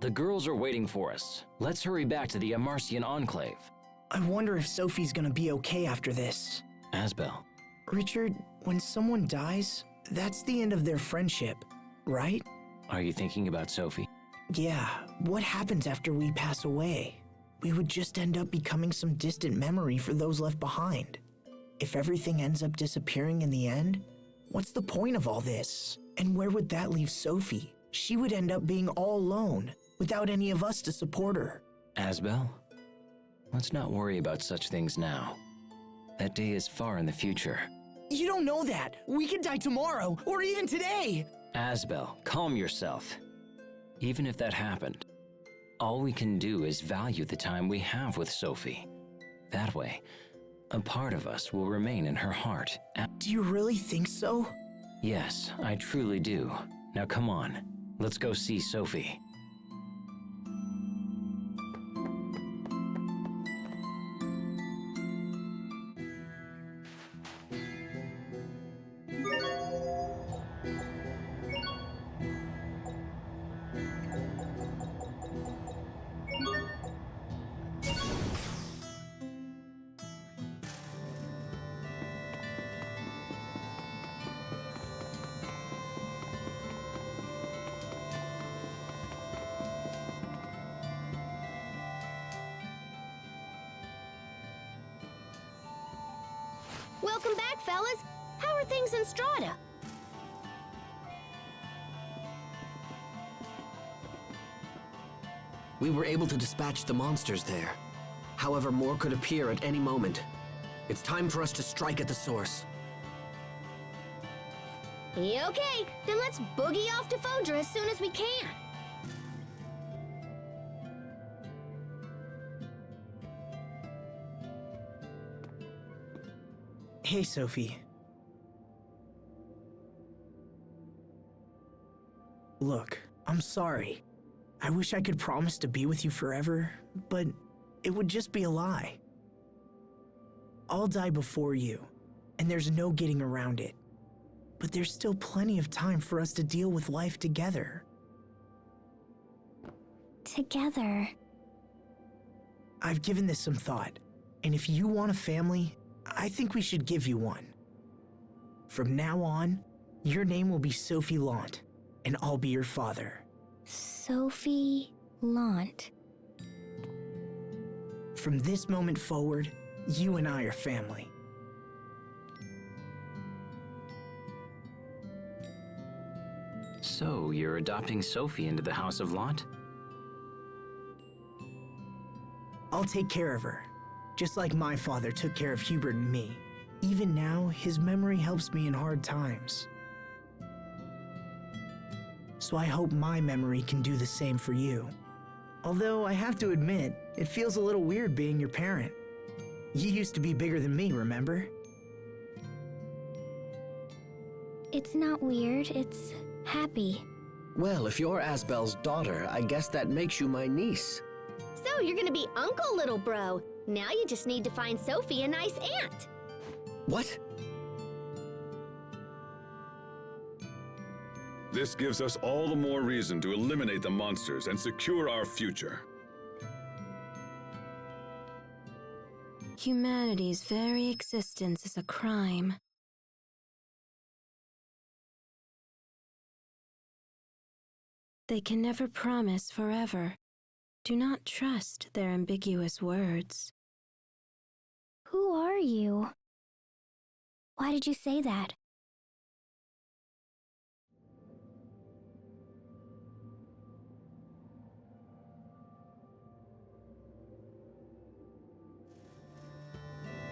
The girls are waiting for us. Let's hurry back to the Amarcian Enclave. I wonder if Sophie's gonna be okay after this. Asbel. Richard, when someone dies, that's the end of their friendship, right? Are you thinking about Sophie? Yeah, what happens after we pass away? We would just end up becoming some distant memory for those left behind. If everything ends up disappearing in the end, what's the point of all this? And where would that leave Sophie? She would end up being all alone, without any of us to support her. Asbel, let's not worry about such things now. That day is far in the future. You don't know that. We could die tomorrow, or even today. Asbel, calm yourself. Even if that happened, all we can do is value the time we have with Sophie. That way, a part of us will remain in her heart. Do you really think so? Yes, I truly do. Now come on, let's go see Sophie. Welcome back, fellas. How are things in Strahta? We were able to dispatch the monsters there. However, more could appear at any moment. It's time for us to strike at the source. Okay, then let's boogie off to Fodra as soon as we can. Hey, Sophie. Look, I'm sorry. I wish I could promise to be with you forever, but it would just be a lie. I'll die before you, and there's no getting around it. But there's still plenty of time for us to deal with life together. Together. I've given this some thought, and if you want a family, I think we should give you one. From now on, your name will be Sophie Lhant, and I'll be your father. Sophie Lhant. From this moment forward, you and I are family. So, you're adopting Sophie into the House of Lhant? I'll take care of her, just like my father took care of Hubert and me. Even now, his memory helps me in hard times. So I hope my memory can do the same for you. Although I have to admit, it feels a little weird being your parent. You used to be bigger than me, remember? It's not weird, it's happy. Well, if you're Asbel's daughter, I guess that makes you my niece. So you're gonna be Uncle Little Bro. Now you just need to find Sophie a nice aunt. What? This gives us all the more reason to eliminate the monsters and secure our future. Humanity's very existence is a crime. They can never promise forever. Do not trust their ambiguous words. Who are you? Why did you say that?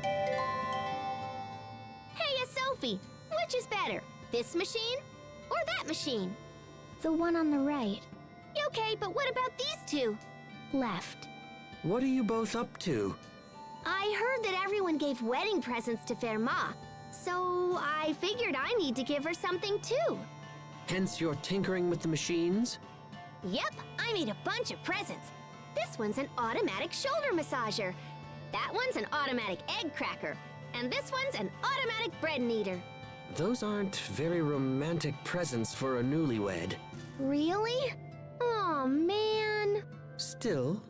Hey, Sophie, which is better, this machine or that machine? The one on the right. Okay, but what about these two? Left. What are you both up to? I heard that everyone gave wedding presents to Ferma, so I figured I need to give her something too. Hence you're tinkering with the machines? Yep, I made a bunch of presents. This one's an automatic shoulder massager. That one's an automatic egg cracker. And this one's an automatic bread kneader. Those aren't very romantic presents for a newlywed. Really? Oh, man. Still,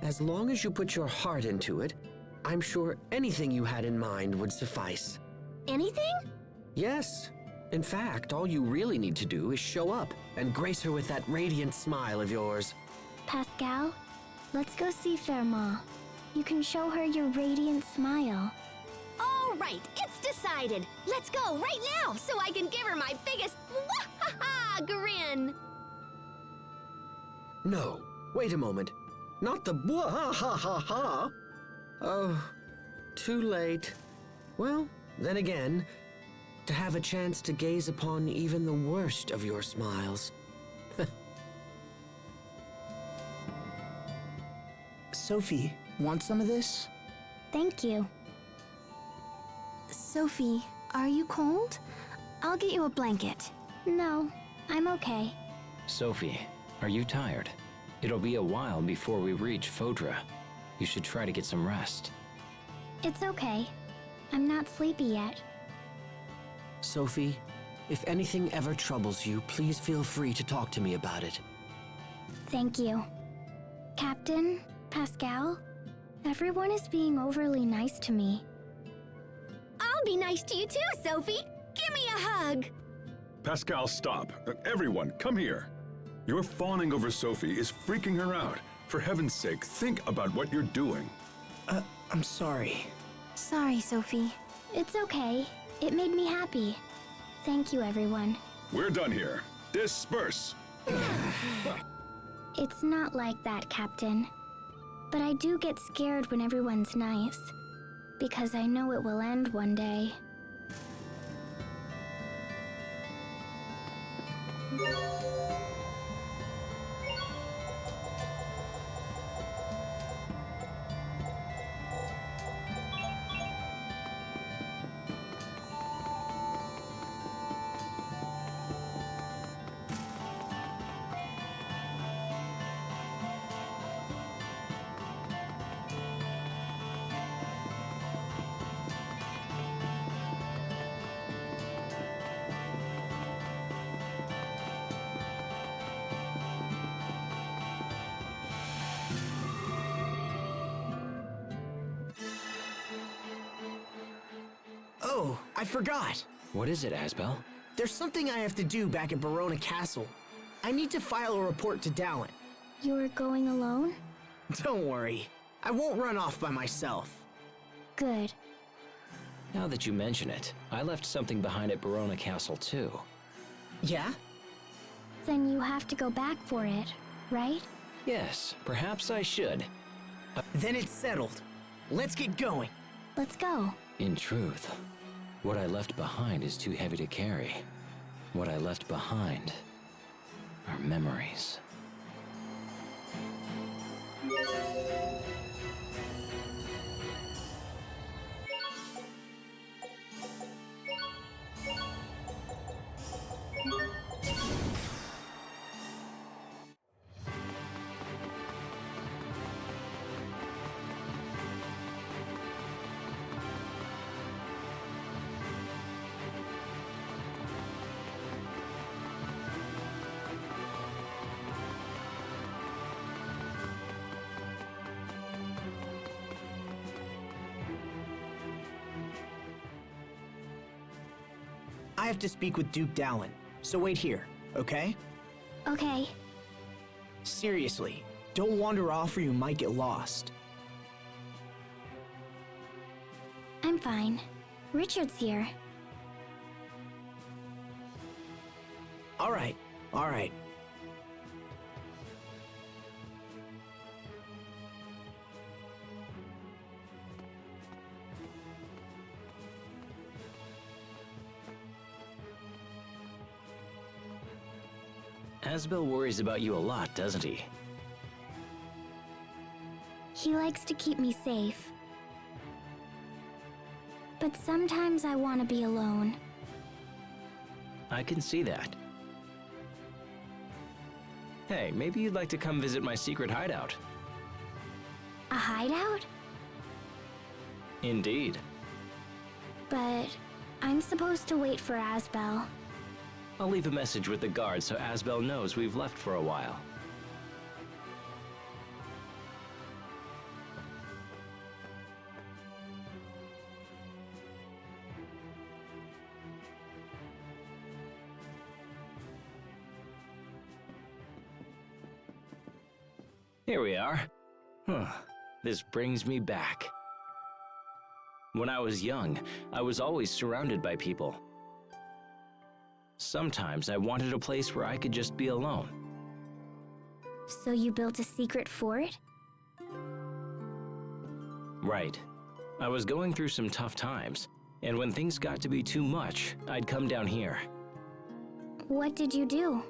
as long as you put your heart into it, I'm sure anything you had in mind would suffice. Anything? Yes. In fact, all you really need to do is show up and grace her with that radiant smile of yours. Pascal, let's go see Ferma. You can show her your radiant smile. All right, it's decided. Let's go right now so I can give her my biggest wah-ha-ha grin. No, wait a moment. Not the bwah-ha-ha-ha. Oh, too late. Well, then again, to have a chance to gaze upon even the worst of your smiles. Sophie, want some of this? Thank you. Sophie, are you cold? I'll get you a blanket. No, I'm okay. Sophie, are you tired? It'll be a while before we reach Fodra. You should try to get some rest. It's okay. I'm not sleepy yet. Sophie, if anything ever troubles you, please feel free to talk to me about it. Thank you. Captain, Pascal, everyone is being overly nice to me. I'll be nice to you too, Sophie. Give me a hug. Pascal, stop. Everyone, come here. Your fawning over Sophie is freaking her out. For heaven's sake, think about what you're doing. I'm sorry. Sorry, Sophie. It's okay. It made me happy. Thank you, everyone. We're done here. Disperse. It's not like that, Captain. But I do get scared when everyone's nice. Because I know it will end one day. Oh, I forgot. What is it, Asbel? There's something I have to do back at Barona Castle. I need to file a report to Dallin. You're going alone? Don't worry. I won't run off by myself. Good. Now that you mention it, I left something behind at Barona Castle too. Yeah? Then you have to go back for it, right? Yes, perhaps I should. Then it's settled. Let's get going. Let's go. In truth, what I left behind is too heavy to carry. What I left behind are memories. I have to speak with Duke Dallin, so wait here, okay? Okay. Seriously, don't wander off or you might get lost. I'm fine. Richard's here. All right. Asbel worries about you a lot, doesn't he? He likes to keep me safe. But sometimes I want to be alone. I can see that. Hey, maybe you'd like to come visit my secret hideout. A hideout? Indeed. But I'm supposed to wait for Asbel. I'll leave a message with the guard so Asbel knows we've left for a while. Here we are. This brings me back. When I was young, I was always surrounded by people. Sometimes I wanted a place where I could just be alone. So you built a secret fort? Right. I was going through some tough times, and when things got to be too much, I'd come down here. What did you do?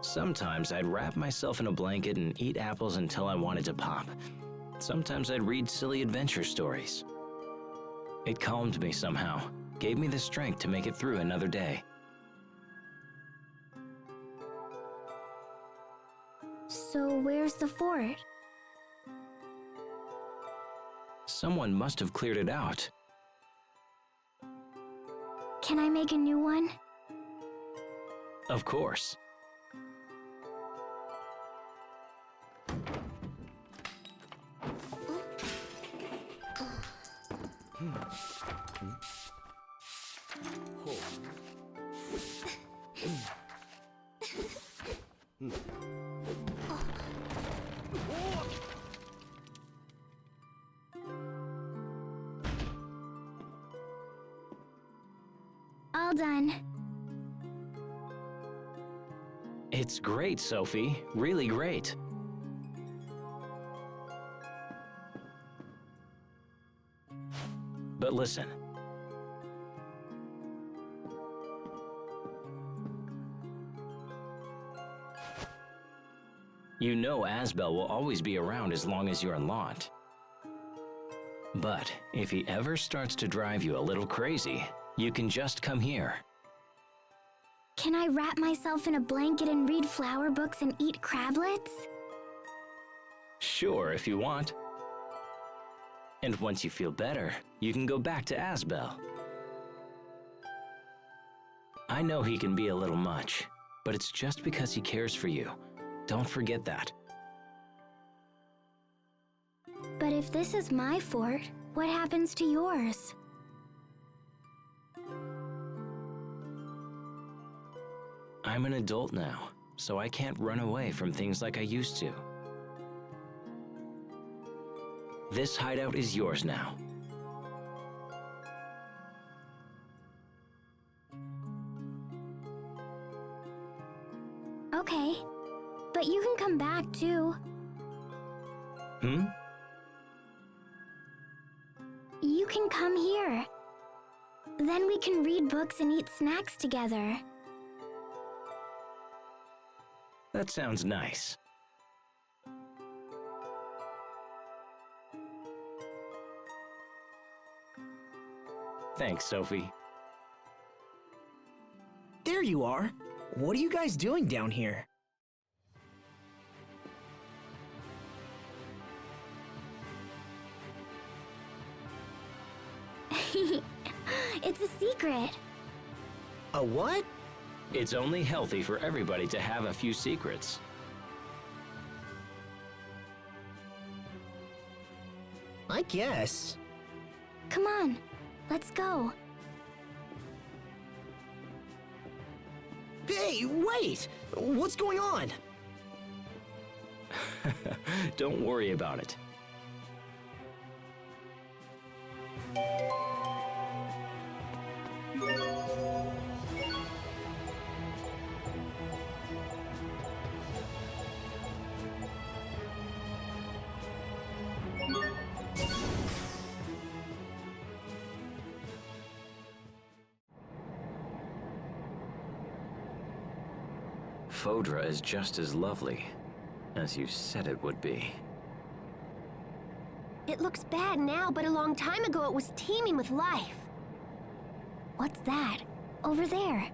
Sometimes I'd wrap myself in a blanket and eat apples until I wanted to pop. Sometimes I'd read silly adventure stories. It calmed me somehow, gave me the strength to make it through another day. So where's the fort? Someone must have cleared it out. Can I make a new one? Of course. All done. It's great, Sophie. Really great. But listen. You know Asbel will always be around as long as you're in Lhant. But if he ever starts to drive you a little crazy, you can just come here. Can I wrap myself in a blanket and read flower books and eat crablets? Sure, if you want. And once you feel better, you can go back to Asbel. I know he can be a little much, but it's just because he cares for you. Don't forget that. But if this is my fort, what happens to yours? I'm an adult now, so I can't run away from things like I used to. This hideout is yours now. Okay, but you can come back too. You can come here. Then we can read books and eat snacks together. That sounds nice. Thanks, Sophie. There you are. What are you guys doing down here? It's a secret. A what? It's only healthy for everybody to have a few secrets. I guess. Come on, let's go. Hey, wait! What's going on? Don't worry about it. Fodra is just as lovely as you said it would be. It looks bad now, but a long time ago it was teeming with life. What's that? Over there.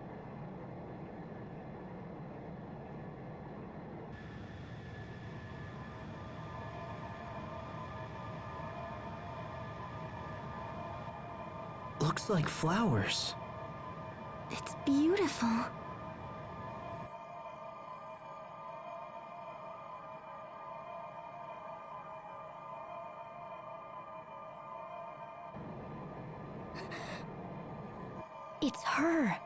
Looks like flowers. It's beautiful. It's her.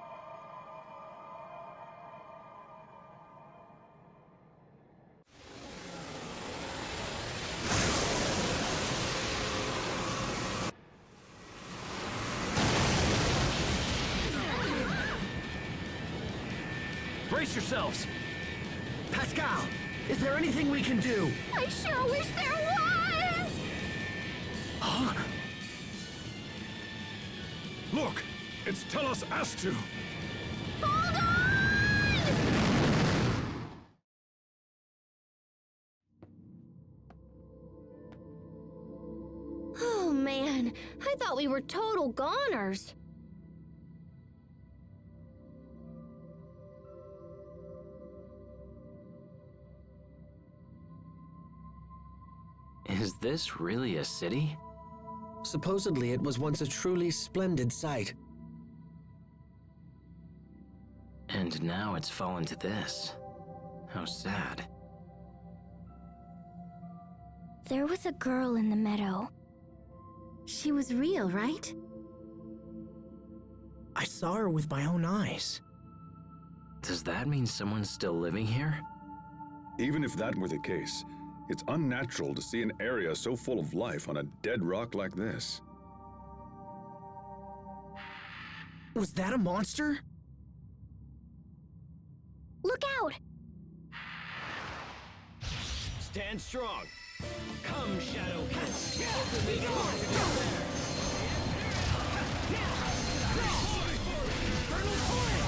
Brace yourselves! Pascal, is there anything we can do? I sure wish there was! Huh? Look! It's Tellus Astu! Hold on! Oh man, I thought we were total goners. Is this really a city? Supposedly it was once a truly splendid sight. And now it's fallen to this. How sad. There was a girl in the meadow. She was real, right? I saw her with my own eyes. Does that mean someone's still living here? Even if that were the case, it's unnatural to see an area so full of life on a dead rock like this. Was that a monster? Look out! Stand strong. Come, Shadow King. Open the door. Infernal Torrent!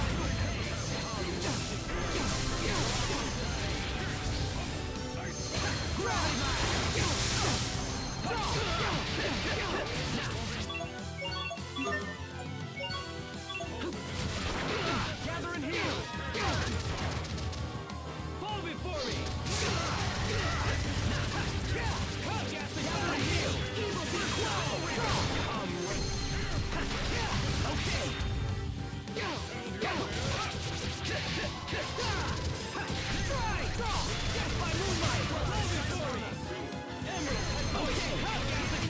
Gather and heal! Fall before me! Gather and heal! Evil be okay! Try! Death by moonlight! Fall before me!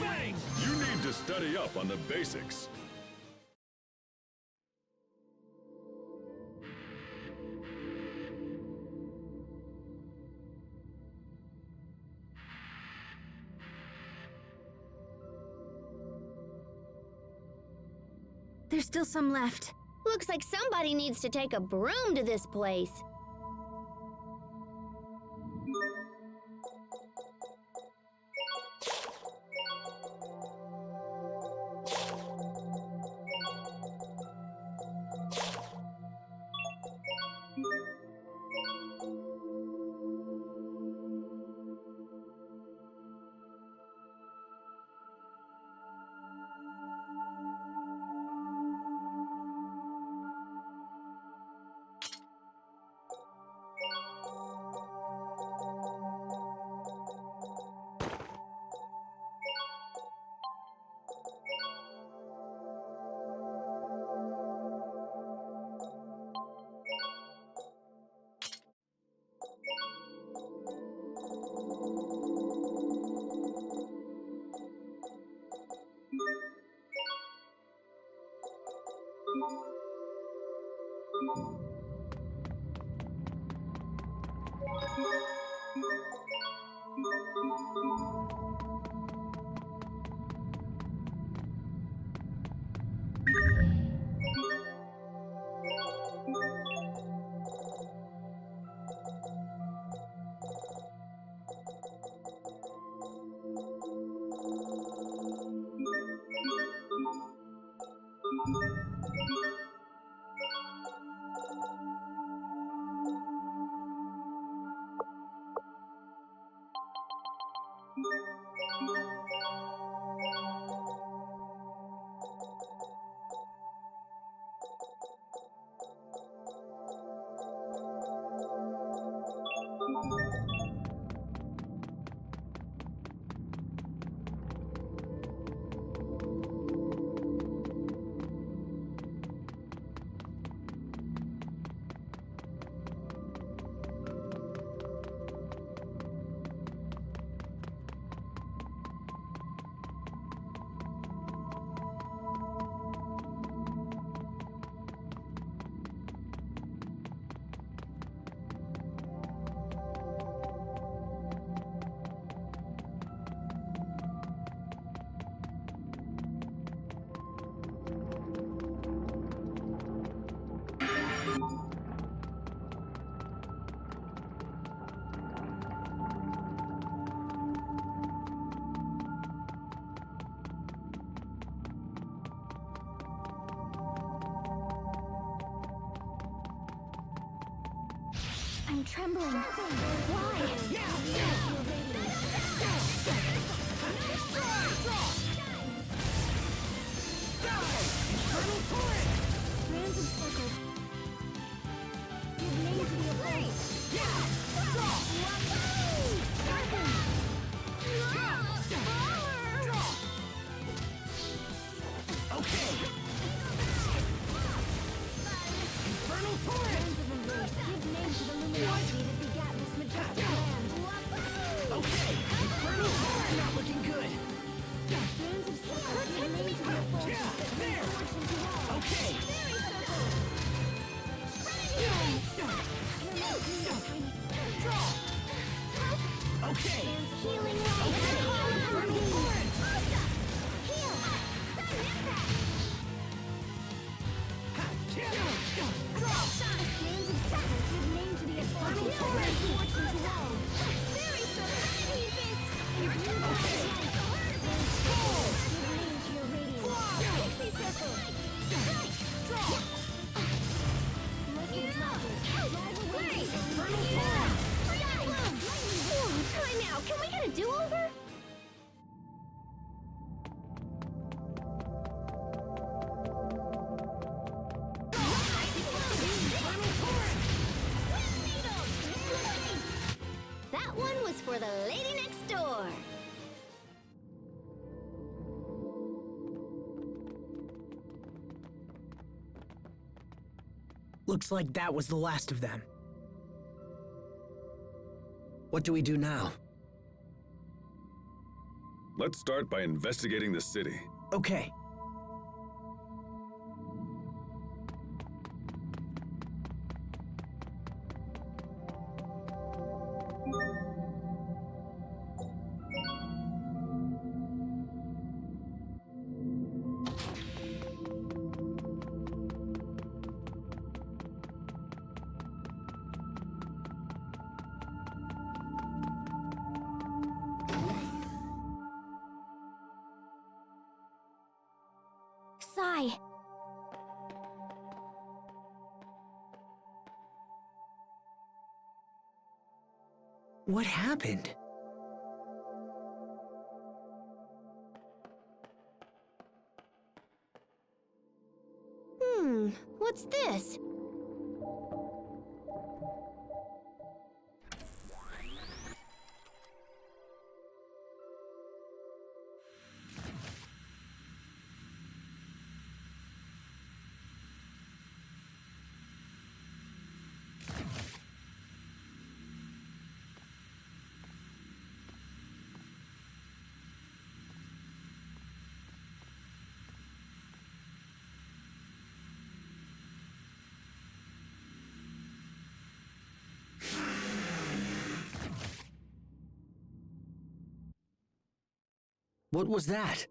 Okay! You need to study up on the basics. There's still some left. Looks like somebody needs to take a broom to this place. I'm trembling. Why? Strands encircled. Give name to the opponent. Okay! Infernal torrent! Strands of embrace. Give name to the luminosity that begat this majestic land. Okay! Infernal torrent! Not looking good. Strands of circles. Give name to the effulgence that There! forged into walls. Okay! Okay! Healing Okay! Infernal torrent! Heal! Sudden impact! Strands of circles. Give name to the effulgence that forged into walls. Very serenity bit! Give name to your radiance. Pixie circle! Infernal torrent! Time out! Can we get a do-over? That one was for the lady next door. Looks like that was the last of them. What do we do now? Let's start by investigating the city. Okay. Sigh. What happened? What's this? What was that?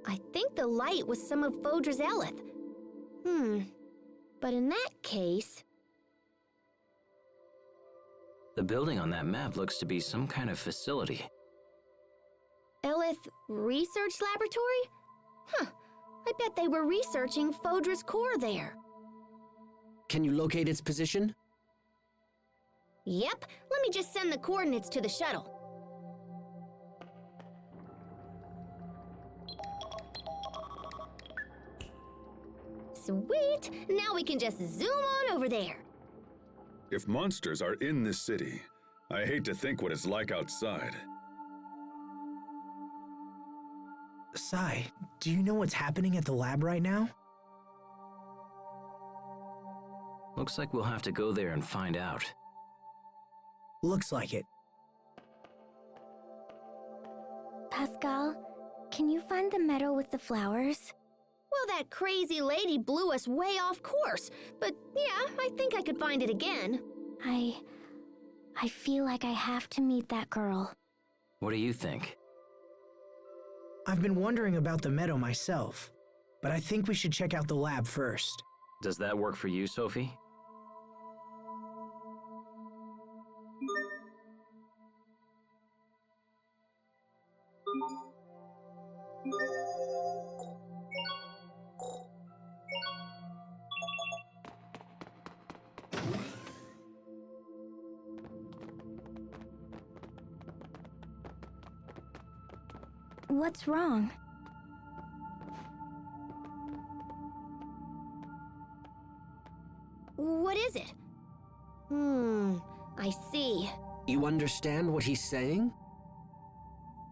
I think the light was some of Fodra's Eleth. But in that case... The building on that map looks to be some kind of facility. Eleth Research Laboratory? Huh. I bet they were researching Fodra's core there. Can you locate its position? Yep. Let me just send the coordinates to the shuttle. Sweet! Now we can just zoom on over there. If monsters are in this city, I hate to think what it's like outside. Sai, do you know what's happening at the lab right now? Looks like we'll have to go there and find out. Looks like it. Pascal, can you find the meadow with the flowers? Well, that crazy lady blew us way off course, but yeah, I think I could find it again. I feel like I have to meet that girl. What do you think? I've been wondering about the meadow myself, but I think we should check out the lab first. Does that work for you, Sophie? What's wrong? What is it? I see. You understand what he's saying?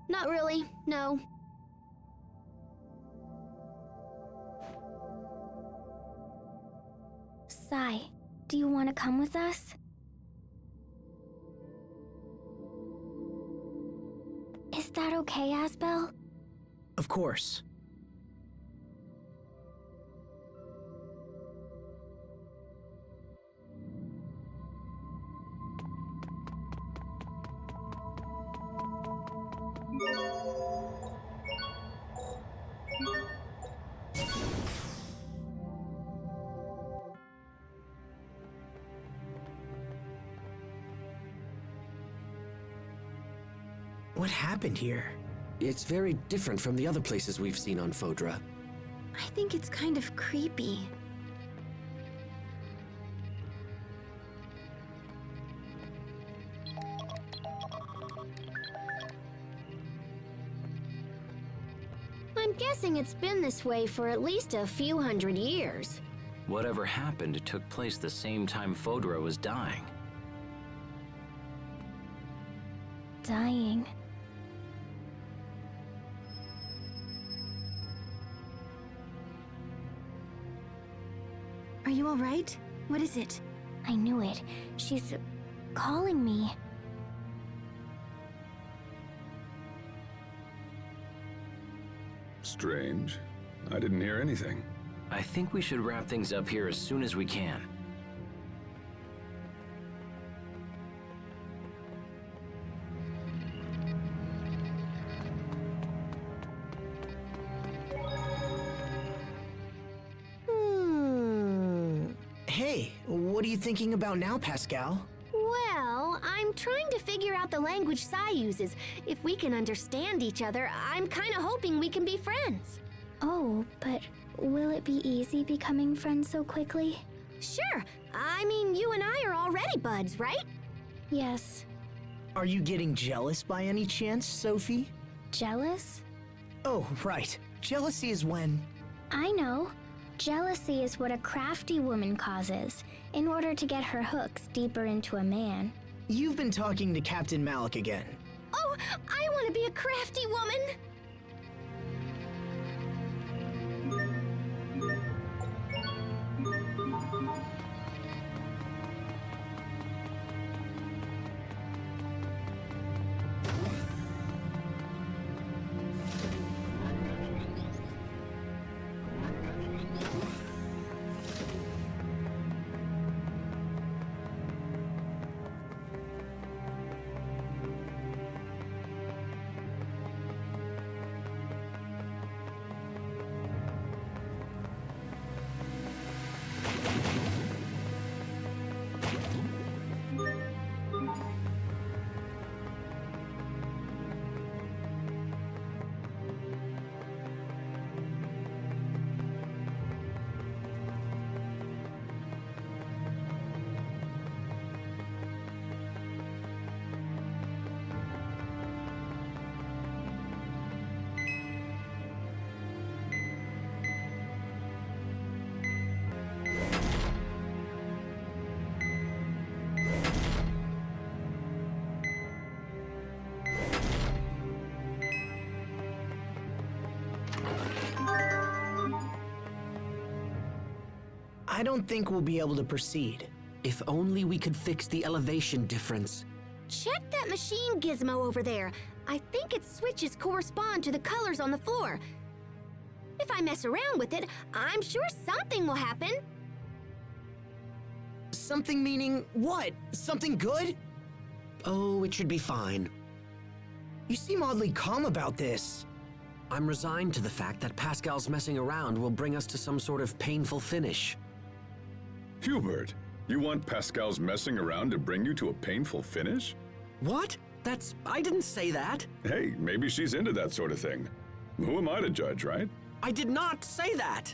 Not really, no. Sai, do you want to come with us? Is that okay, Asbel? Of course. What happened here? It's very different from the other places we've seen on Fodra. I think it's kind of creepy. I'm guessing it's been this way for at least a few hundred years. Whatever happened took place the same time Fodra was dying. Dying. Are you all right? What is it? I knew it. She's calling me. Strange. I didn't hear anything. I think we should wrap things up here as soon as we can. Hey, what are you thinking about now, Pascal? Well, I'm trying to figure out the language Sai uses. If we can understand each other, I'm kind of hoping we can be friends. Oh, but will it be easy becoming friends so quickly? Sure. I mean, you and I are already buds, right? Yes. Are you getting jealous by any chance, Sophie? Jealous? Oh, right. Jealousy is when... I know. Jealousy is what a crafty woman causes in order to get her hooks deeper into a man. You've been talking to Captain Malik again. Oh, I want to be a crafty woman! I don't think we'll be able to proceed. If only we could fix the elevation difference. Check that machine gizmo over there. I think its switches correspond to the colors on the floor. If I mess around with it, I'm sure something will happen. Something meaning what? Something good? Oh, it should be fine. You seem oddly calm about this. I'm resigned to the fact that Pascal's messing around will bring us to some sort of painful finish. Hubert, you want Pascal's messing around to bring you to a painful finish? What? I didn't say that. Hey, maybe she's into that sort of thing. Who am I to judge, right? I did not say that.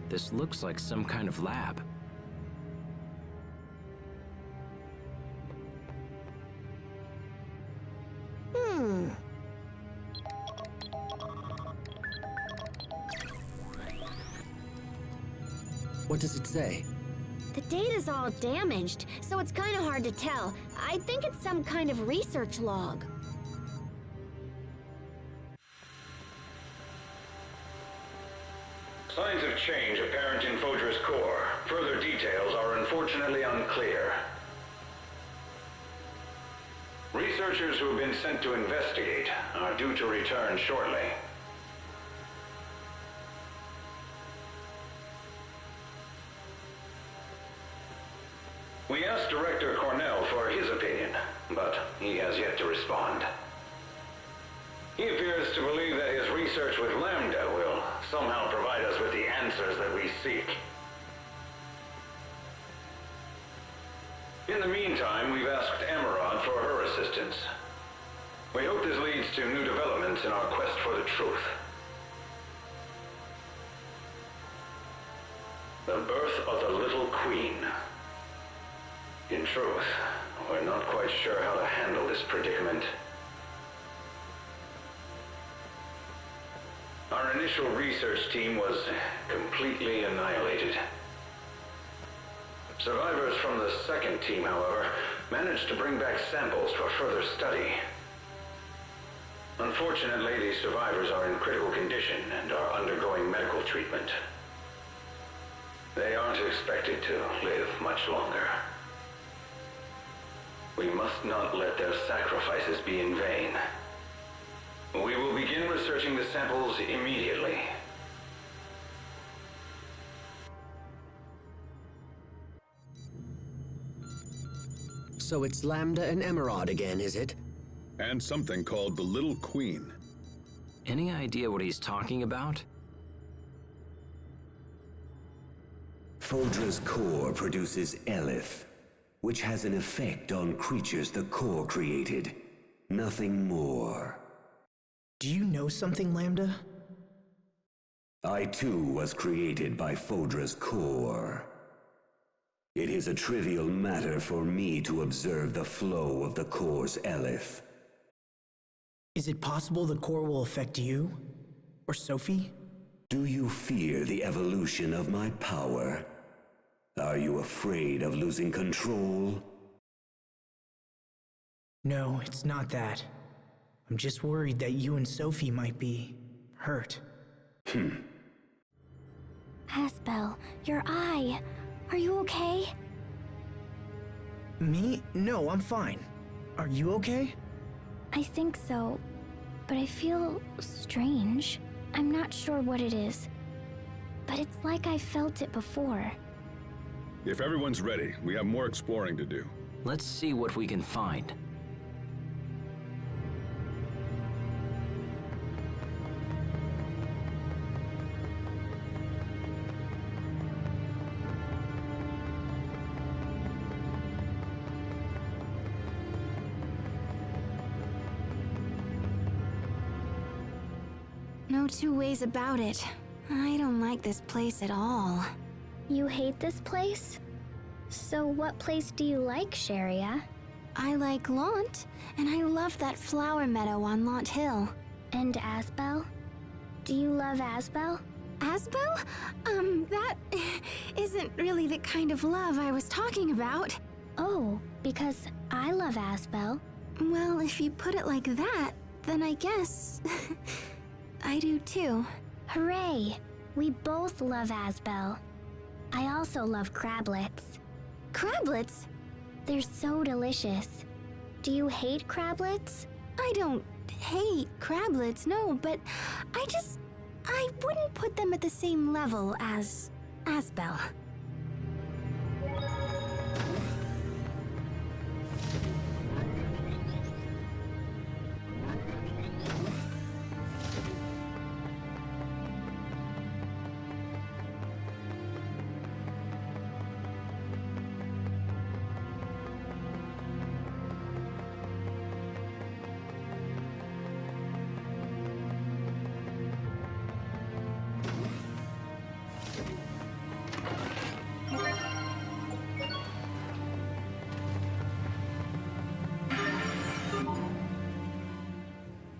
This looks like some kind of lab. What does it say? The data's all damaged, so it's kind of hard to tell. I think it's some kind of research log. Signs of change apparent in Fodra's core. Further details are unfortunately unclear. Researchers who have been sent to investigate are due to return shortly. We asked Director Cornell for his opinion, but he has yet to respond. He appears to believe that his research with Lambda will somehow provide us with the answers that we seek. In the meantime, we've asked Emerald for her assistance. We hope this leads to new developments in our quest for the truth. The birth of the Little Queen. In truth, we're not quite sure how to handle this predicament. Our initial research team was completely annihilated. Survivors from the second team, however, managed to bring back samples for further study. Unfortunately, these survivors are in critical condition and are undergoing medical treatment. They aren't expected to live much longer. We must not let their sacrifices be in vain. We will begin researching the samples immediately. So it's Lambda and Emerald again, is it? And something called the Little Queen. Any idea what he's talking about? Fodra's core produces Elith, which has an effect on creatures the core created. Nothing more. Do you know something, Lambda? I too was created by Fodra's core. It is a trivial matter for me to observe the flow of the core's Elith. Is it possible the core will affect you? Or Sophie? Do you fear the evolution of my power? Are you afraid of losing control? No, it's not that. I'm just worried that you and Sophie might be hurt. Asbel, your eye. Are you okay? Me? No, I'm fine. Are you okay? I think so, but I feel strange. I'm not sure what it is, but it's like I felt it before. If everyone's ready, we have more exploring to do. Let's see what we can find. No two ways about it. I don't like this place at all. You hate this place? So what place do you like, Sharia? I like Lhant, and I love that flower meadow on Lhant Hill. And Asbel? Do you love Asbel? Asbel? That isn't really the kind of love I was talking about. Oh, because I love Asbel. Well, if you put it like that, then I guess I do too. Hooray! We both love Asbel. I also love crablets. Crablets? They're so delicious. Do you hate crablets? I don't hate crablets, no, but I wouldn't put them at the same level as Asbel.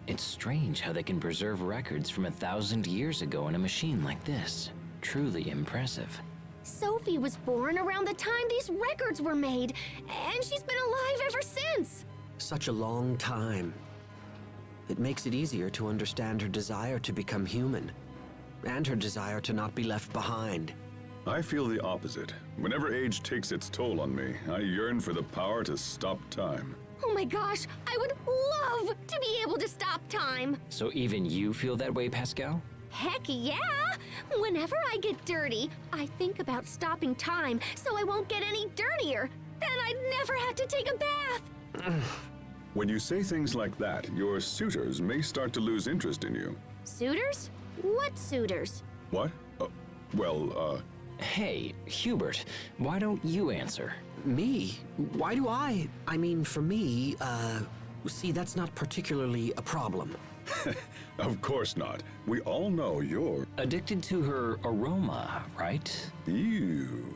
It's strange how they can preserve records from 1,000 years ago in a machine like this. Truly impressive. Sophie was born around the time these records were made, and she's been alive ever since. Such a long time. It makes it easier to understand her desire to become human, and her desire to not be left behind. I feel the opposite. Whenever age takes its toll on me, I yearn for the power to stop time. Oh my gosh, I would love to be able to stop time. So even you feel that way, Pascal? Heck yeah! Whenever I get dirty, I think about stopping time so I won't get any dirtier. Then I'd never have to take a bath. When you say things like that, your suitors may start to lose interest in you. Suitors? What suitors? What? Hey, Hubert, why don't you answer? Me? Why do I? I mean, for me, see, that's not particularly a problem. Of course not. We all know you're... Addicted to her aroma, right? Ew.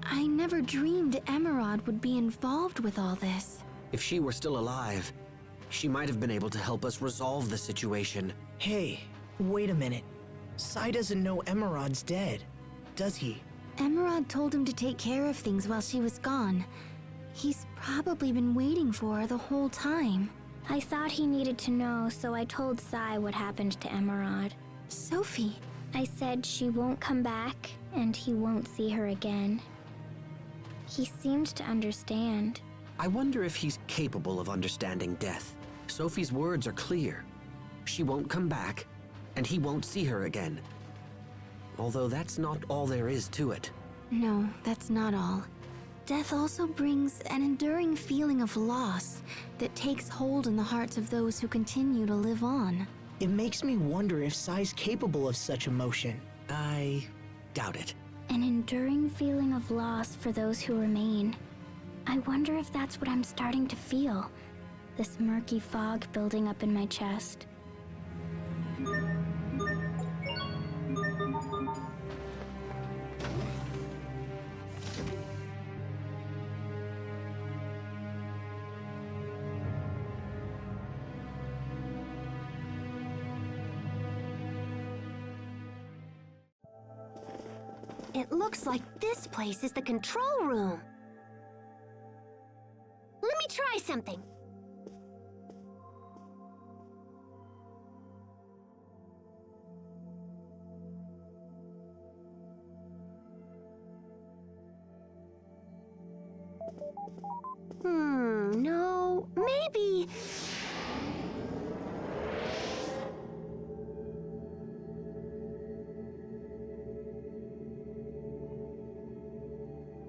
I never dreamed Emerald would be involved with all this. If she were still alive, she might have been able to help us resolve the situation. Hey, wait a minute. Sai doesn't know Emerod's dead, does he? Emerald told him to take care of things while she was gone. He's probably been waiting for her the whole time. I thought he needed to know, so I told Sai what happened to Emerald. Sophie. I said she won't come back, and he won't see her again. He seemed to understand. I wonder if he's capable of understanding death. Sophie's words are clear. She won't come back, and he won't see her again. Although that's not all there is to it. No, that's not all. Death also brings an enduring feeling of loss that takes hold in the hearts of those who continue to live on. It makes me wonder if Sai's capable of such emotion. I doubt it. An enduring feeling of loss for those who remain. I wonder if that's what I'm starting to feel. This murky fog building up in my chest. It looks like this place is the control room. Let me try something. No, maybe...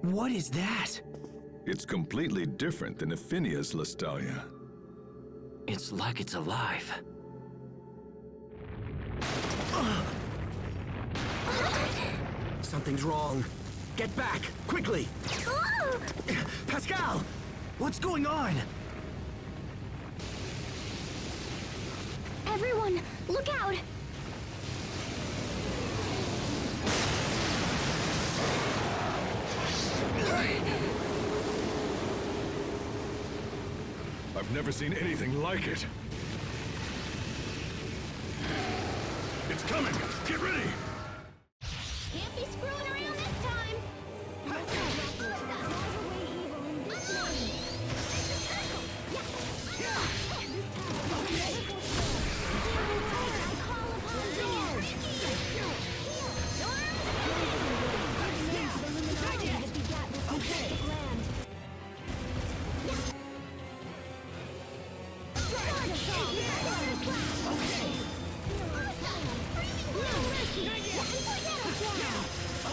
What is that? It's completely different than Aphinia's Lestalia. It's like it's alive. Something's wrong. Get back, quickly! Pascal! What's going on? Everyone, look out! I've never seen anything like it. It's coming! Get ready! Can't be screwing around this time!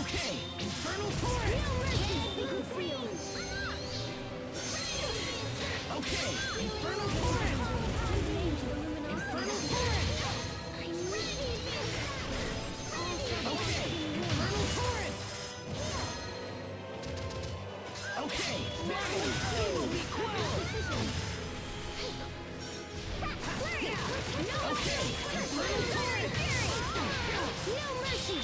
Okay, infernal torrent! Okay, infernal torrent! Infernal torrent! Okay, infernal torrent! Okay, battle will be quelled! Okay, infernal torrent! No mercy!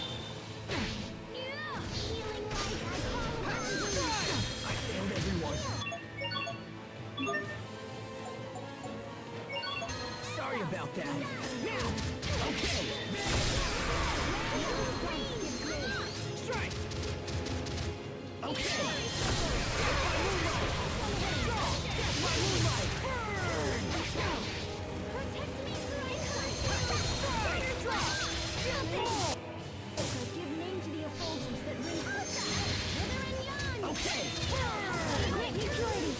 about that. Now! Okay! Strike! Okay! Get my moonlight! Burn! Give name to the effulgence that rings. Hither and yon! Okay! Grant neutrality!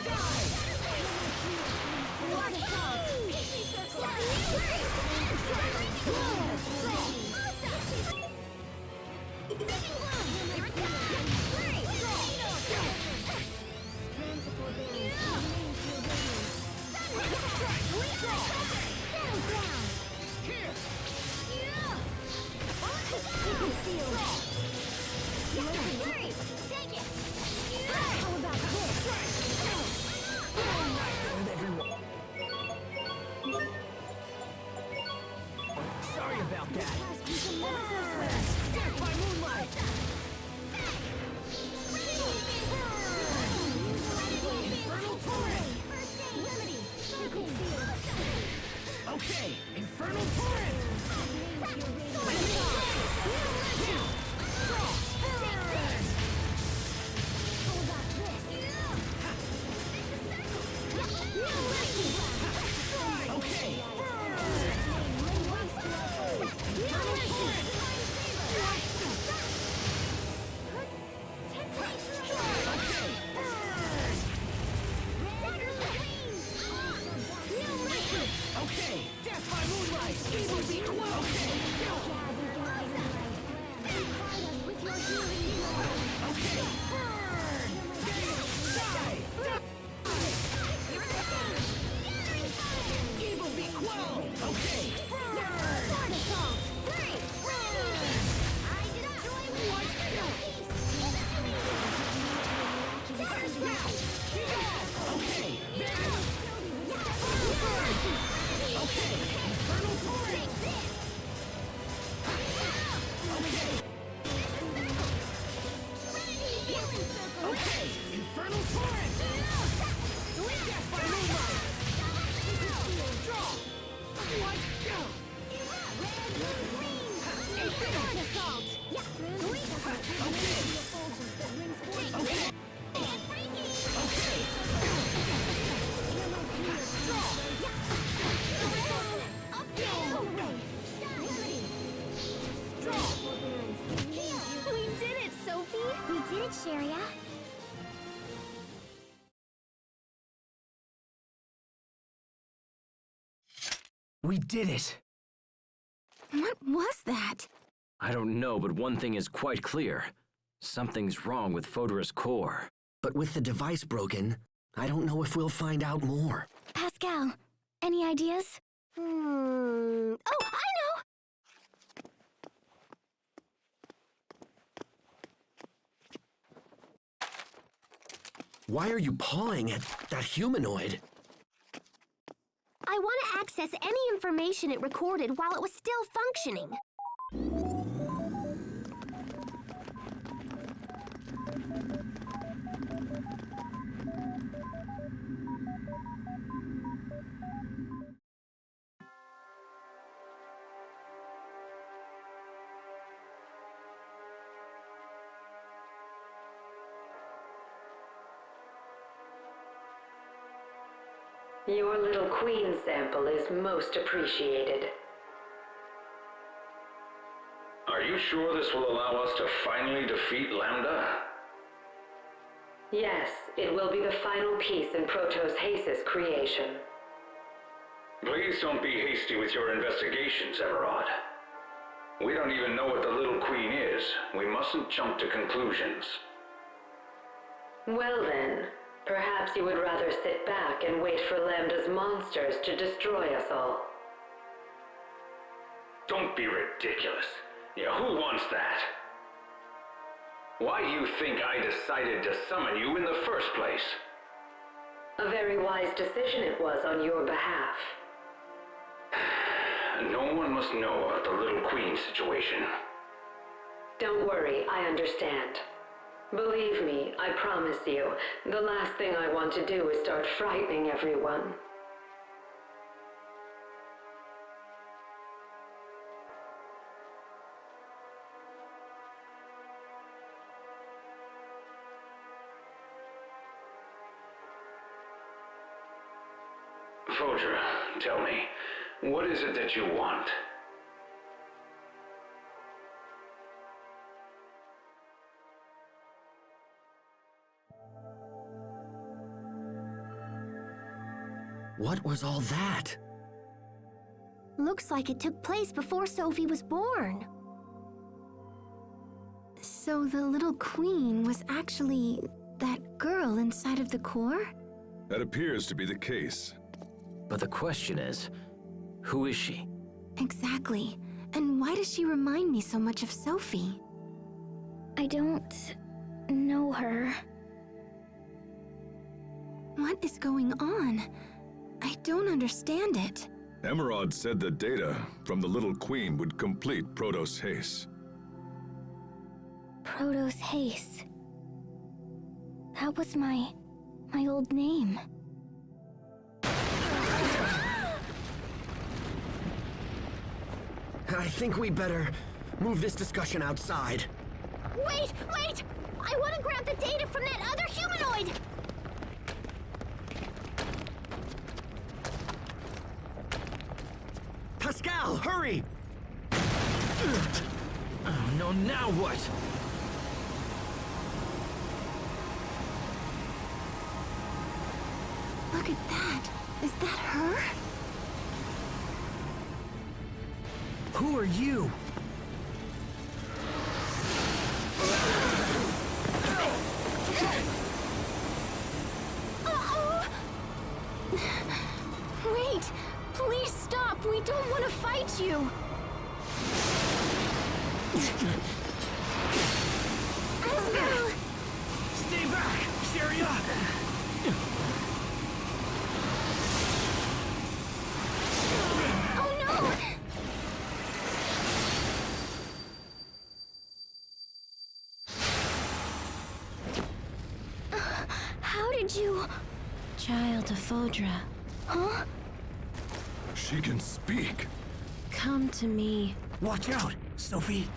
Die! Watch out! Sorry about that. Death by moonlight. Infernal torrent. Okay, infernal torrent. Okay. Okay, death by moonlight. Evil be quelled. Okay, burn. Die. Evil be quelled. Okay, burn. Okay, okay, infernal torrent. Okay, infernal torrent. Death by moonlight. Draw. What? Go. Okay. We did it, Sophie! We did it, Sharia. We did it! What was that? I don't know, but one thing is quite clear. Something's wrong with Fodra's core. But with the device broken, I don't know if we'll find out more. Pascal, any ideas? Oh, I know! Why are you pawing at that humanoid? I want to access any information it recorded while it was still functioning. Your little queen sample is most appreciated. Are you sure this will allow us to finally defeat Lambda? Yes, it will be the final piece in Protos Hace's creation. Please don't be hasty with your investigations, Emerald. We don't even know what the little queen is. We mustn't jump to conclusions. Well then, perhaps you would rather sit back and wait for Lambda's monsters to destroy us all. Don't be ridiculous. Yeah, who wants that? Why do you think I decided to summon you in the first place? A very wise decision it was on your behalf. No one must know about the little queen situation. Don't worry, I understand. Believe me, I promise you, the last thing I want to do is start frightening everyone. Fodra, tell me, what is it that you want? What was all that? Looks like it took place before Sophie was born. So the little queen was actually that girl inside of the core? That appears to be the case. But the question is, who is she? Exactly. And why does she remind me so much of Sophie? I don't know her. What is going on? I don't understand it. Emerald said the data from the Little Queen would complete Protos Haste. Protos Haste. That was my old name. I think we better move this discussion outside. Wait! I want to grab the data from that other humanoid! Pascal, hurry! Oh no, now what? Look at that. Is that her? Who are you? Wait! Please stop! We don't want to fight you! Asbel! Stay back, Sharia! Oh no! How did you... Child of Fodra. Huh? She can speak. Come to me. Watch out, Sophie!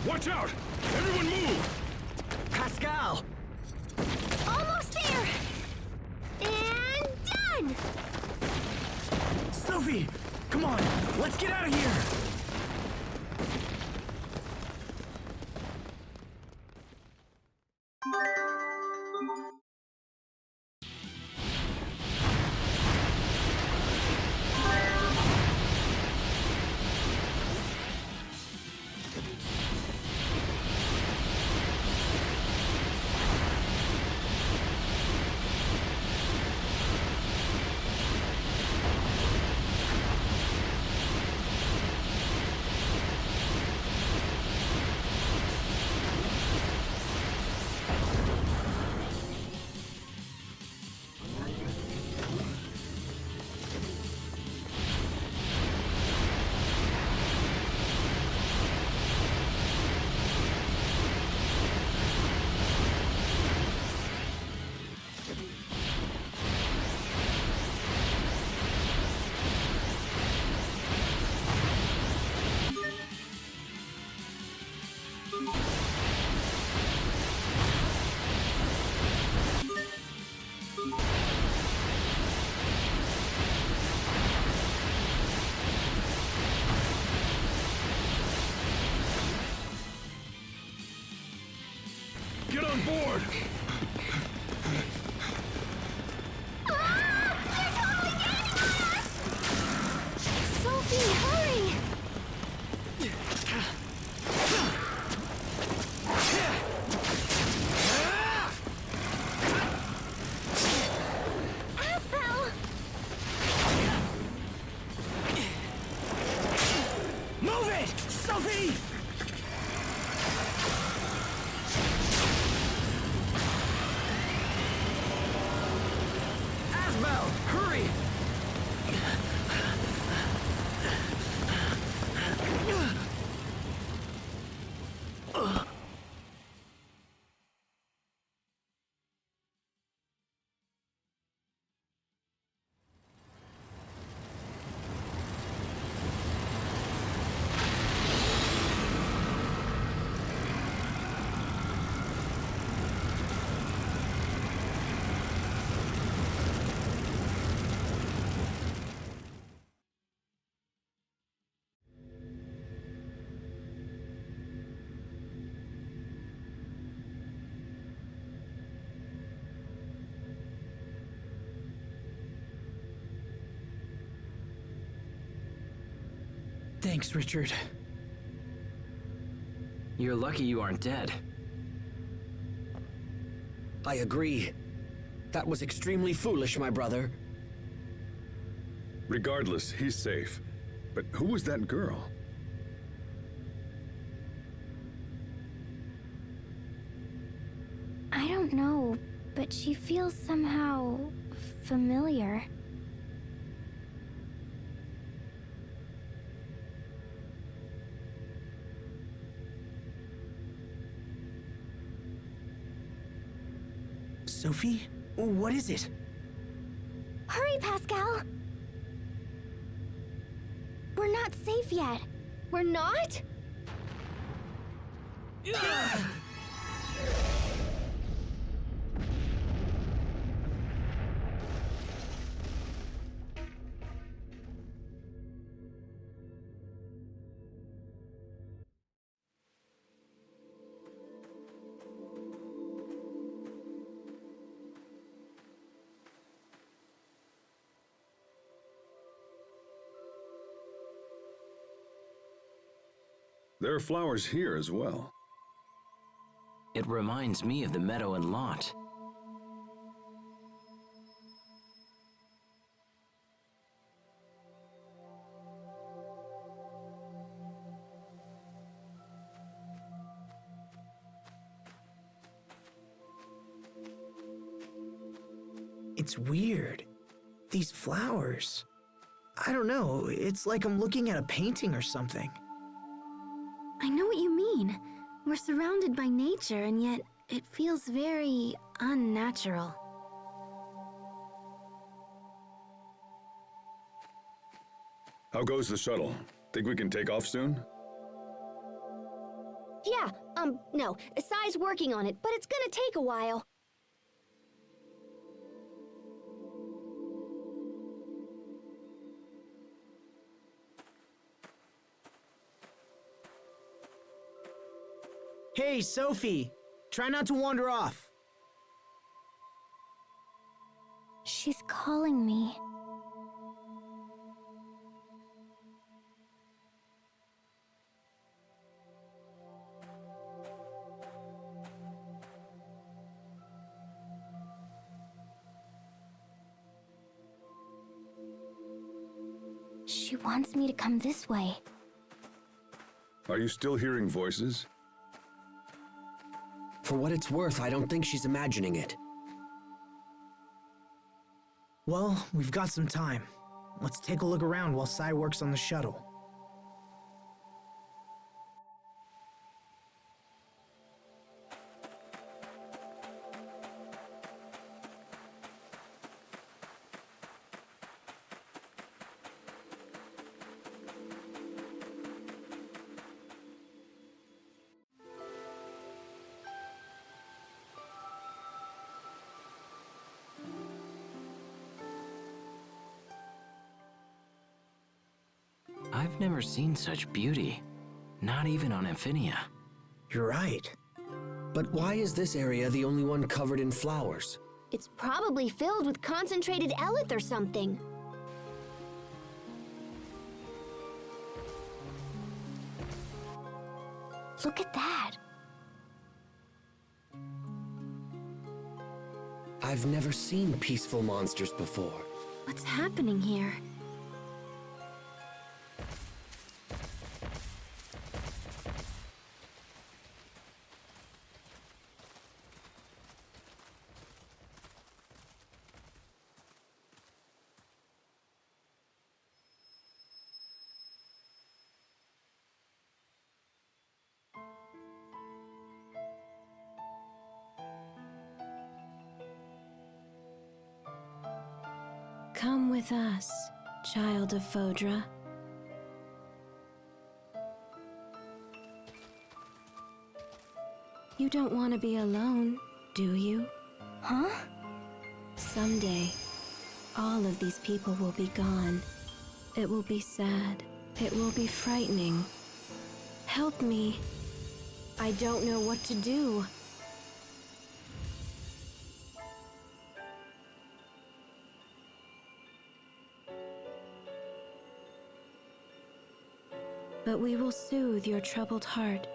Watch out! Everyone move! Pascal! Almost there! And done! Sophie! Come on, let's get out of here! Get on board! Sophie, hurry! Asbel! Move it! Sophie! Thanks, Richard. You're lucky you aren't dead. I agree. That was extremely foolish, my brother. Regardless, he's safe. But who was that girl? I don't know, but she feels somehow familiar. Sophie? What is it? Hurry, Pascal! We're not safe yet. We're not? There are flowers here as well. It reminds me of the meadow in Lhant. It's weird. These flowers. I don't know, it's like I'm looking at a painting or something. I know what you mean. We're surrounded by nature, and yet it feels very unnatural. How goes the shuttle? Think we can take off soon? Yeah, no. Sai's working on it, but it's gonna take a while. Hey, Sophie! Try not to wander off. She's calling me. She wants me to come this way. Are you still hearing voices? For what it's worth, I don't think she's imagining it. Well, we've got some time. Let's take a look around while Sai works on the shuttle. I've never seen such beauty. Not even on Infinia. You're right. But why is this area the only one covered in flowers? It's probably filled with concentrated eleth or something. Look at that. I've never seen peaceful monsters before. What's happening here? Come with us, child of Fodra. You don't want to be alone, do you? Huh? Someday, all of these people will be gone. It will be sad. It will be frightening. Help me. I don't know what to do. but we will soothe your troubled heart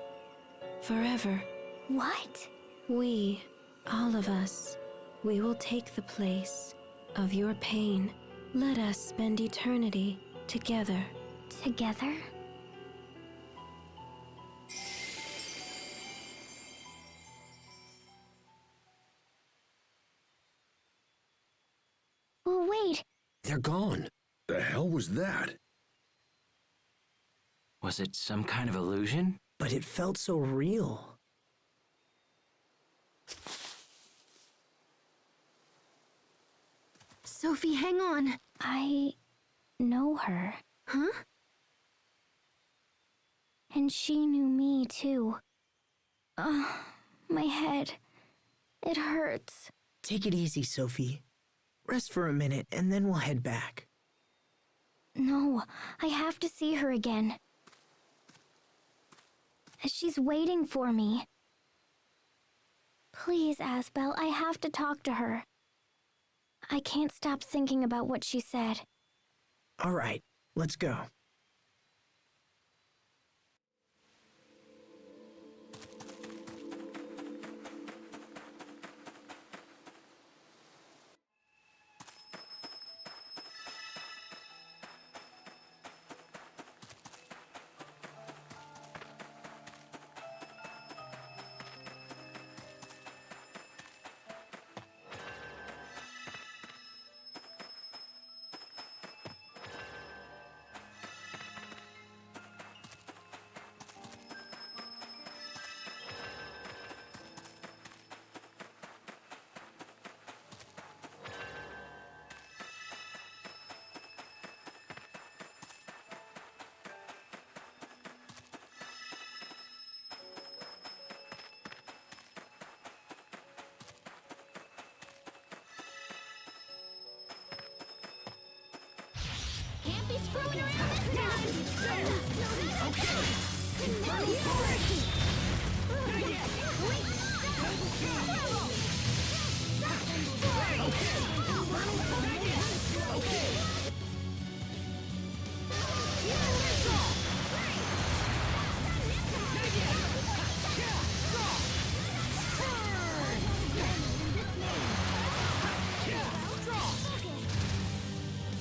forever. What? We, all of us, we will take the place of your pain. Let us spend eternity together. Together? Oh, wait. They're gone. The hell was that? Was it some kind of illusion? But it felt so real. Sophie, hang on. I know her. Huh? And she knew me, too. My head. It hurts. Take it easy, Sophie. Rest for a minute, and then we'll head back. No, I have to see her again. She's waiting for me. Please, Asbel, I have to talk to her. I can't stop thinking about what she said. All right, let's go. Can't be screwing around this time! Okay! Confronting!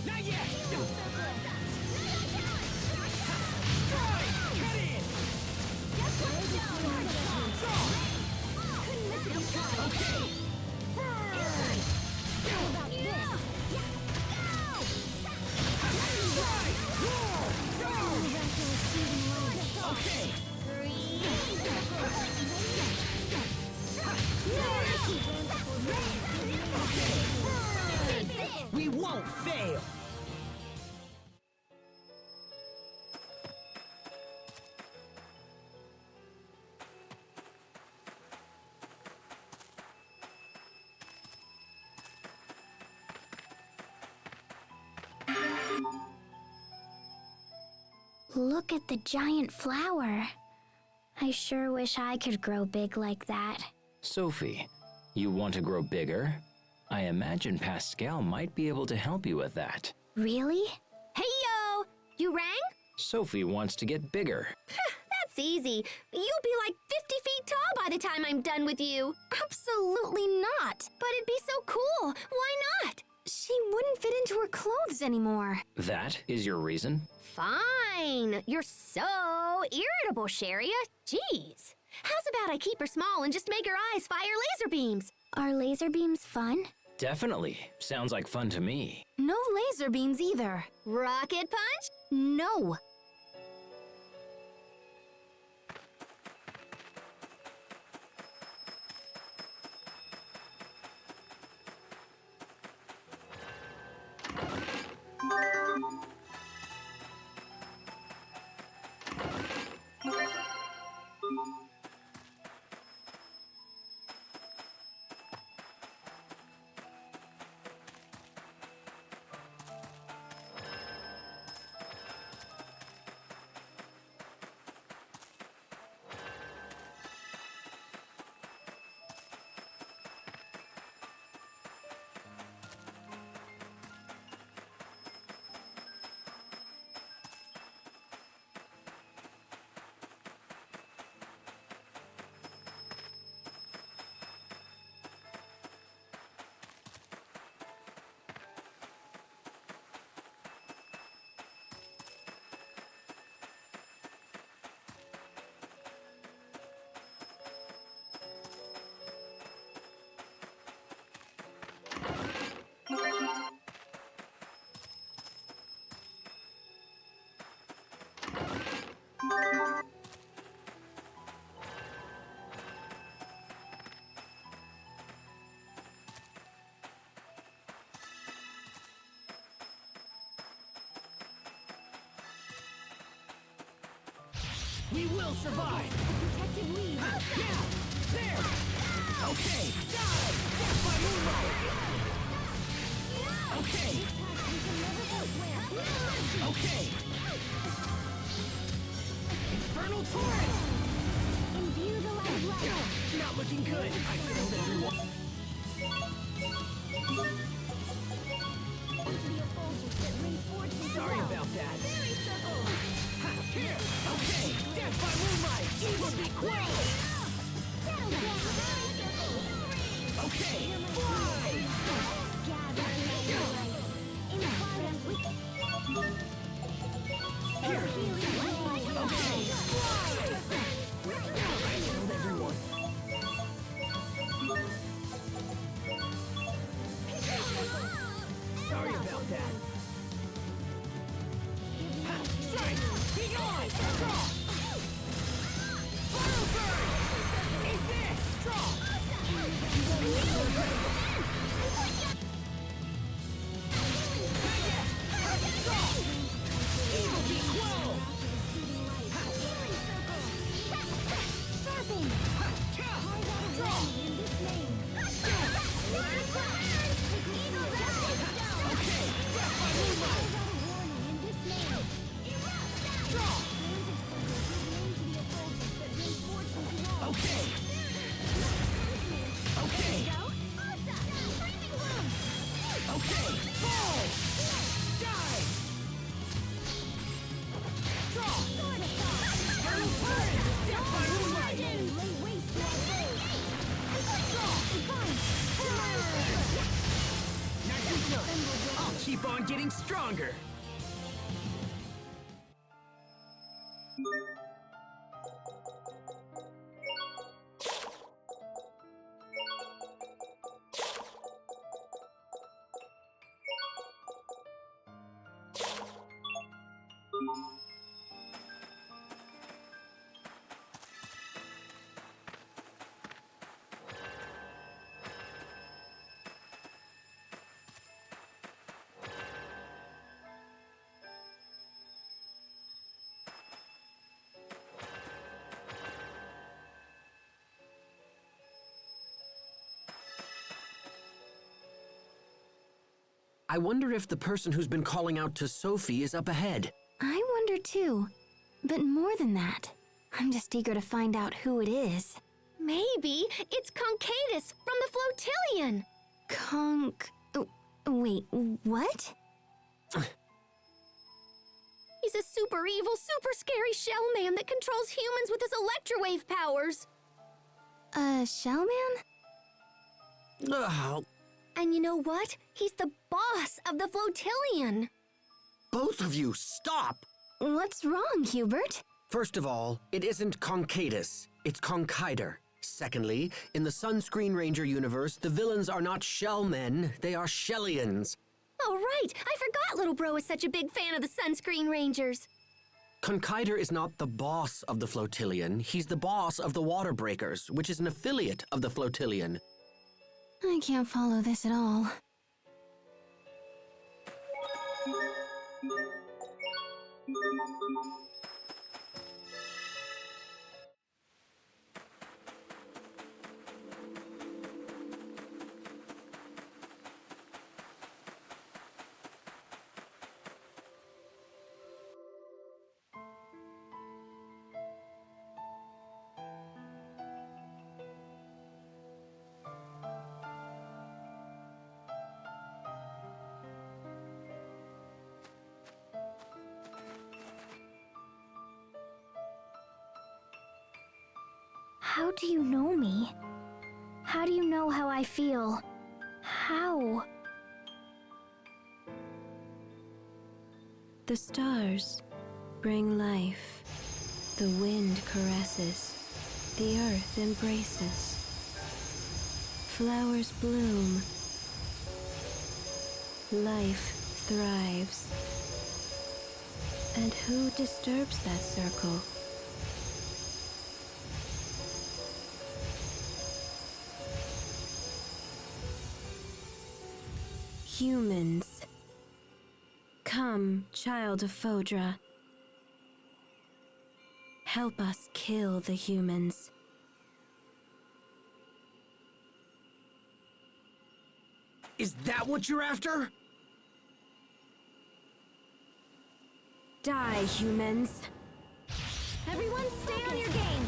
Not yet! We won't fail! Look at the giant flower. I sure wish I could grow big like that. Sophie, you want to grow bigger? I imagine Pascal might be able to help you with that. Really? Hey, yo! You rang? Sophie wants to get bigger. That's easy. You'll be like 50 feet tall by the time I'm done with you. Absolutely not. But it'd be so cool. Why not? She wouldn't fit into her clothes anymore. That is your reason? Fine. You're so irritable, Sharia. Jeez. How's about I keep her small and just make her eyes fire laser beams? Are laser beams fun? Definitely. Sounds like fun to me. No laser beams either. Rocket punch? No. We will survive! Protective weave. Yeah! There! Okay! Die! Death by moonlight! Okay! Okay! Infernal torrent! Imbue the light of light. Not looking good! I failed everyone! Sorry about that. Here! Okay! Death by moonlight! Evil be quelled! Okay! Fly! Here! Okay! Fly! I killed everyone. Sorry about that. Strike! Be gone! Draw! Fire burn! Eat this! Draw! Evil be quelled! I'll keep on getting stronger! I wonder if the person who's been calling out to Sophie is up ahead. I wonder too. But more than that, I'm just eager to find out who it is. Maybe it's Concatus from the Flotillion. Wait, what? He's a super evil, super scary shell man that controls humans with his electrowave powers. A shell man? Oh, And you know what? He's the boss of the Flotillion. both of you, stop! What's wrong, Hubert? First of all, it isn't Concatus, it's Conchider. Secondly, in the Sunscreen Ranger universe, the villains are not shellmen, they are Shellians. Oh, right. I forgot little bro is such a big fan of the Sunscreen Rangers. Conchider is not the boss of the Flotillion, he's the boss of the Water Breakers, which is an affiliate of the Flotillion. I can't follow this at all. How do you know me? How do you know how I feel? How? The stars bring life. The wind caresses. The earth embraces. Flowers bloom. Life thrives. And who disturbs that circle? Humans. Come, child of Fodra. Help us kill the humans. Is that what you're after? Die, humans. Everyone stay on your game.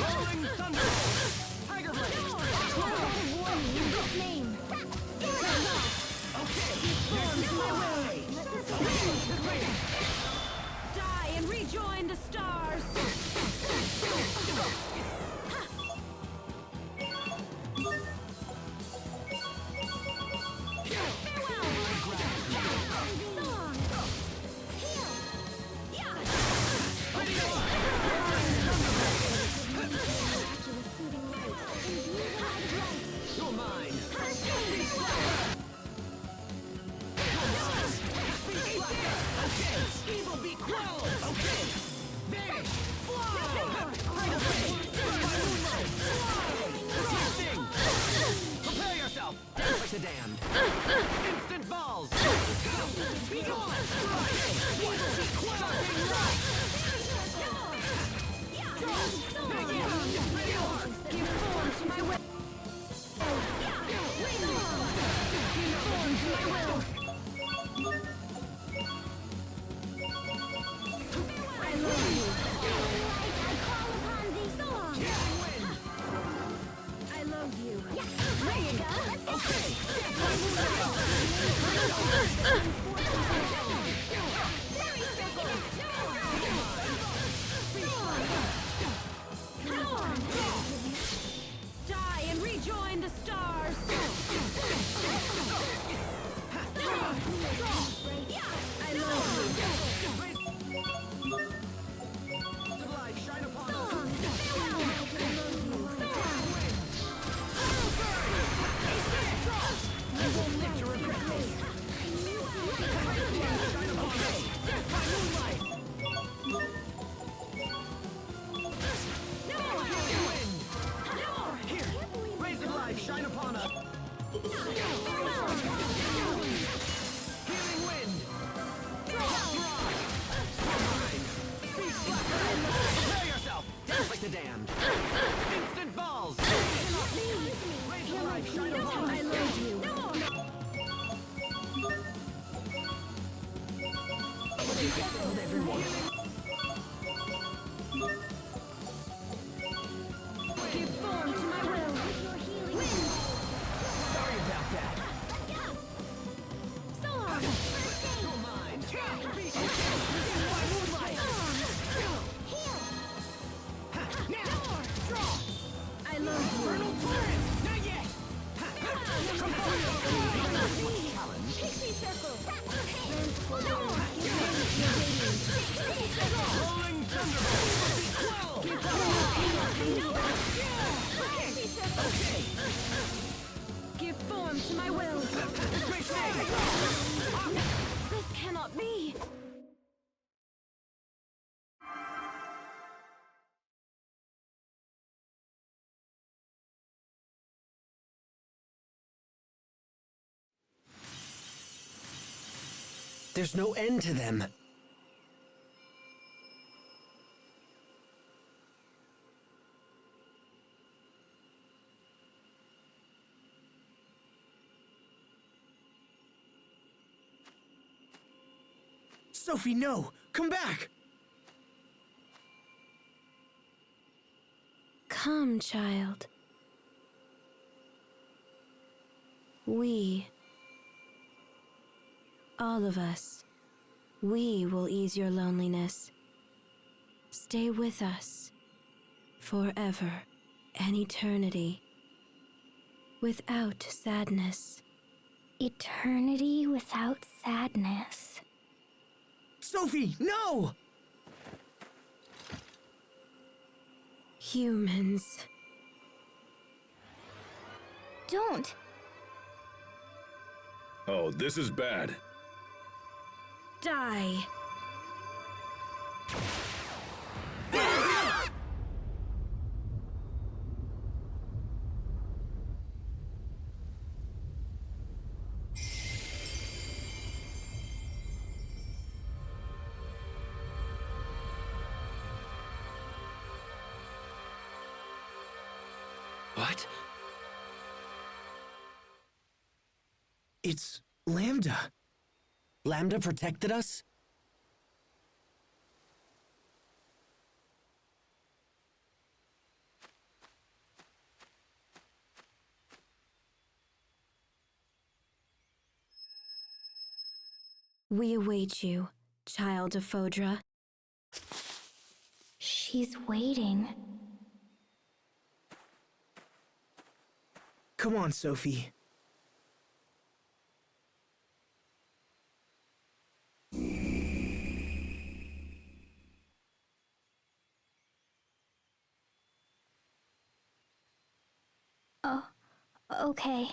Rolling thunder! Tiger blade! Die and rejoin the stars. You're mine! Okay! Evil be quelled! Okay! Vanish! Fly! Tiger blade! Twisting! Prepare yourself! Dance like the damned! Instant balls! Be gone! Evil be quelled! Give form to my will. Give form to my will. I love you. I call upon thee. So long. I love you. There you go. Okay! Die and rejoin the stars. I love you. Light shine upon us! You won't live to regret this! Okay! Death by moonlight! Here! Rays of life shine upon us! Healing wind! Prepare yourself! Dance like the damned! Instant balls! Rays of life shine upon us! I love you. Everyone! Give form to my will. Sorry about that! So long. You're mine! By moonlight! Draw! I love you. Vernal torrent! Not yet! Pixie circle. Rolling thunderbolt! Okay! Give form to my will. This may stay! This cannot be. There's no end to them. Sophie, no! Come back! Come, child. We, all of us, we will ease your loneliness. Stay with us forever and eternity, without sadness. Eternity without sadness. Sophie, no! Humans. Don't. Oh, this is bad. Die. What? It's Lambda. Lambda protected us? We await you, child of Fodra. She's waiting. Come on, Sophie. Oh, okay.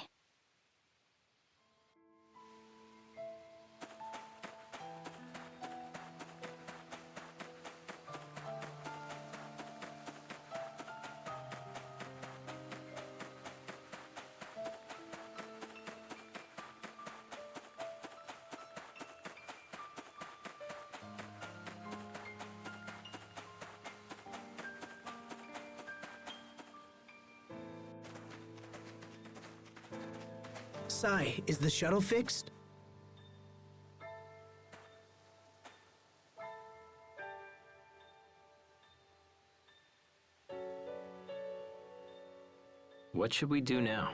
Sai, is the shuttle fixed? What should we do now?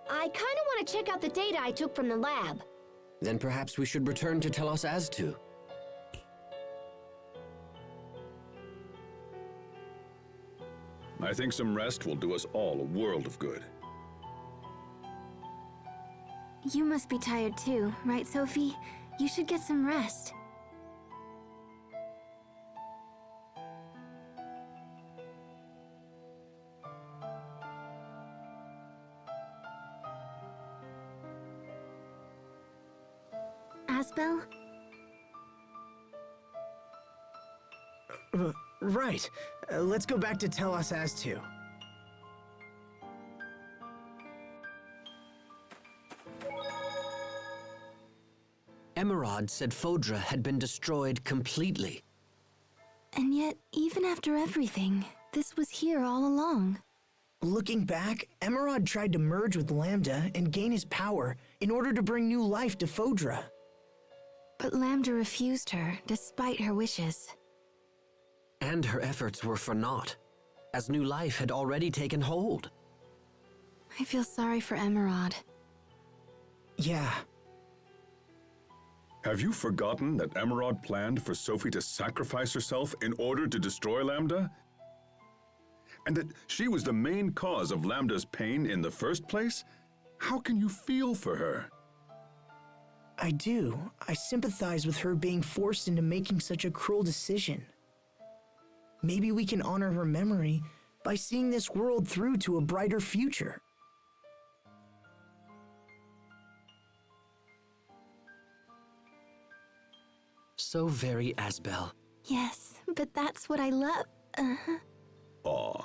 I kinda want to check out the data I took from the lab. Then perhaps we should return to Telos Aztu. I think some rest will do us all a world of good. You must be tired too, right, Sophie? You should get some rest. Asbel? Right. Let's go back to Telos Aztu. Emerald said Fodra had been destroyed completely. And yet, even after everything, this was here all along. Looking back, Emerald tried to merge with Lambda and gain his power in order to bring new life to Fodra. But Lambda refused her, despite her wishes. And her efforts were for naught, as new life had already taken hold. I feel sorry for Emerald. Yeah. Have you forgotten that Emerald planned for Sophie to sacrifice herself in order to destroy Lambda? And that she was the main cause of Lambda's pain in the first place? How can you feel for her? I do. I sympathize with her being forced into making such a cruel decision. Maybe we can honor her memory by seeing this world through to a brighter future. So very Asbel. Yes, but that's what I love. Aw.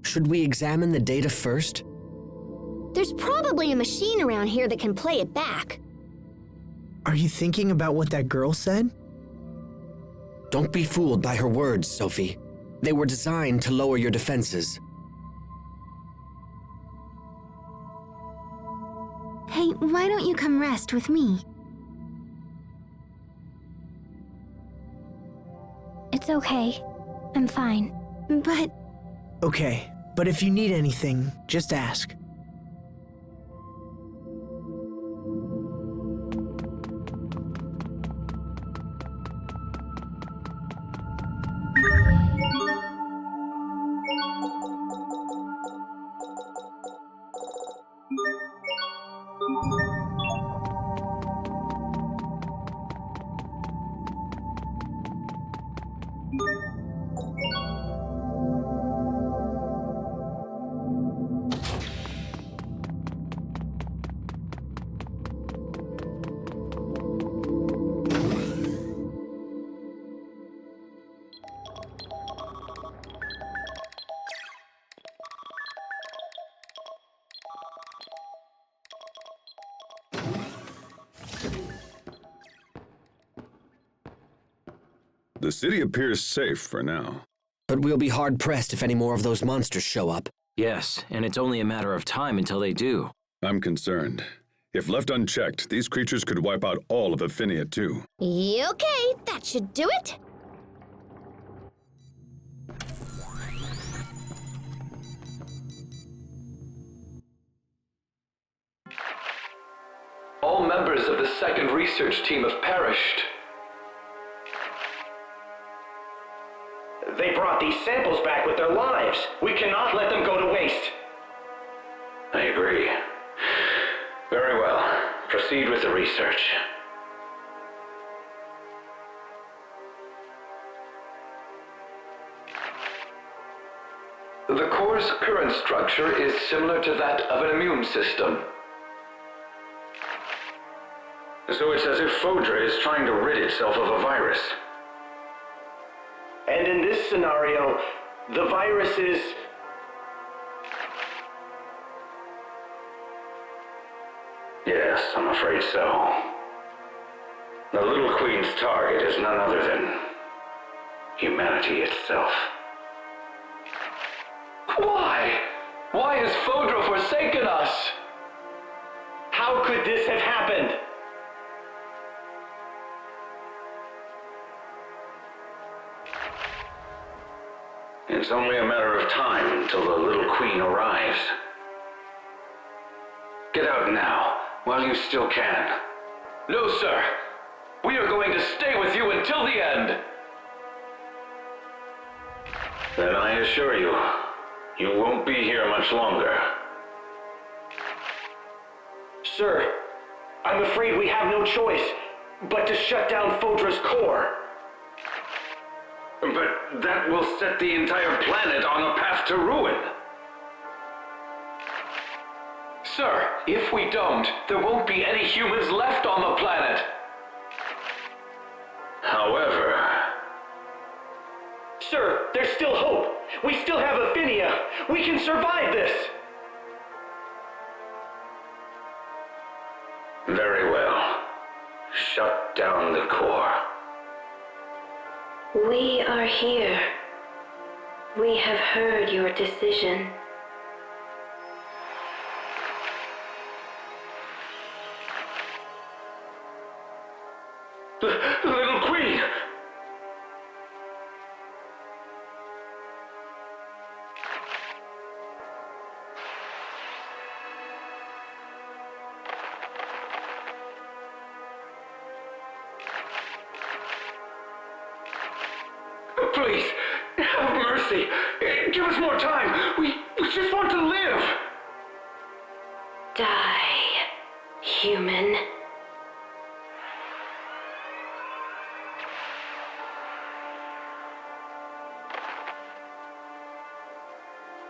Should we examine the data first? There's probably a machine around here that can play it back. Are you thinking about what that girl said? Don't be fooled by her words, Sophie. They were designed to lower your defenses. Hey, why don't you come rest with me? It's okay. I'm fine. But... Okay, but if you need anything, just ask. The city appears safe for now. But we'll be hard-pressed if any more of those monsters show up. Yes, and it's only a matter of time until they do. I'm concerned. If left unchecked, these creatures could wipe out all of Affinia too. Okay, that should do it. All members of the second research team have perished. They brought these samples back with their lives. We cannot let them go to waste. I agree. Very well. Proceed with the research. The core's current structure is similar to that of an immune system. So it's as if Fodra is trying to rid itself of a virus. And in this scenario, the virus is... Yes, I'm afraid so. The Little Queen's target is none other than humanity itself. Why? Why has Fodra forsaken us? How could this have happened? It's only a matter of time until the Little Queen arrives. Get out now, while you still can. No, sir. We are going to stay with you until the end. Then I assure you, you won't be here much longer. Sir, I'm afraid we have no choice but to shut down Fodra's core. But that will set the entire planet on a path to ruin. Sir, if we don't, there won't be any humans left on the planet. However... Sir, there's still hope. We still have Affinia. We can survive this. Very well. Shut down the core. We are here. We have heard your decision. Little Queen! Please, have mercy. Give us more time. We just want to live. Die, human.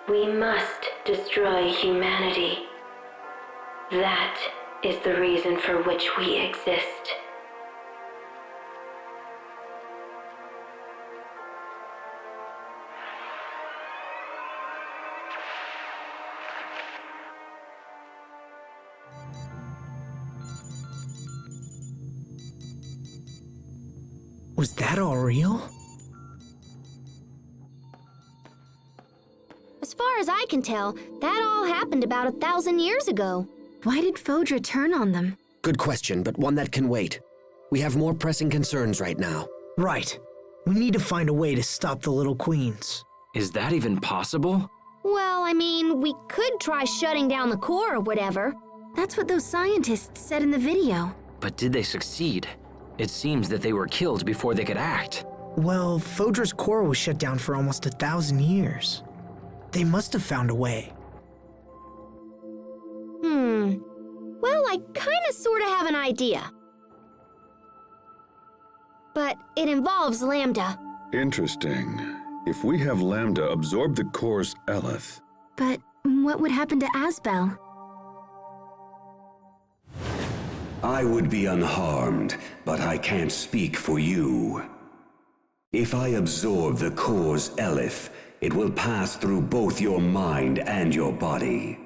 We must destroy humanity. That is the reason for which we exist. Was that all real? As far as I can tell, that all happened about 1,000 years ago. Why did Fodra turn on them? Good question, but one that can wait. We have more pressing concerns right now. Right. We need to find a way to stop the Little Queens. Is that even possible? Well, I mean, we could try shutting down the core or whatever. That's what those scientists said in the video. But did they succeed? It seems that they were killed before they could act. Well, Fodra's core was shut down for almost 1,000 years. They must have found a way. I kinda sorta have an idea. But it involves Lambda. Interesting. If we have Lambda absorb the core's Eleth... But what would happen to Asbel? I would be unharmed, but I can't speak for you. If I absorb the core's Eleth, it will pass through both your mind and your body.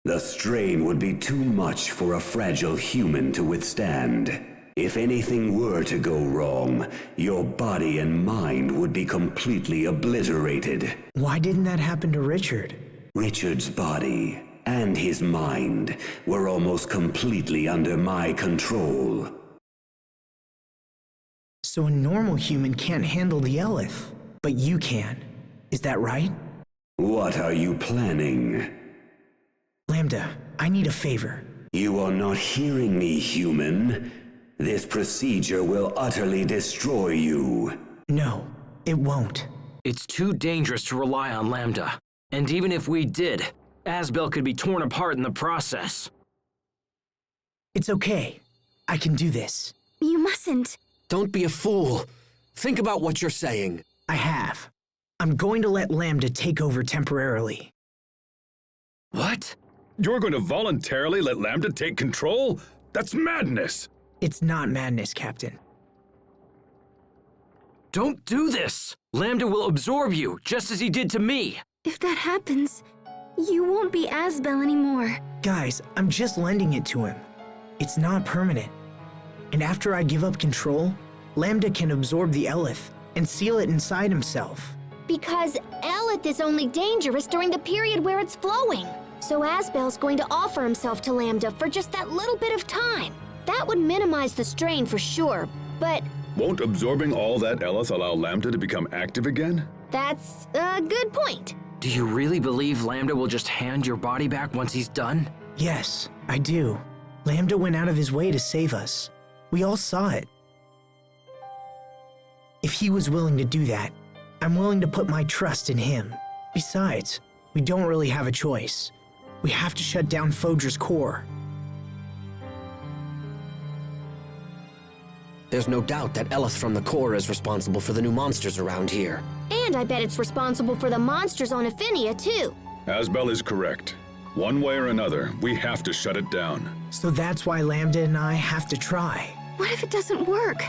The strain would be too much for a fragile human to withstand. If anything were to go wrong, your body and mind would be completely obliterated. Why didn't that happen to Richard? Richard's body and his mind were almost completely under my control. So a normal human can't handle the Eleth, but you can. Is that right? What are you planning? Lambda, I need a favor. You are not hearing me, human. This procedure will utterly destroy you. No, it won't. It's too dangerous to rely on Lambda. And even if we did, Asbel could be torn apart in the process. It's okay. I can do this. You mustn't. Don't be a fool. Think about what you're saying. I have. I'm going to let Lambda take over temporarily. What? You're going to voluntarily let Lambda take control? That's madness! It's not madness, Captain. Don't do this! Lambda will absorb you, just as he did to me! If that happens, you won't be Asbel anymore. Guys, I'm just lending it to him. It's not permanent. And after I give up control, Lambda can absorb the Eleth and seal it inside himself. Because Eleth is only dangerous during the period where it's flowing. So Asbel's going to offer himself to Lambda for just that little bit of time. That would minimize the strain for sure, but... Won't absorbing all that Eleth allow Lambda to become active again? That's a good point. Do you really believe Lambda will just hand your body back once he's done? Yes, I do. Lambda went out of his way to save us. We all saw it. If he was willing to do that, I'm willing to put my trust in him. Besides, we don't really have a choice. We have to shut down Fodra's core. There's no doubt that Eleth from the core is responsible for the new monsters around here. And I bet it's responsible for the monsters on Affinia, too. Asbel is correct. One way or another, we have to shut it down. So that's why Lambda and I have to try. What if it doesn't work?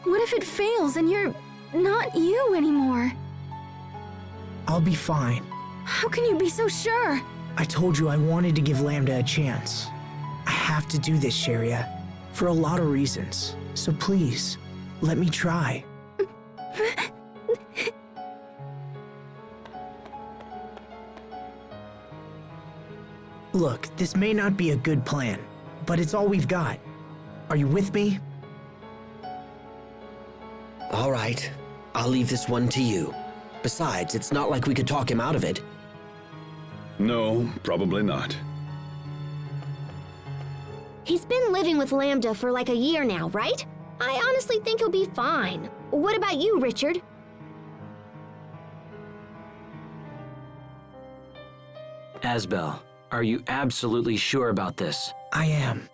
What if it fails and you're not you anymore? I'll be fine. How can you be so sure? I told you I wanted to give Lambda a chance. I have to do this, Sharia, for a lot of reasons. So please, let me try. Look, this may not be a good plan, but it's all we've got. Are you with me? All right, I'll leave this one to you. Besides, it's not like we could talk him out of it. No, probably not. He's been living with Lambda for like a year now, right? I honestly think he'll be fine. What about you, Richard? Asbel, are you absolutely sure about this? I am.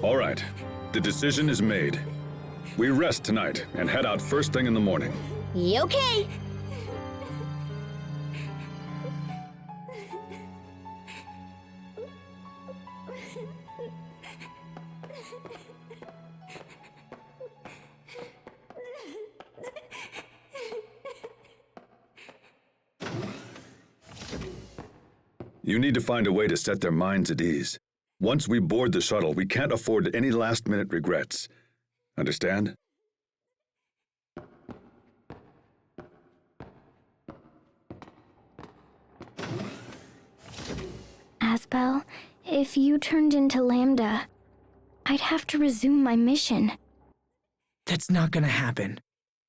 All right, the decision is made. We rest tonight and head out first thing in the morning. Okay. You need to find a way to set their minds at ease. Once we board the shuttle, we can't afford any last-minute regrets. Understand? Asbel, if you turned into Lambda, I'd have to resume my mission. That's not gonna happen.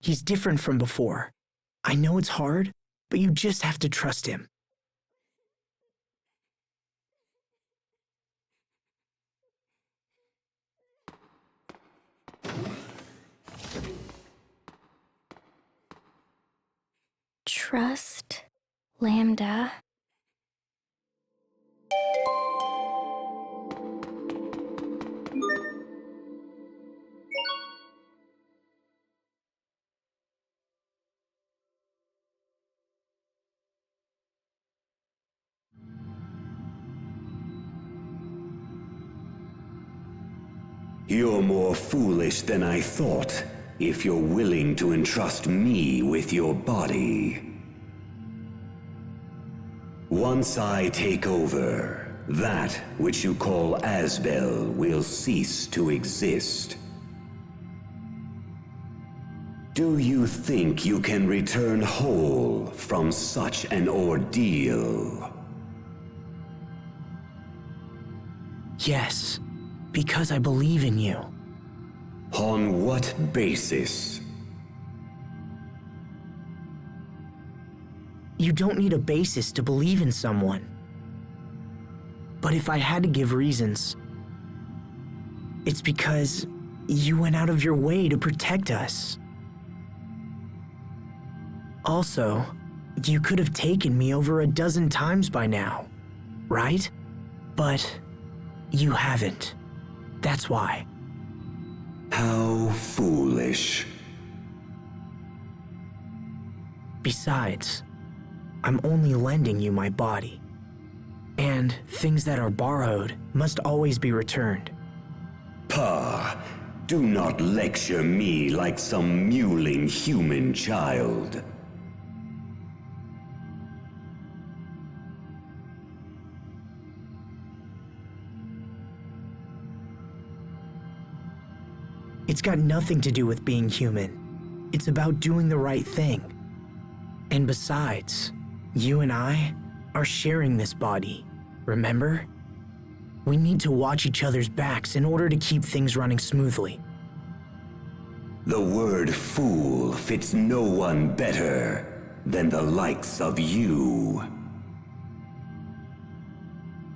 He's different from before. I know it's hard, but you just have to trust him. Trust Lambda. You're more foolish than I thought, if you're willing to entrust me with your body. Once I take over, that which you call Asbel will cease to exist. Do you think you can return whole from such an ordeal? Yes, because I believe in you. On what basis? You don't need a basis to believe in someone. But if I had to give reasons, it's because you went out of your way to protect us. Also, you could have taken me over a dozen times by now, right? But you haven't. That's why. How foolish. Besides, I'm only lending you my body. And things that are borrowed must always be returned. Pah! Do not lecture me like some mewling human child. It's got nothing to do with being human. It's about doing the right thing. And besides, you and I are sharing this body, remember? We need to watch each other's backs in order to keep things running smoothly. The word fool fits no one better than the likes of you.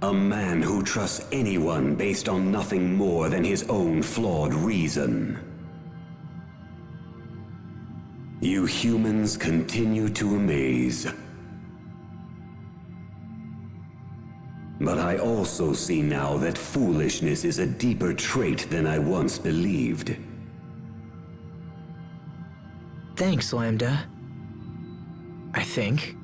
A man who trusts anyone based on nothing more than his own flawed reason. You humans continue to amaze. But I also see now that foolishness is a deeper trait than I once believed. Thanks, Lambda. I think.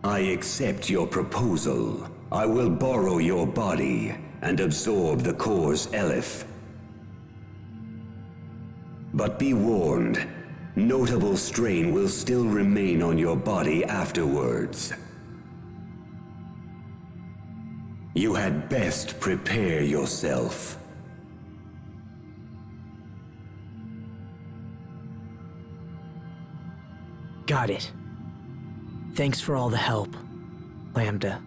I accept your proposal. I will borrow your body and absorb the core's Elif. But be warned, notable strain will still remain on your body afterwards. You had best prepare yourself. Got it. Thanks for all the help, Lambda.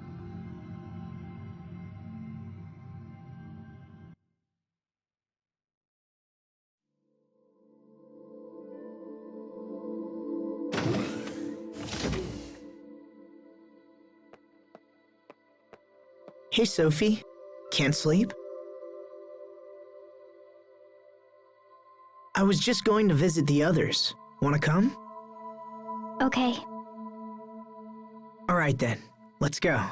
Hey, Sophie. Can't sleep? I was just going to visit the others. Wanna come? Okay. All right then, let's go.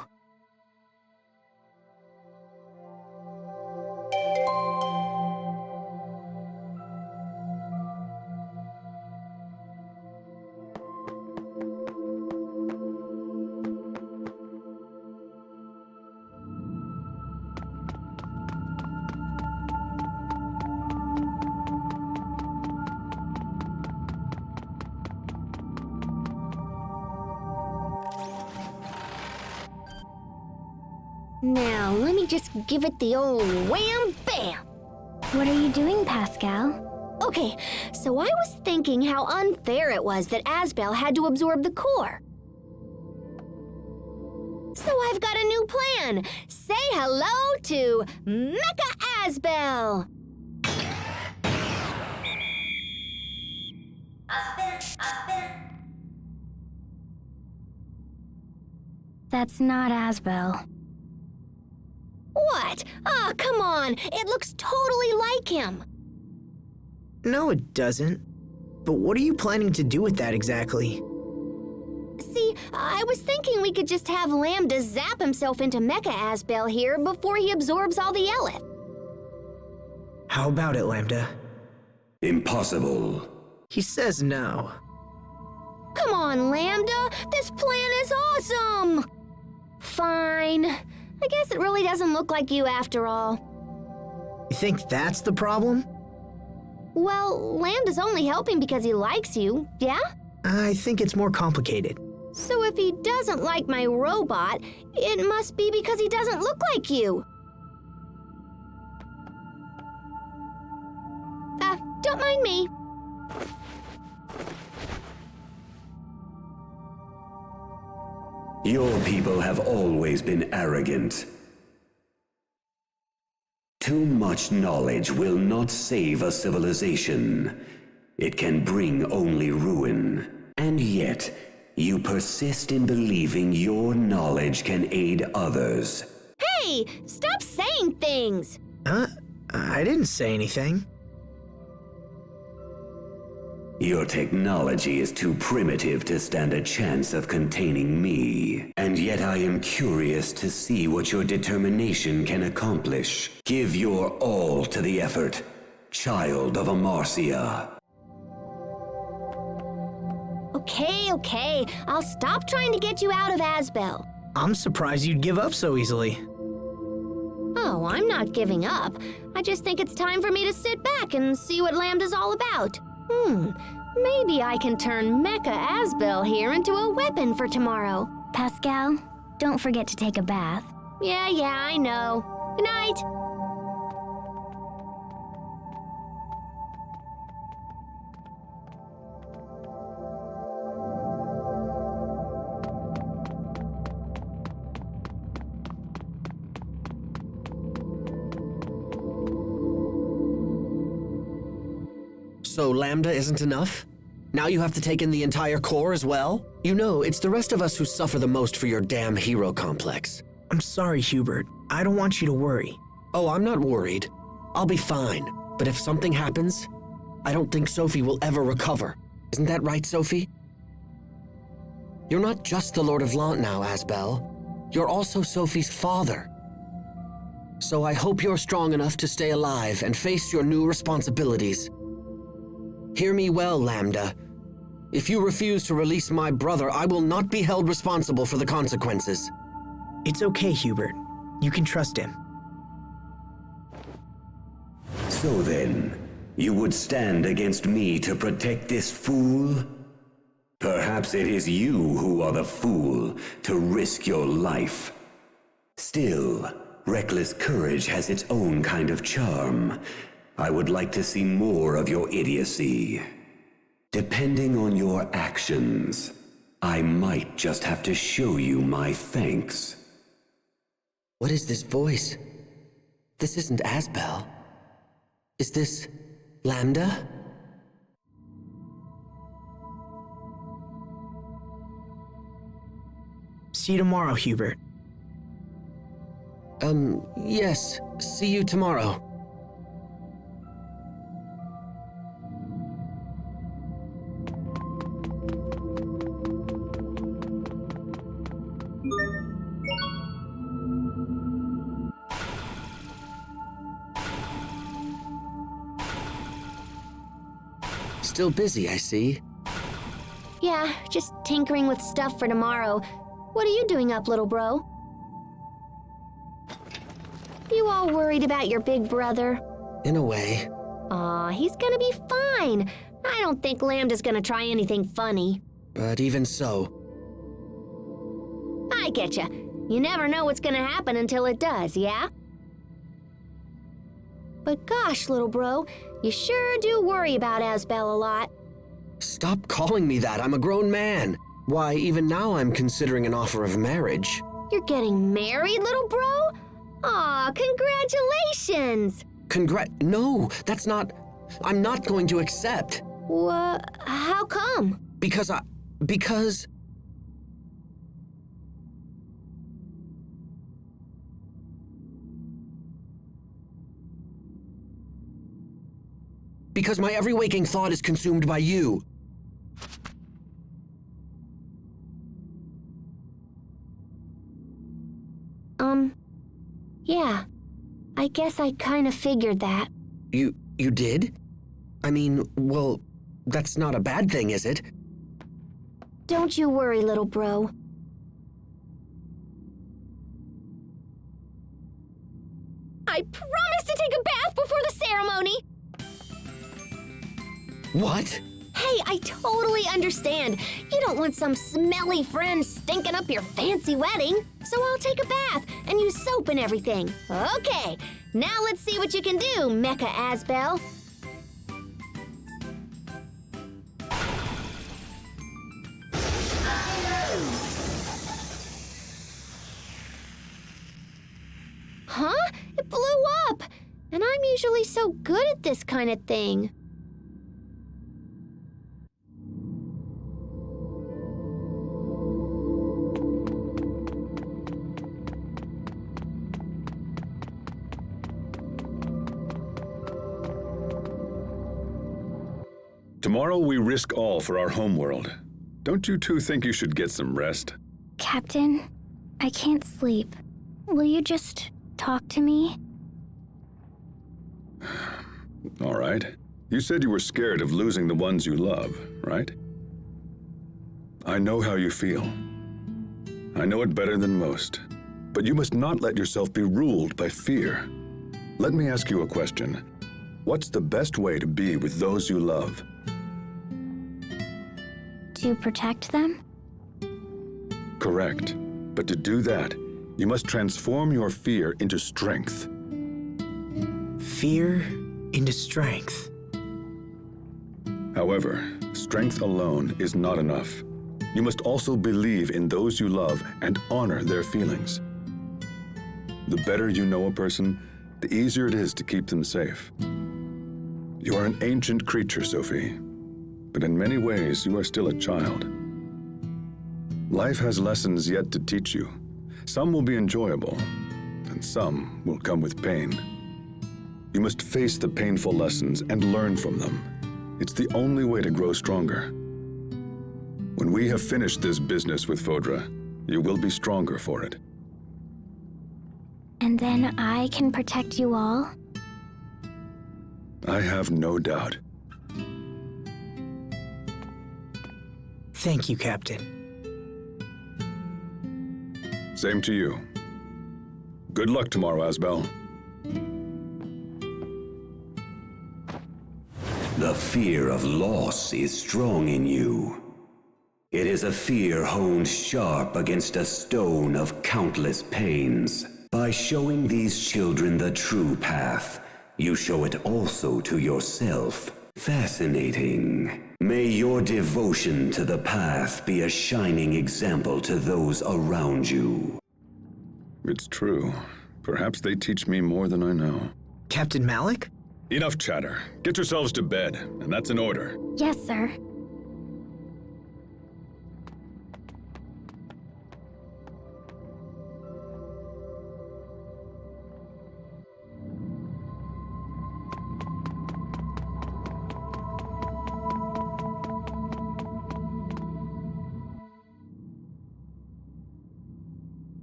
Now, let me just give it the old wham bam! What are you doing, Pascal? Okay, so I was thinking how unfair it was that Asbel had to absorb the core. So I've got a new plan! Say hello to Mecha Asbel! That's not Asbel. What? Ah, come on! It looks totally like him! No, it doesn't. But what are you planning to do with that exactly? See, I was thinking we could just have Lambda zap himself into Mecha Asbel here before he absorbs all the Elith. How about it, Lambda? Impossible. He says no. Come on, Lambda! This plan is awesome! Fine. I guess it really doesn't look like you after all. You think that's the problem? Well, Lambda's only helping because he likes you, yeah? I think it's more complicated. So if he doesn't like my robot, it must be because he doesn't look like you. Don't mind me. Your people have always been arrogant. Too much knowledge will not save a civilization. It can bring only ruin. And yet, you persist in believing your knowledge can aid others. Hey, stop saying things! Huh? I didn't say anything. Your technology is too primitive to stand a chance of containing me. And yet I am curious to see what your determination can accomplish. Give your all to the effort, child of Amarcia. Okay. I'll stop trying to get you out of Asbel. I'm surprised you'd give up so easily. Oh, I'm not giving up. I just think it's time for me to sit back and see what Lambda's all about. Maybe I can turn Mecha Asbel here into a weapon for tomorrow. Pascal, don't forget to take a bath. Yeah, I know. Good night. So Lambda isn't enough? Now you have to take in the entire core as well? You know, it's the rest of us who suffer the most for your damn hero complex. I'm sorry, Hubert. I don't want you to worry. Oh, I'm not worried. I'll be fine. But if something happens, I don't think Sophie will ever recover. Isn't that right, Sophie? You're not just the Lord of Lhant now, Asbel. You're also Sophie's father. So I hope you're strong enough to stay alive and face your new responsibilities. Hear me well, Lambda. If you refuse to release my brother, I will not be held responsible for the consequences. It's okay, Hubert. You can trust him. So then, you would stand against me to protect this fool? Perhaps it is you who are the fool to risk your life. Still, reckless courage has its own kind of charm. I would like to see more of your idiocy. Depending on your actions, I might just have to show you my thanks. What is this voice? This isn't Asbel. Is this Lambda? See you tomorrow, Hubert. Yes. See you tomorrow. Still busy, I see. Yeah, just tinkering with stuff for tomorrow. What are you doing up, little bro? You all worried about your big brother? In a way. Aw, he's gonna be fine. I don't think Lambda's gonna try anything funny. But even so... I get ya. You never know what's gonna happen until it does, yeah? But gosh, little bro, you sure do worry about Asbel a lot. Stop calling me that. I'm a grown man. Why, even now I'm considering an offer of marriage. You're getting married, little bro? Aw, congratulations! No, that's not... I'm not going to accept. How come? Because my every waking thought is consumed by you. guess I kinda figured that. You did? I mean, well, that's not a bad thing, is it? Don't you worry, little bro. I promise to take a bath before the ceremony! What? Hey, I totally understand. You don't want some smelly friend stinking up your fancy wedding. So I'll take a bath and use soap and everything. Okay, now let's see what you can do, Mecha Asbel. Huh? It blew up! And I'm usually so good at this kind of thing. Tomorrow we risk all for our homeworld. Don't you two think you should get some rest? Captain, I can't sleep. Will you just talk to me? All right. You said you were scared of losing the ones you love, right? I know how you feel. I know it better than most. But you must not let yourself be ruled by fear. Let me ask you a question. What's the best way to be with those you love? To protect them? Correct. But to do that, you must transform your fear into strength. Fear into strength. However, strength alone is not enough. You must also believe in those you love and honor their feelings. The better you know a person, the easier it is to keep them safe. You are an ancient creature, Sophie, but in many ways you are still a child. Life has lessons yet to teach you. Some will be enjoyable, and some will come with pain. You must face the painful lessons and learn from them. It's the only way to grow stronger. When we have finished this business with Fodra, you will be stronger for it. And then I can protect you all? I have no doubt. Thank you, Captain. Same to you. Good luck tomorrow, Asbel. The fear of loss is strong in you. It is a fear honed sharp against a stone of countless pains. By showing these children the true path, you show it also to yourself. Fascinating. May your devotion to the path be a shining example to those around you. It's true. Perhaps they teach me more than I know. Captain Malik? Enough chatter. Get yourselves to bed, and that's an order. Yes, sir.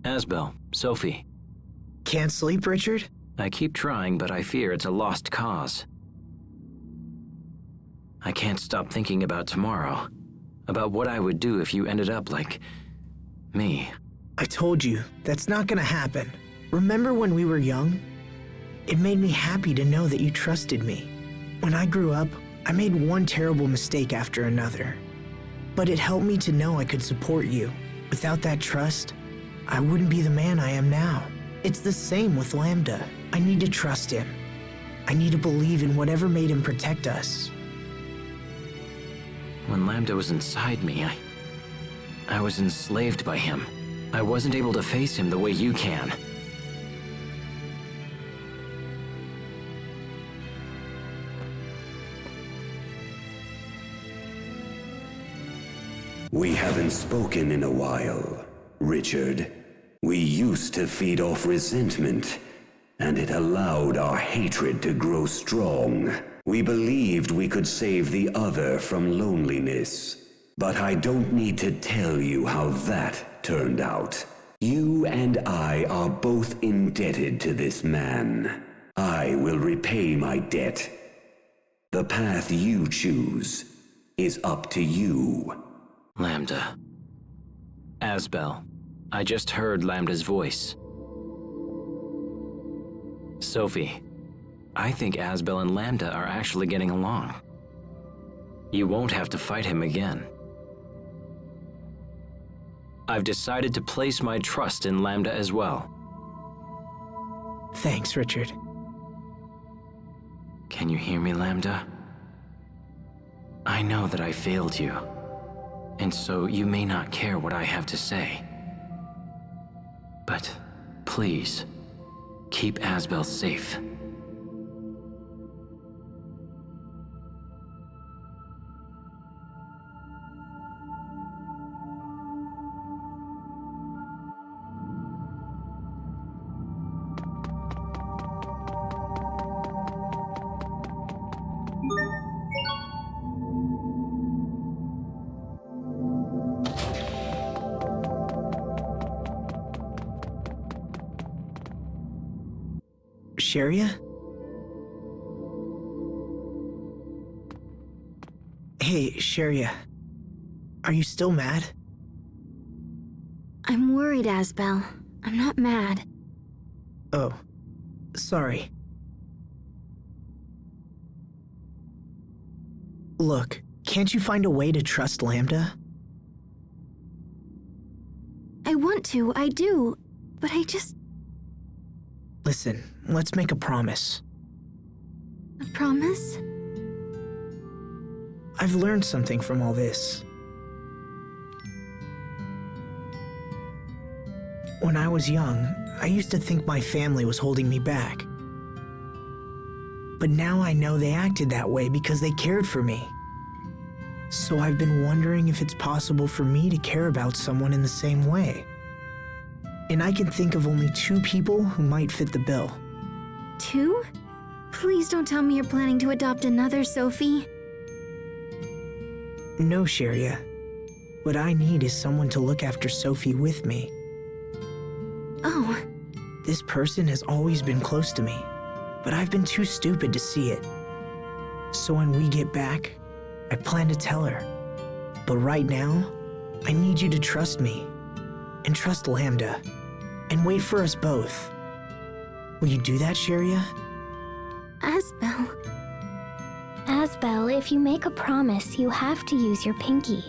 Asbel, Sophie. Can't sleep, Richard? I keep trying, but I fear it's a lost cause. I can't stop thinking about tomorrow. About what I would do if you ended up like me. I told you, that's not gonna happen. Remember when we were young? It made me happy to know that you trusted me. When I grew up, I made one terrible mistake after another. But it helped me to know I could support you. Without that trust, I wouldn't be the man I am now. It's the same with Lambda. I need to trust him. I need to believe in whatever made him protect us. When Lambda was inside me, I was enslaved by him. I wasn't able to face him the way you can. We haven't spoken in a while, Richard. We used to feed off resentment, and it allowed our hatred to grow strong. We believed we could save the other from loneliness. But I don't need to tell you how that turned out. You and I are both indebted to this man. I will repay my debt. The path you choose is up to you. Lambda. Asbel. I just heard Lambda's voice. Sophie. I think Asbel and Lambda are actually getting along. You won't have to fight him again. I've decided to place my trust in Lambda as well. Thanks, Richard. Can you hear me, Lambda? I know that I failed you, and so you may not care what I have to say. But please, keep Asbel safe. Sharia? Hey, Sharia. Are you still mad? I'm worried, Asbel. I'm not mad. Oh, sorry. Look, can't you find a way to trust Lambda? I want to, I do, but I just... Listen, let's make a promise. A promise? I've learned something from all this. When I was young, I used to think my family was holding me back. But now I know they acted that way because they cared for me. So I've been wondering if it's possible for me to care about someone in the same way. And I can think of only 2 people who might fit the bill. 2? Please don't tell me you're planning to adopt another, Sophie. No, Sharia. What I need is someone to look after Sophie with me. Oh. This person has always been close to me, but I've been too stupid to see it. So when we get back, I plan to tell her. But right now, I need you to trust me, and trust Lambda, and wait for us both. Will you do that, Sharia? Asbel. Asbel, if you make a promise, you have to use your pinky.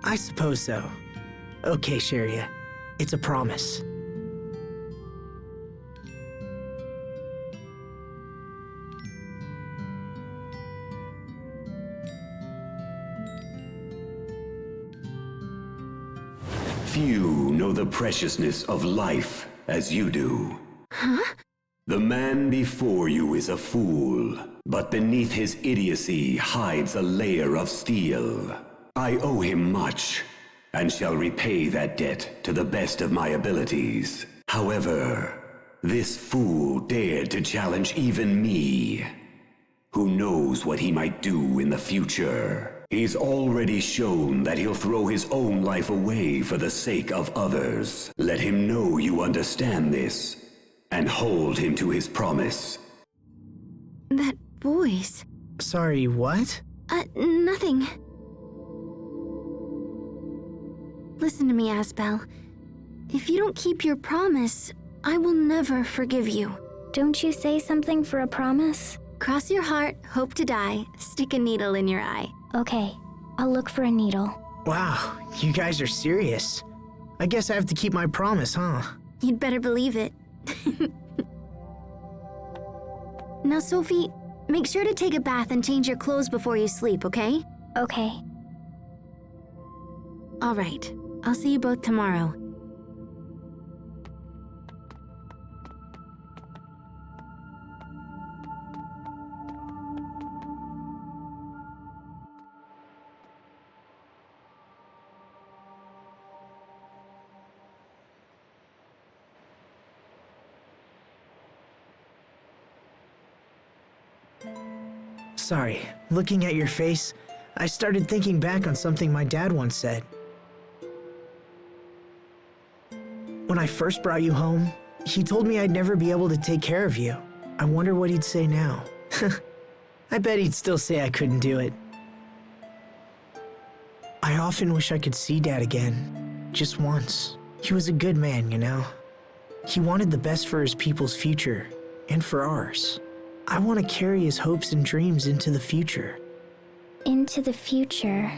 I suppose so. Okay, Sharia. It's a promise. Few know the preciousness of life as you do. Huh? The man before you is a fool, but beneath his idiocy hides a layer of steel. I owe him much, and shall repay that debt to the best of my abilities. However, this fool dared to challenge even me. Who knows what he might do in the future? He's already shown that he'll throw his own life away for the sake of others. Let him know you understand this, and hold him to his promise. That voice. Sorry, what? Nothing. Listen to me, Asbel. If you don't keep your promise, I will never forgive you. Don't you say something for a promise? Cross your heart, hope to die, stick a needle in your eye. Okay, I'll look for a needle. Wow, you guys are serious. I guess I have to keep my promise, huh? You'd better believe it. Now, Sophie, make sure to take a bath and change your clothes before you sleep, okay? Okay. All right. I'll see you both tomorrow. Sorry, looking at your face, I started thinking back on something my dad once said. When I first brought you home, He told me I'd never be able to take care of you. I wonder what he'd say now. I bet he'd still say I couldn't do it. I often wish I could see Dad again. Just once. He was a good man, you know. He wanted the best for his people's future, and for ours. I want to carry his hopes and dreams into the future. Into the future.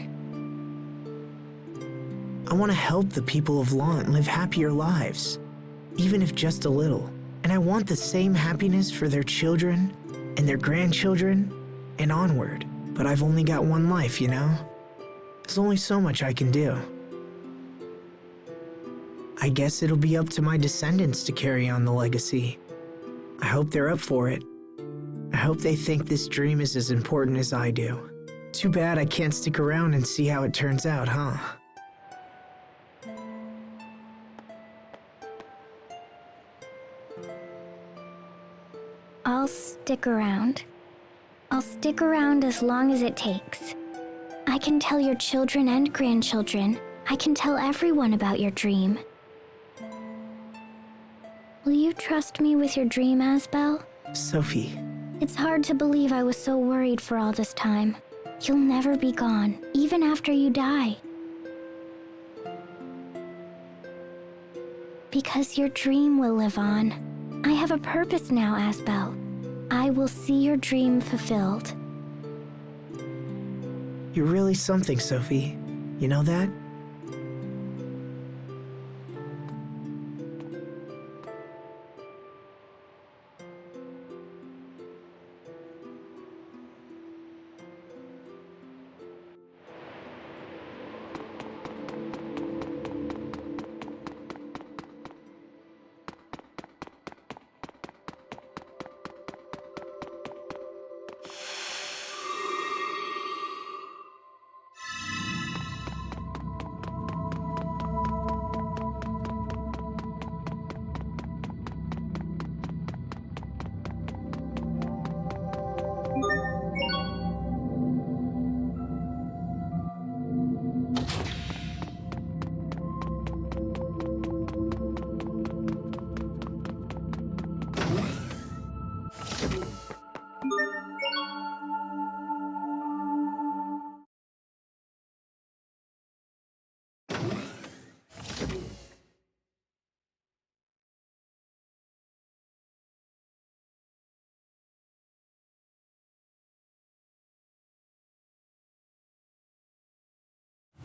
I want to help the people of Lhant live happier lives, even if just a little. And I want the same happiness for their children and their grandchildren and onward. But I've only got one life, you know? There's only so much I can do. I guess it'll be up to my descendants to carry on the legacy. I hope they're up for it. I hope they think this dream is as important as I do. Too bad I can't stick around and see how it turns out, huh? I'll stick around. I'll stick around as long as it takes. I can tell your children and grandchildren. I can tell everyone about your dream. Will you trust me with your dream, Asbel? Sophie. It's hard to believe I was so worried for all this time. You'll never be gone, even after you die. Because your dream will live on. I have a purpose now, Asbel. I will see your dream fulfilled. You're really something, Sophie. You know that?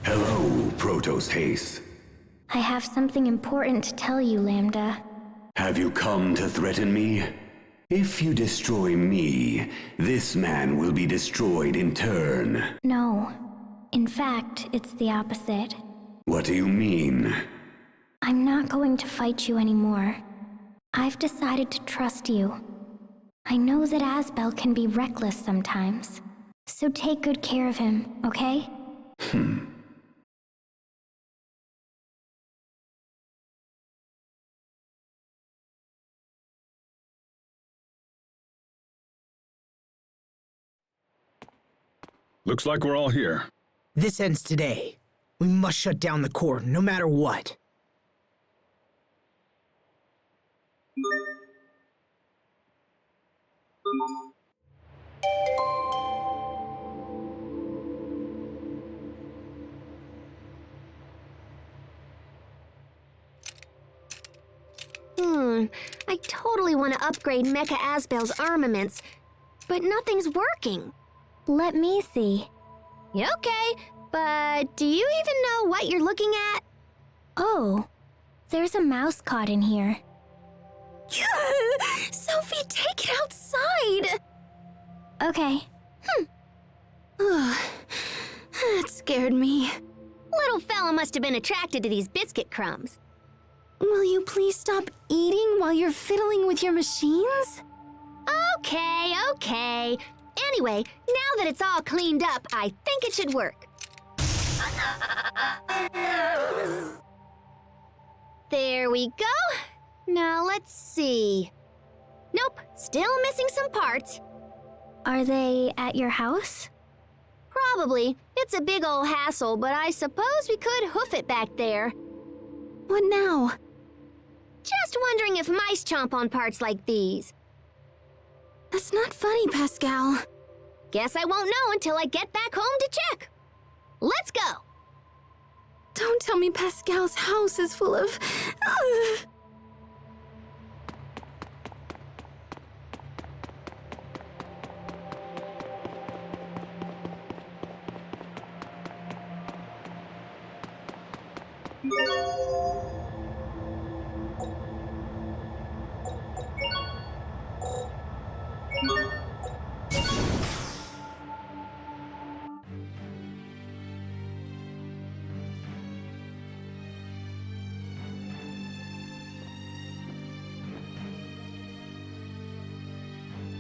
Hello, Protos Haste. I have something important to tell you, Lambda. Have you come to threaten me? If you destroy me, this man will be destroyed in turn. No. In fact, it's the opposite. What do you mean? I'm not going to fight you anymore. I've decided to trust you. I know that Asbel can be reckless sometimes. So take good care of him, okay? Looks like we're all here. This ends today. We must shut down the core, no matter what. I totally want to upgrade Mecha Asbel's armaments, but nothing's working. Let me see. Okay, but do you even know what you're looking at? Oh, there's a mouse caught in here. Sophie, take it outside! Okay. That scared me. Little fella must have been attracted to these biscuit crumbs. Will you please stop eating while you're fiddling with your machines? Okay. Anyway, now that it's all cleaned up, I think it should work. There we go. Now let's see. Nope, still missing some parts. Are they at your house? Probably. It's a big old hassle, but I suppose we could hoof it back there. What now? Just wondering if mice chomp on parts like these. That's not funny, Pascal. Guess I won't know until I get back home to check. Let's go! Don't tell me Pascal's house is full of...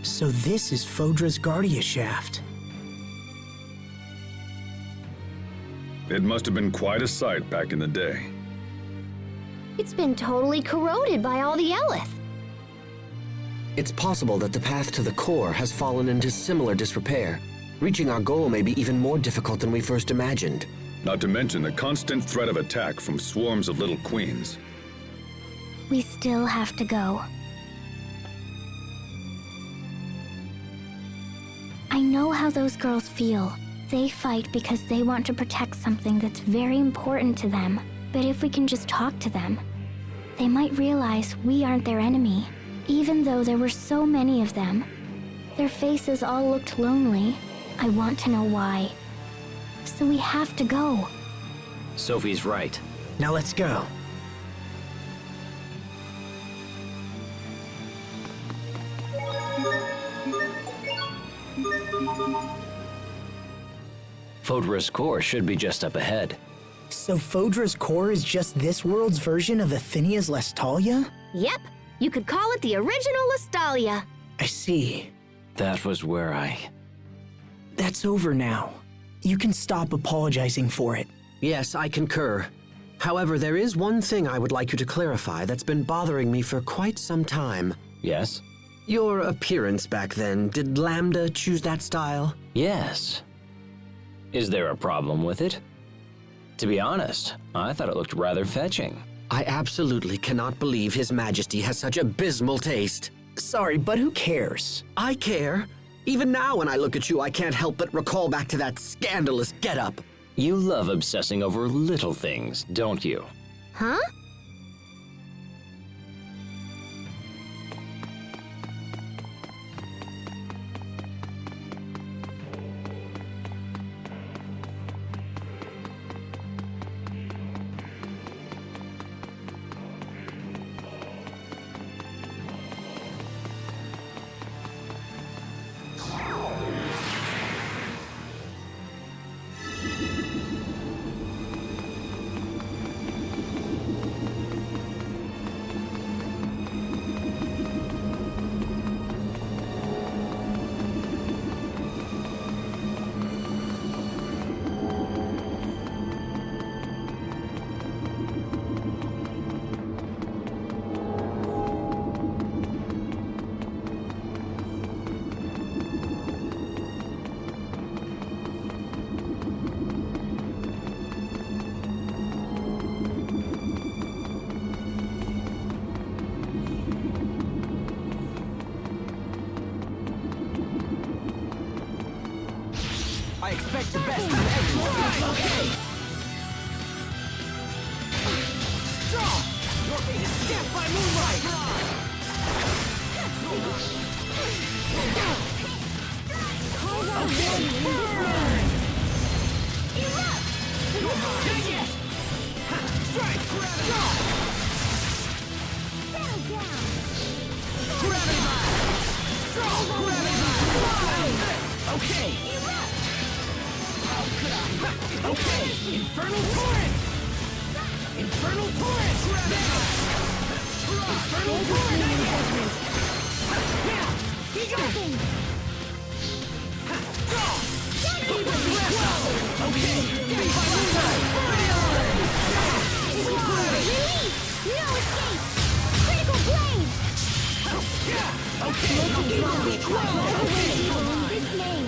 So this is Fodra's Guardia shaft. It must have been quite a sight back in the day. It's been totally corroded by all the Eleth. It's possible that the path to the core has fallen into similar disrepair. Reaching our goal may be even more difficult than we first imagined. Not to mention the constant threat of attack from swarms of little queens. We still have to go. I know how those girls feel. They fight because they want to protect something that's very important to them. But if we can just talk to them, they might realize we aren't their enemy. Even though there were so many of them, their faces all looked lonely. I want to know why. So we have to go. Sophie's right. Now let's go. Fodra's core should be just up ahead. So Fodra's core is just this world's version of Athenia's Lestalia? Yep, you could call it the original Lestalia. I see. That was where That's over now. You can stop apologizing for it. Yes, I concur. However, there is one thing I would like you to clarify that's been bothering me for quite some time. Yes? Your appearance back then, did Lambda choose that style? Yes. Is there a problem with it? To be honest, I thought it looked rather fetching. I absolutely cannot believe His Majesty has such abysmal taste. Sorry, but who cares? I care. Even now when I look at you, I can't help but recall back to that scandalous getup. You love obsessing over little things, don't you? Huh? I expect the best from everyone. Okay. Strong. Your fate is death by moonlight. Okay. Burn. Erupt. You're mine. Take it. Strike. Strong. Settle down. Gravity mine. Strong. Gravity mine. Okay. Erupt. Okay! Infernal Torrent! Infernal Torrent! Infernal Torrent! Yeah! He got him! Okay! Get by moonlight! Release! No escape! Critical blade! Okay! This name.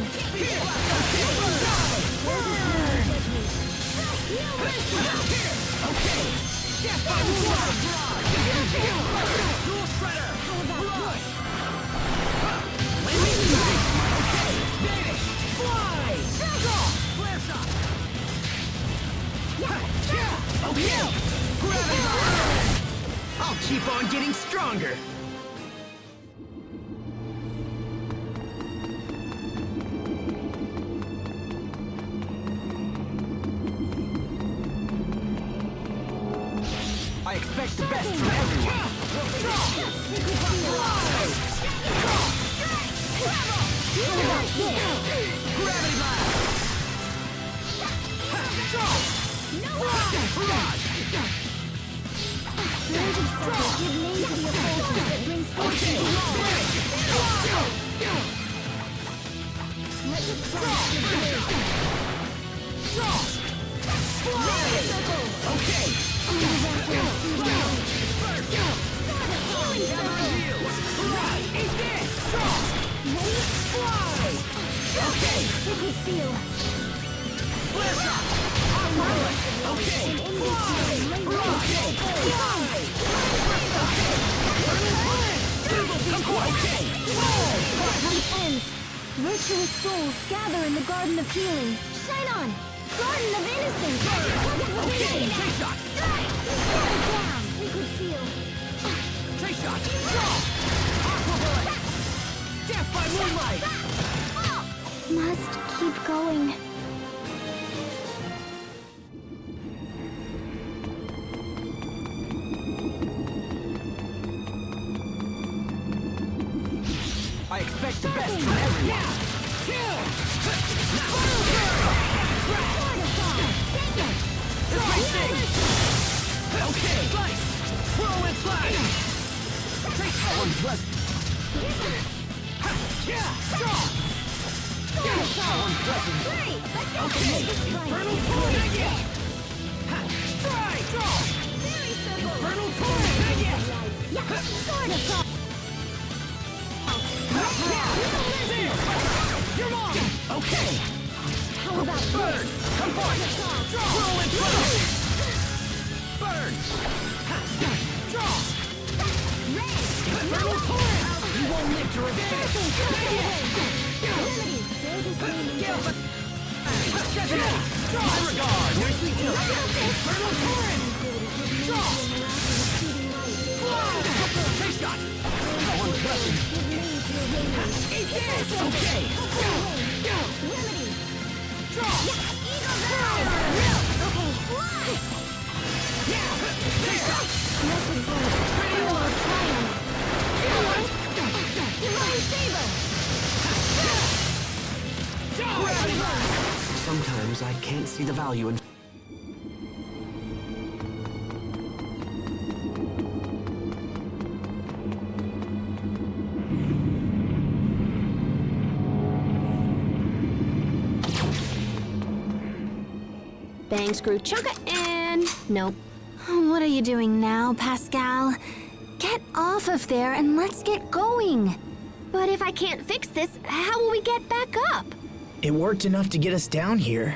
Okay! Death by moonlight! keep on getting stronger. I expect the best from everyone. Gravity blast! Virtuous souls gather in the Garden of Healing. Shine on! Garden of Innocence! Okay, take shot! Down! Liquid seal! Take shot! Aqua bullet! Death by moonlight! Must keep going. I expect the best from everyone. Okay, slice! Whirlwind slash! Take that one, pleasant! Yeah! Strong! That one, pleasant! Okay, infernal torrent! Strike! Strong! Infernal torrent! You're mine! Okay! How about burn? Come forth! Whirlwind slash! Burn! Draw! Infernal torrent! You won't live to revenge! My regard! Infernal torrent! Draw! Take shot! That one pleasant! Eat this! Okay! Draw! Sometimes I can't see the value in... Bang, screw, chunka, and nope. What are you doing now, Pascal? Get off of there and let's get going. But if I can't fix this, how will we get back up? It worked enough to get us down here.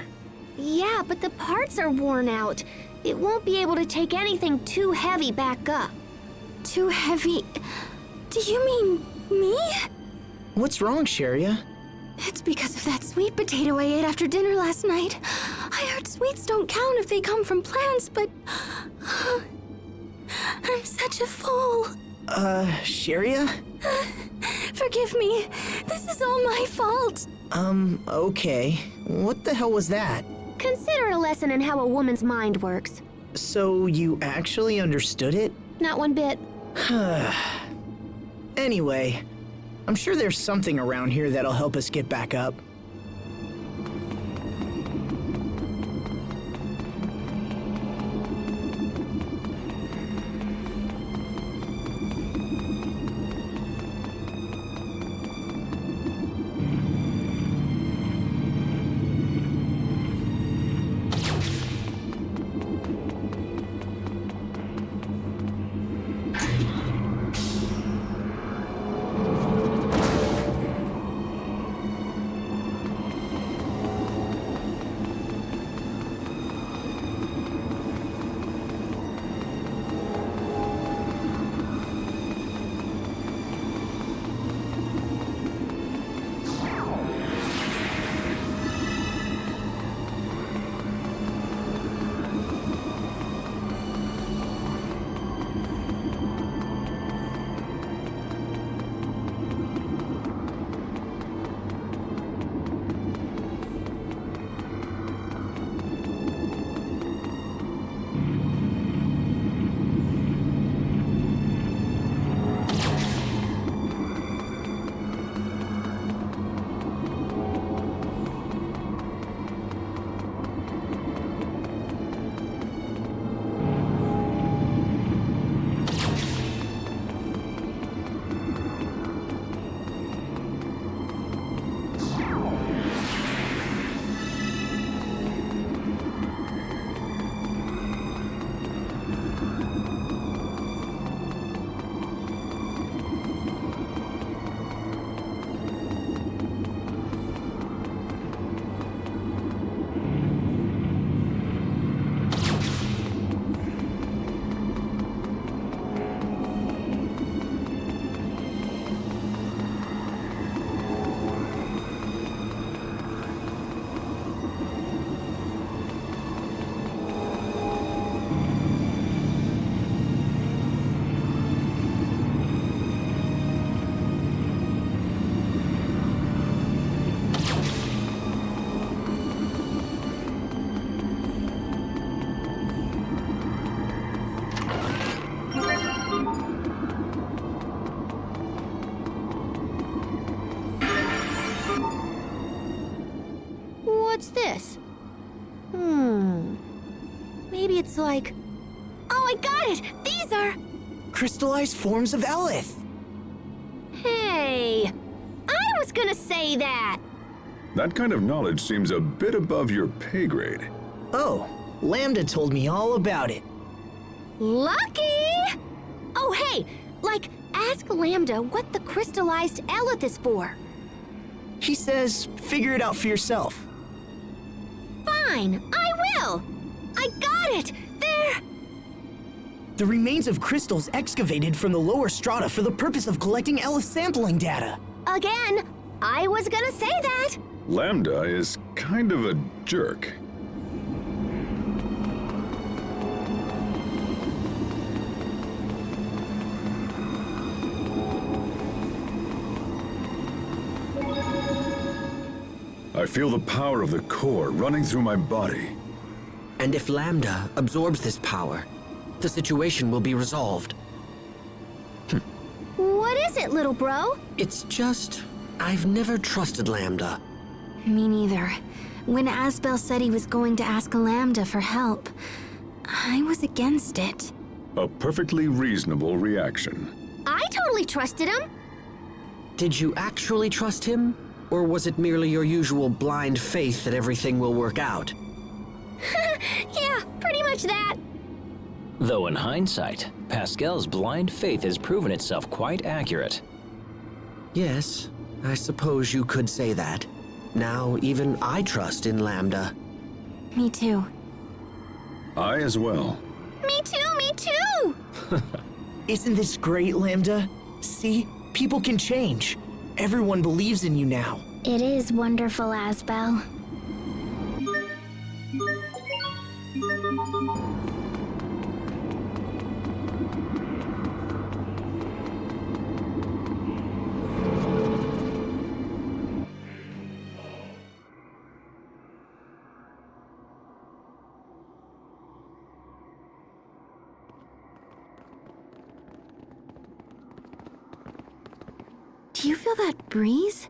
Yeah, but the parts are worn out. It won't be able to take anything too heavy back up. Too heavy? Do you mean me? What's wrong, Sharia? It's because of that sweet potato I ate after dinner last night. I heard sweets don't count if they come from plants, but... I'm such a fool. Sharia? Forgive me. This is all my fault. Okay. What the hell was that? Consider a lesson in how a woman's mind works. So you actually understood it? Not one bit. Anyway, I'm sure there's something around here that'll help us get back up. What's this? Maybe it's like... Oh, I got it! These are... Crystallized forms of Elith! Hey! I was gonna say that! That kind of knowledge seems a bit above your pay grade. Oh, Lambda told me all about it. Lucky! Oh, hey! Like, ask Lambda what the crystallized Elith is for. He says, figure it out for yourself. Fine, I will! I got it! There! The remains of crystals excavated from the lower strata for the purpose of collecting Elith sampling data. Again, I was gonna say that! Lambda is kind of a jerk. I feel the power of the core running through my body. And if Lambda absorbs this power, the situation will be resolved. What is it, little bro? It's just... I've never trusted Lambda. Me neither. When Asbel said he was going to ask Lambda for help, I was against it. A perfectly reasonable reaction. I totally trusted him! Did you actually trust him? Or was it merely your usual blind faith that everything will work out? Yeah, pretty much that. Though in hindsight, Pascal's blind faith has proven itself quite accurate. Yes, I suppose you could say that. Now, even I trust in Lambda. Me too. I as well. Me too, me too! Isn't this great, Lambda? See, people can change. Everyone believes in you now. It is wonderful, Asbel. Do you feel that breeze?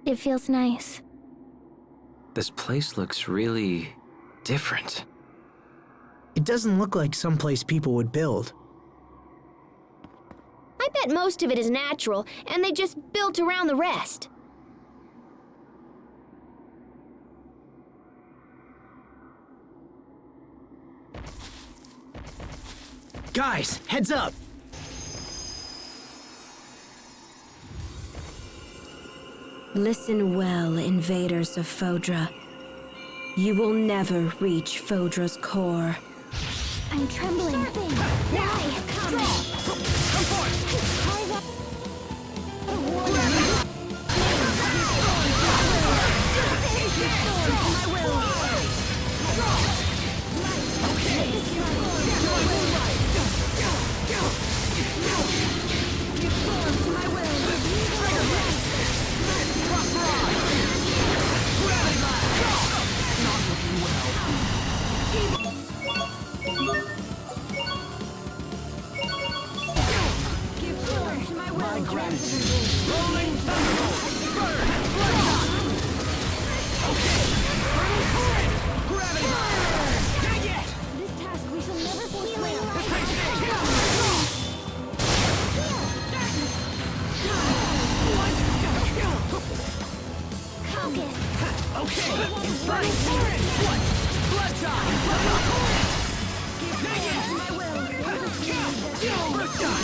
It feels nice. This place looks really different. It doesn't look like someplace people would build. I bet most of it is natural, and they just built around the rest. Guys, heads up! Listen well, invaders of Fodra. You will never reach Fodra's core. I'm trembling. Why? Come My gratitude. Rolling thunderbolt. Burn. Okay. Gravity. Not yet. This task we shall never fulfill. Focus. Okay. Infernal torrent. What? Blood time. Not yet. My will. First time.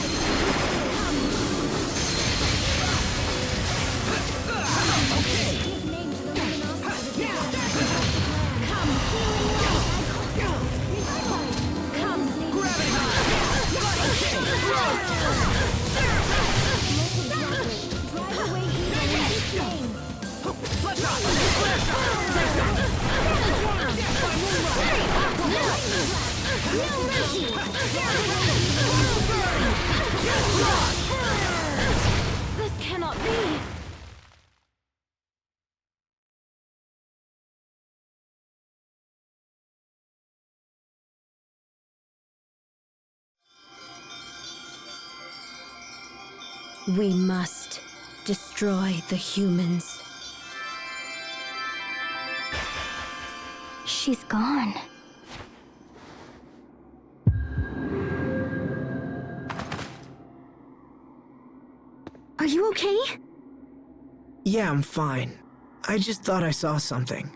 We must destroy the humans. She's gone. Are you okay? Yeah, I'm fine. I just thought I saw something.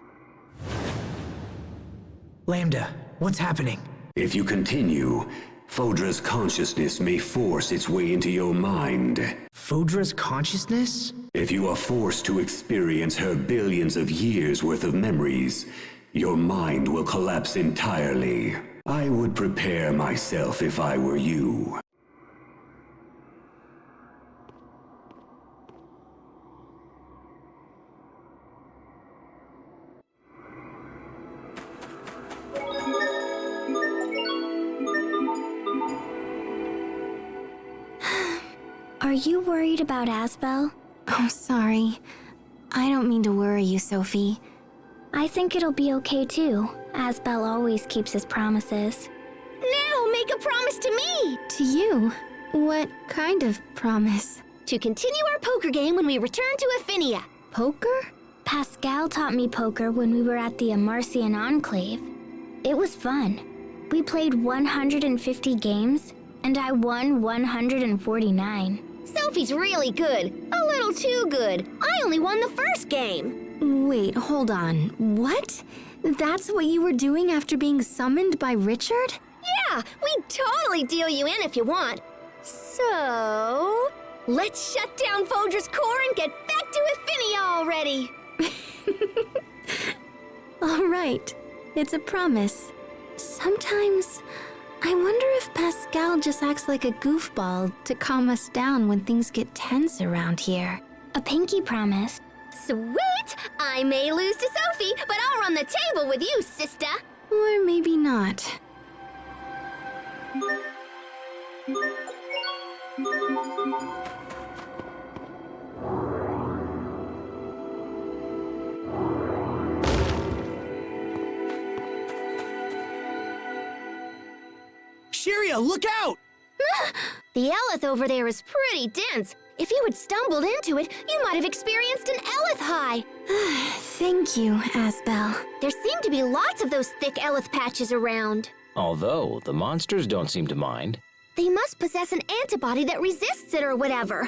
Lambda, what's happening? If you continue, Fodra's consciousness may force its way into your mind. Fodra's consciousness? If you are forced to experience her billions of years worth of memories, your mind will collapse entirely. I would prepare myself if I were you. Are you worried about Asbel? Oh, sorry. I don't mean to worry you, Sophie. I think it'll be okay too. Asbel always keeps his promises. Now make a promise to me! To you? What kind of promise? To continue our poker game when we return to Affinia. Poker? Pascal taught me poker when we were at the Amarcian Enclave. It was fun. We played 150 games, and I won 149. Sophie's really good. A little too good. I only won the first game. Wait, hold on. What? That's what you were doing after being summoned by Richard? Yeah, we'd totally deal you in if you want. So, let's shut down Fodra's core and get back to Affinia already. All right. It's a promise. Sometimes I wonder if Pascal just acts like a goofball to calm us down when things get tense around here. A pinky promise. Sweet! I may lose to Sophie, but I'll run the table with you, sister. Or maybe not. Shiria, look out! The Eleth over there is pretty dense. If you had stumbled into it, you might have experienced an Eleth high. Thank you, Asbel. There seem to be lots of those thick Eleth patches around. Although, the monsters don't seem to mind. They must possess an antibody that resists it or whatever.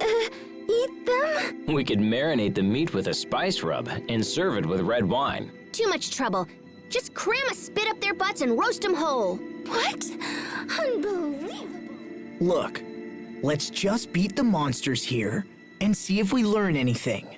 Eat them? We could marinate the meat with a spice rub and serve it with red wine. Too much trouble. Just cram a spit up their butts and roast them whole. What? Unbelievable. Look, let's just beat the monsters here and see if we learn anything.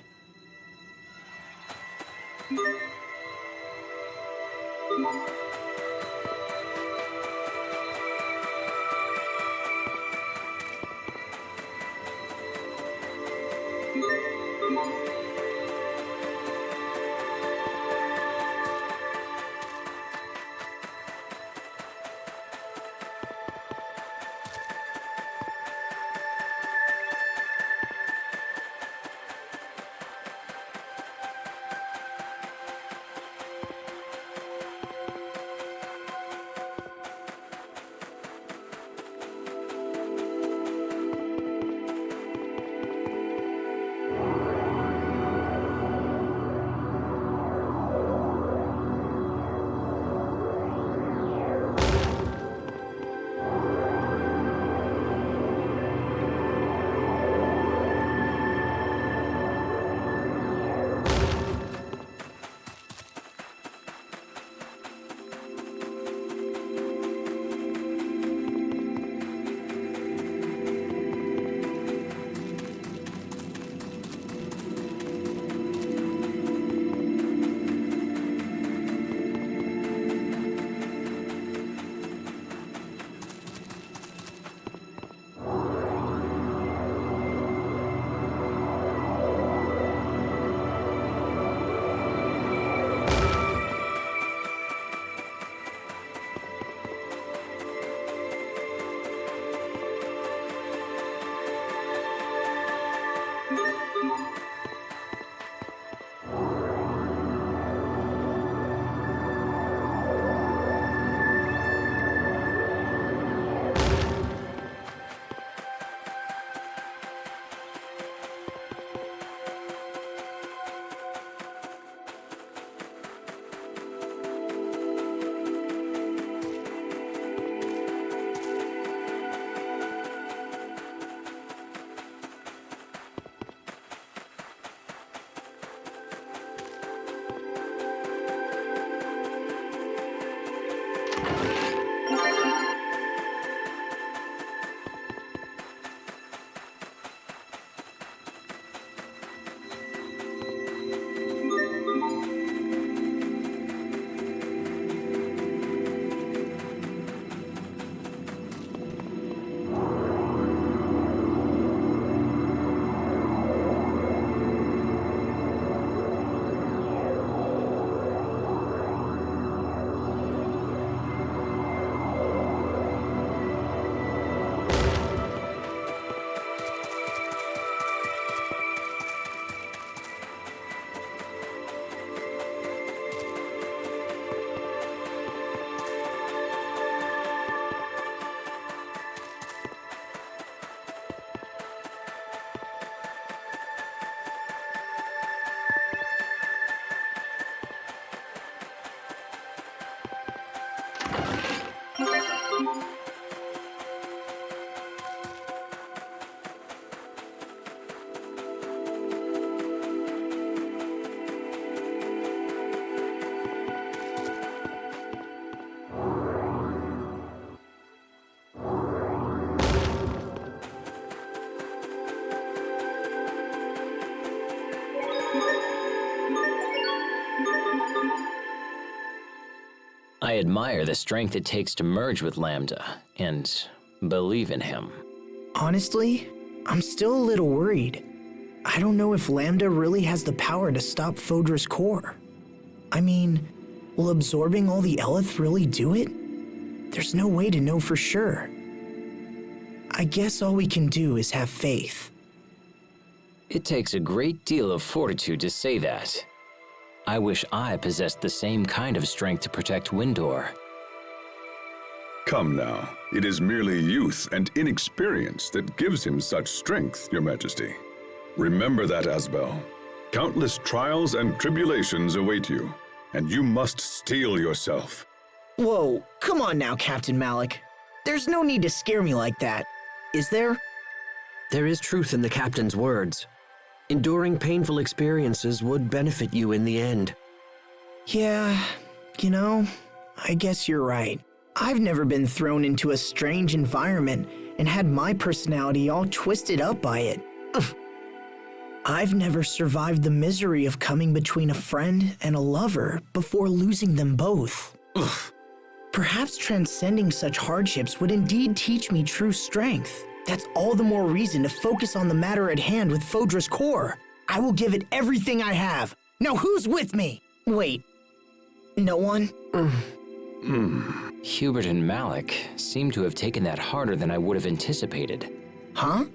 I admire the strength it takes to merge with Lambda and believe in him. Honestly, I'm still a little worried. I don't know if Lambda really has the power to stop Fodra's core. I mean, will absorbing all the Eleth really do it? There's no way to know for sure. I guess all we can do is have faith. It takes a great deal of fortitude to say that. I wish I possessed the same kind of strength to protect Windor. Come now, it is merely youth and inexperience that gives him such strength, Your Majesty. Remember that, Asbel. Countless trials and tribulations await you, and you must steel yourself. Whoa, come on now, Captain Malik. There's no need to scare me like that, is there? There is truth in the captain's words. Enduring painful experiences would benefit you in the end. Yeah, you know, I guess you're right. I've never been thrown into a strange environment and had my personality all twisted up by it. I've never survived the misery of coming between a friend and a lover before losing them both. Perhaps transcending such hardships would indeed teach me true strength. That's all the more reason to focus on the matter at hand with Fodra's core. I will give it everything I have. Now who's with me? Wait, no one? Hubert and Malik seem to have taken that harder than I would have anticipated. Huh?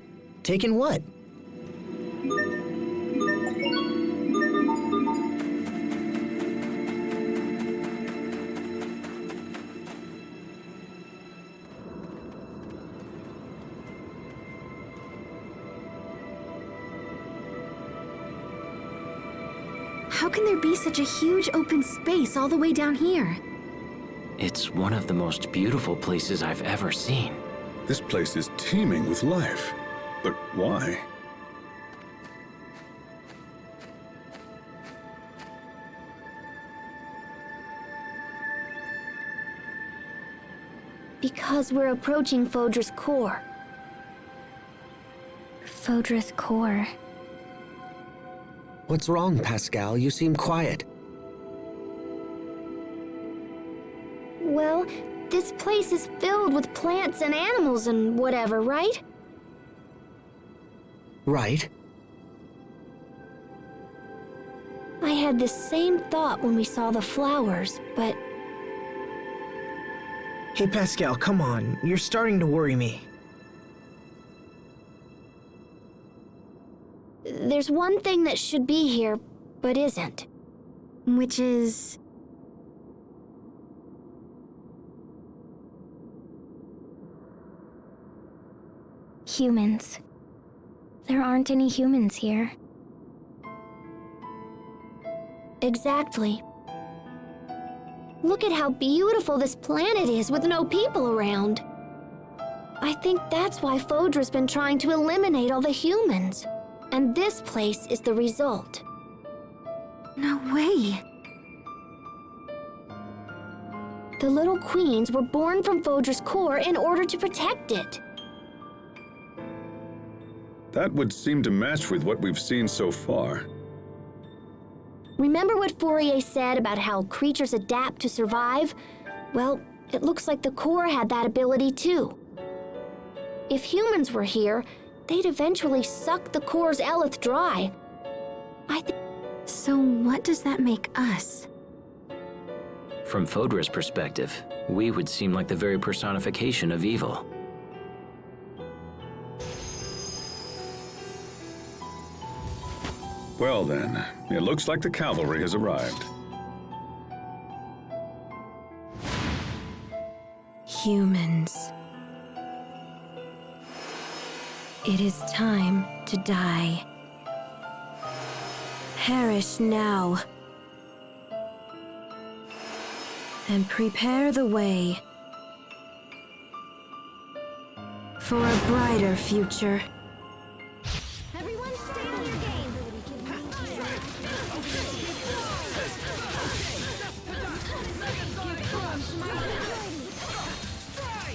Taken what? How can there be such a huge open space all the way down here? It's one of the most beautiful places I've ever seen. This place is teeming with life. But why? Because we're approaching Fodra's core. Fodra's core. What's wrong, Pascal? You seem quiet. Well, this place is filled with plants and animals and whatever, right? Right. I had the same thought when we saw the flowers, but... Hey Pascal, come on. You're starting to worry me. There's one thing that should be here, but isn't. Which is... Humans. There aren't any humans here. Exactly. Look at how beautiful this planet is with no people around. I think that's why Fodra's been trying to eliminate all the humans. And this place is the result. No way. The little queens were born from Fodra's core in order to protect it. That would seem to match with what we've seen so far. Remember what Forier said about how creatures adapt to survive? Well, it looks like the core had that ability too. If humans were here, they'd eventually suck the core's Eleth dry. So what does that make us? From Fodra's perspective, we would seem like the very personification of evil. Well then, it looks like the cavalry has arrived. Humans. It is time to die. Perish now. And prepare the way for a brighter future. Everyone stay on your game.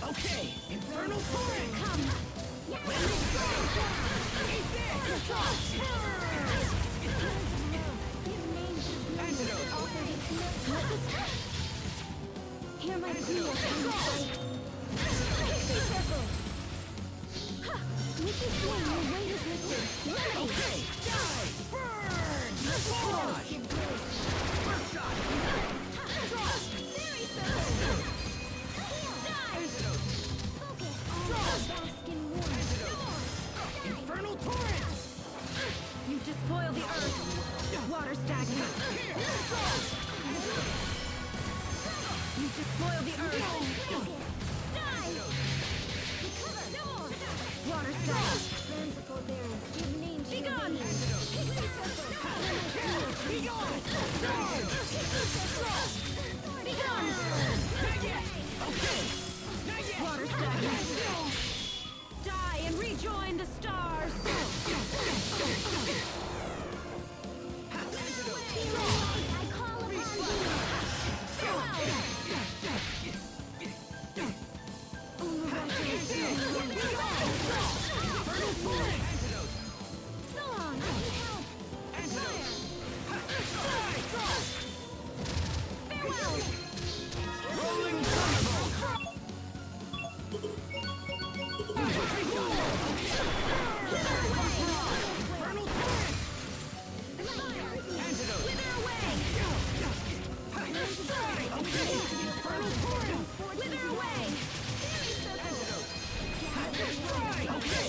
Okay, infernal torrent. Come. Infernal torrent! You just spoil the earth. Water stagnant. You just spoil the earth. Die! Water stagnant. Be gone! Be gone! Be gone! Not yet! Okay! Not yet! Water stagnant. Die and rejoin the stars! I call upon thee! So long! Help! Farewell! Rolling Infernal torrent! Antidote! Wither away! Okay! Infernal torrent! Wither away! Antidote! Okay!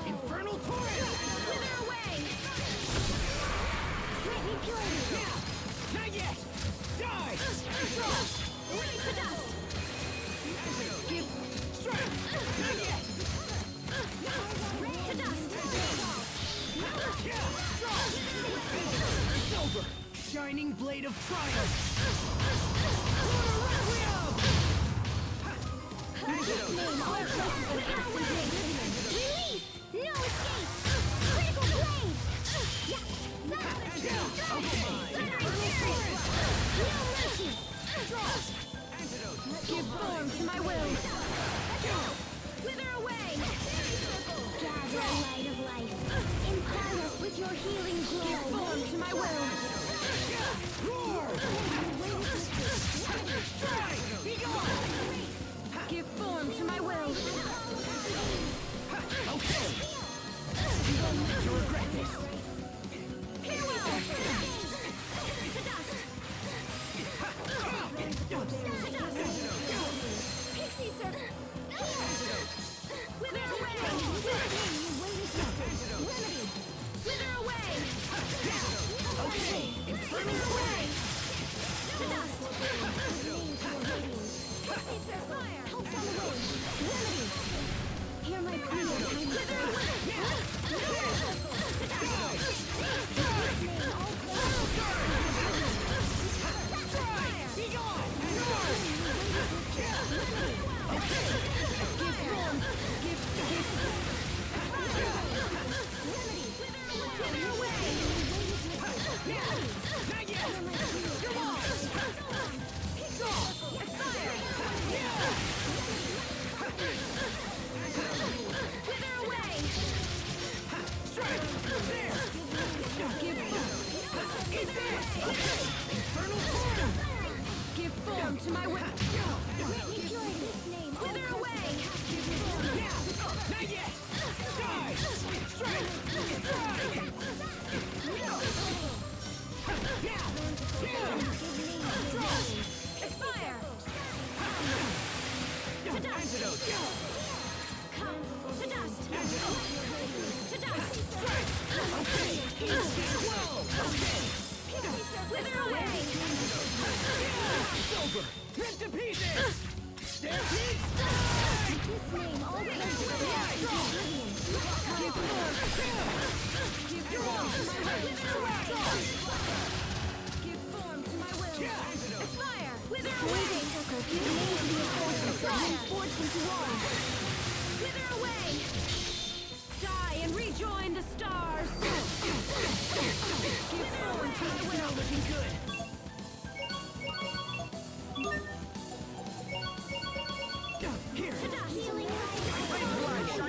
Infernal torrent! Wither away! Let me kill you! Not yet! Die! Ready to dust! Give strength! Not yet! To dust! It's over! Shining blade of triumph! Release! No escape! Critical blade! No mercy! Give form to my will! Wither away! Gather light of life. Impart us with your healing glow. Give form to my will. Be gone! Give form to my will. Okay! You won't live to regret this. Farewell! To dust! Pixie serpent! Wither away! Remedy! Wither away! Okay! Infernal away! To dust! Pixie fire! Help on the way! Remedy! Hear my plea! Wither away! Be gone! Okay! Give form! Give Wither away! Not yet! Come on! Go! Fire! Wither away! Strike! There! Give Infernal form! Give form to my will! Wither away! Not yet! Die! Strike! Expire! To dust! Come! To dust! To dust! Okay! Okay! Wither away! It's over! Rip to pieces! Stampede strike! This name already give form! Give form to my will! Give form to my will! Aspire! Wither away! Give name to your forces that bring fortune to all! Wither away! Die and rejoin the stars! Give form to my will! Looking good! Here! Healing light!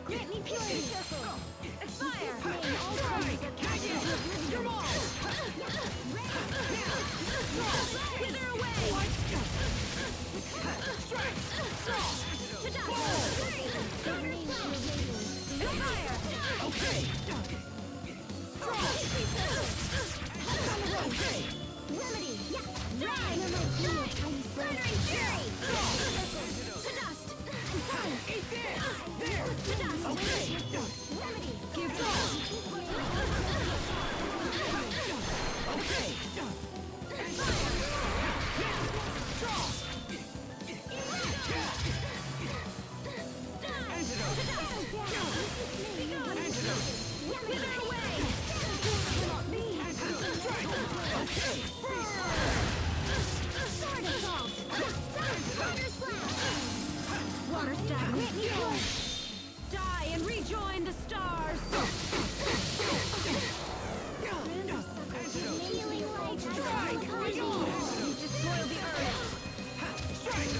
Grant me purity circle! Expire! Your maul! Wither away! Strike! To die! Expire! Okay! Remedy! Die! Thundering fury! To dust! Eat this! There! To dust! Okay! Remedy! Give okay! Wither away! Okay! Sword assault! Thunder's blast! Water stab! Die and rejoin the stars! Healing light! Strike! You despoil the earth! Strike!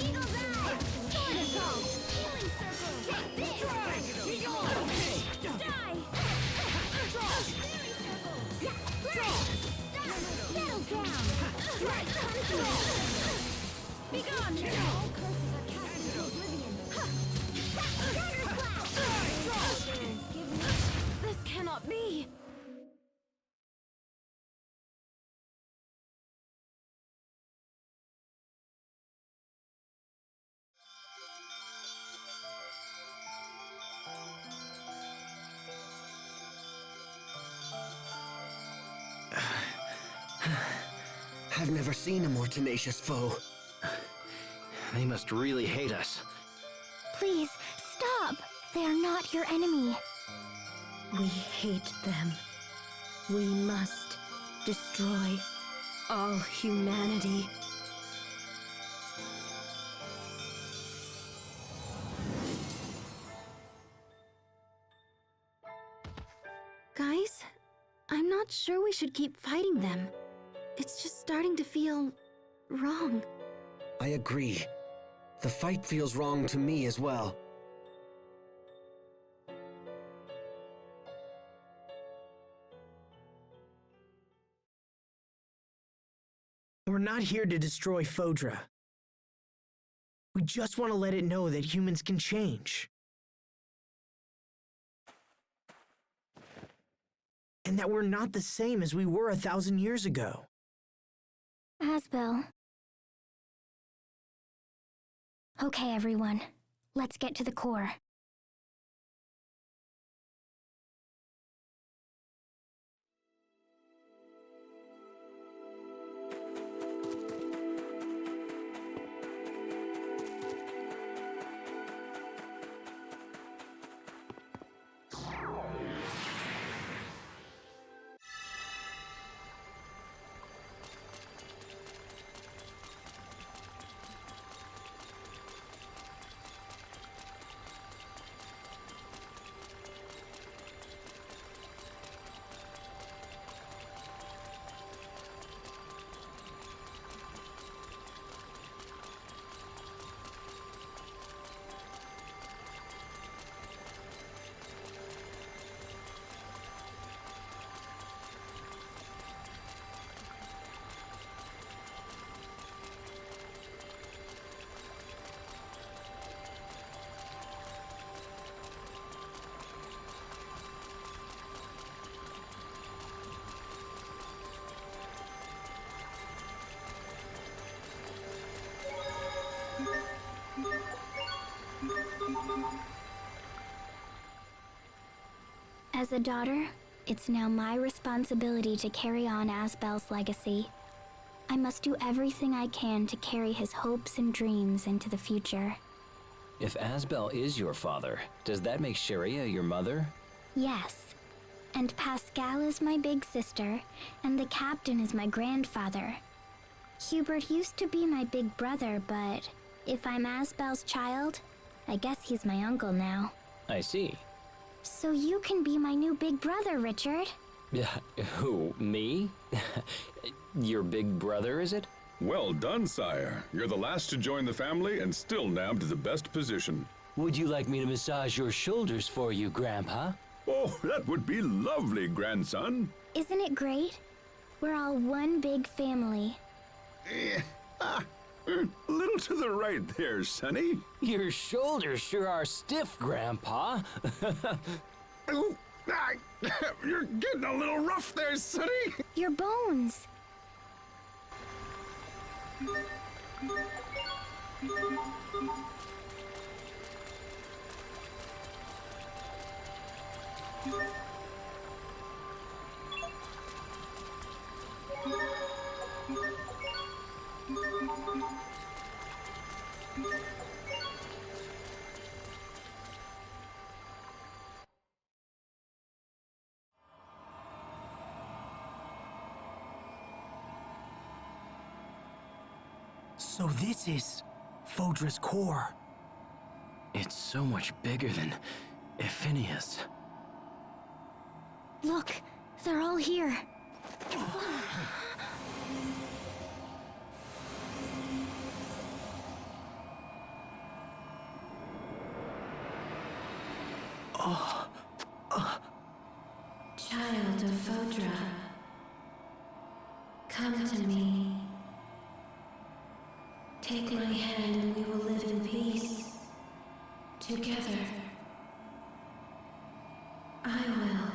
Eagle's eye! Sword assault! Healing circle! Take this! Strike! Okay! Die! Settle down! Right! Be gone! All curses are cast into oblivion. Thunder's blast! This cannot be! I've never seen a more tenacious foe. They must really hate us. Please, stop! They are not your enemy. We hate them. We must destroy all humanity. Guys, I'm not sure we should keep fighting them. It's just starting to feel wrong. I agree. The fight feels wrong to me as well. We're not here to destroy Fodra. We just want to let it know that humans can change. And that we're not the same as we were 1,000 years ago. Asbel. Okay, everyone. Let's get to the core. As a daughter, it's now my responsibility to carry on Asbel's legacy. I must do everything I can to carry his hopes and dreams into the future. If Asbel is your father, does that make Sharia your mother? Yes. And Pascal is my big sister, and the captain is my grandfather. Hubert used to be my big brother, but if I'm Asbel's child, I guess he's my uncle now. I see. So you can be my new big brother, Richard. Who, me? Your big brother, is it? Well done, sire. You're the last to join the family and still nabbed the best position. Would you like me to massage your shoulders for you, Grandpa? Oh, that would be lovely, grandson. Isn't it great? We're all one big family. A little to the right there, Sonny. Your shoulders sure are stiff, Grandpa. Oh, you're getting a little rough there, Sonny. Your bones. So this is Fodra's core. It's so much bigger than Ephinia's. Look, they're all here. Child of Fodra, come to me. Take my hand and we will live in peace. Together. I will.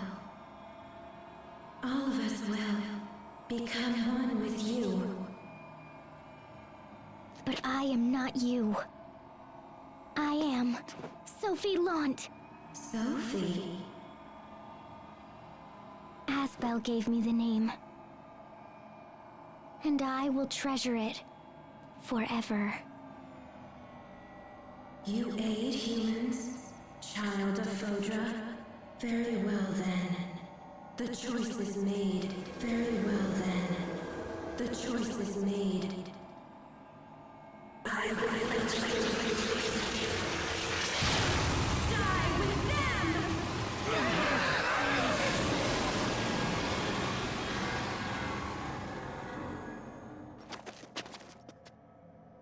All of us will become one with you. But I am not you. I am Sophie Lhant. Sophie? Asbel gave me the name. And I will treasure it forever. You aid humans, child of Fodra? Very well then. The choice is made. Very well then. The choice is made. I will Die with them!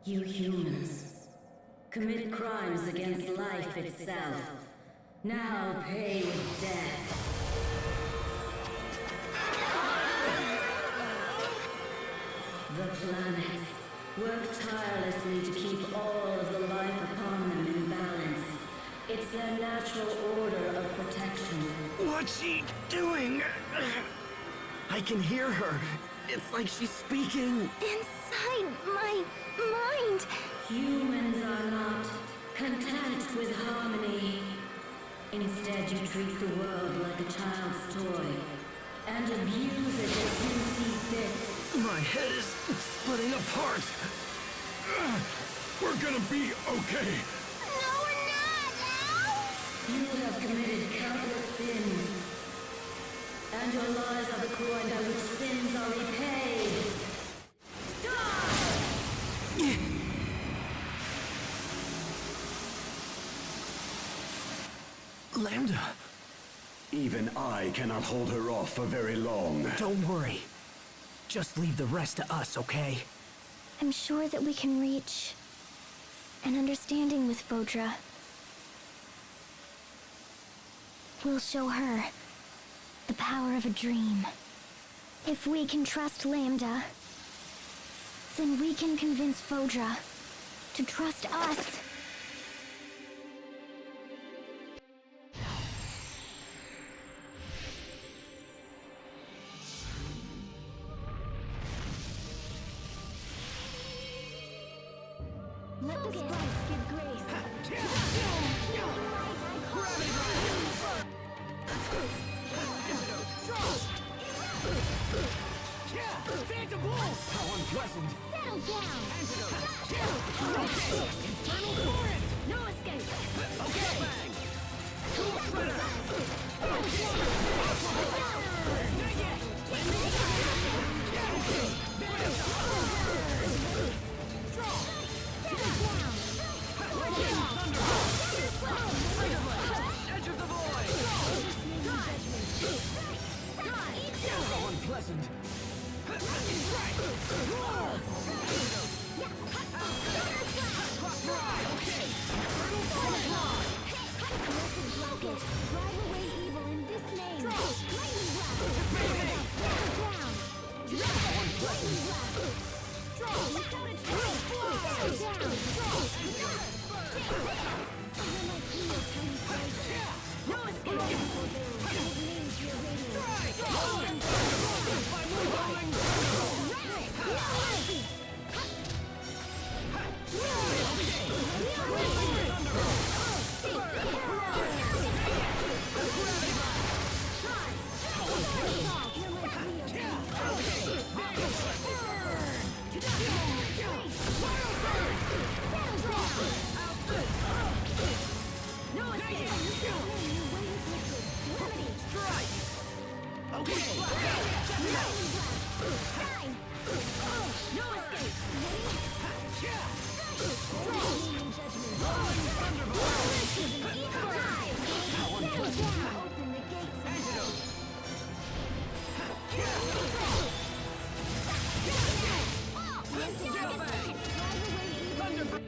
You humans commit crimes against life itself. Now pay with death. The planets work tirelessly to keep all of the life upon them in balance. It's their natural order of protection. What's she doing? I can hear her. It's like she's speaking. Inside my mind. Humans are not content with harmony. Instead, you treat the world like a child's toy and abuse it as you see fit. My head is splitting apart. We're gonna be okay. No, we're not! Ow! You have committed countless sins, and your lives are the coin by which sins are repaid. Lambda. Even I cannot hold her off for very long. Don't worry. Just leave the rest to us, okay? I'm sure that we can reach an understanding with Fodra. We'll show her the power of a dream. If we can trust Lambda, then we can convince Fodra to trust us. Let the sprites give grace. Phantom Wolf! How unpleasant! Settle down! Infernal Torrent! No escape! Okay! Bang! Cool Splitter! Edge of the Void! How unpleasant! Drive away evil in this name. Lightning blast. Down. Lightning blast. Without a trace. Down. You're like Leo, tiny boy. No escape. It means you're radiant. By moving.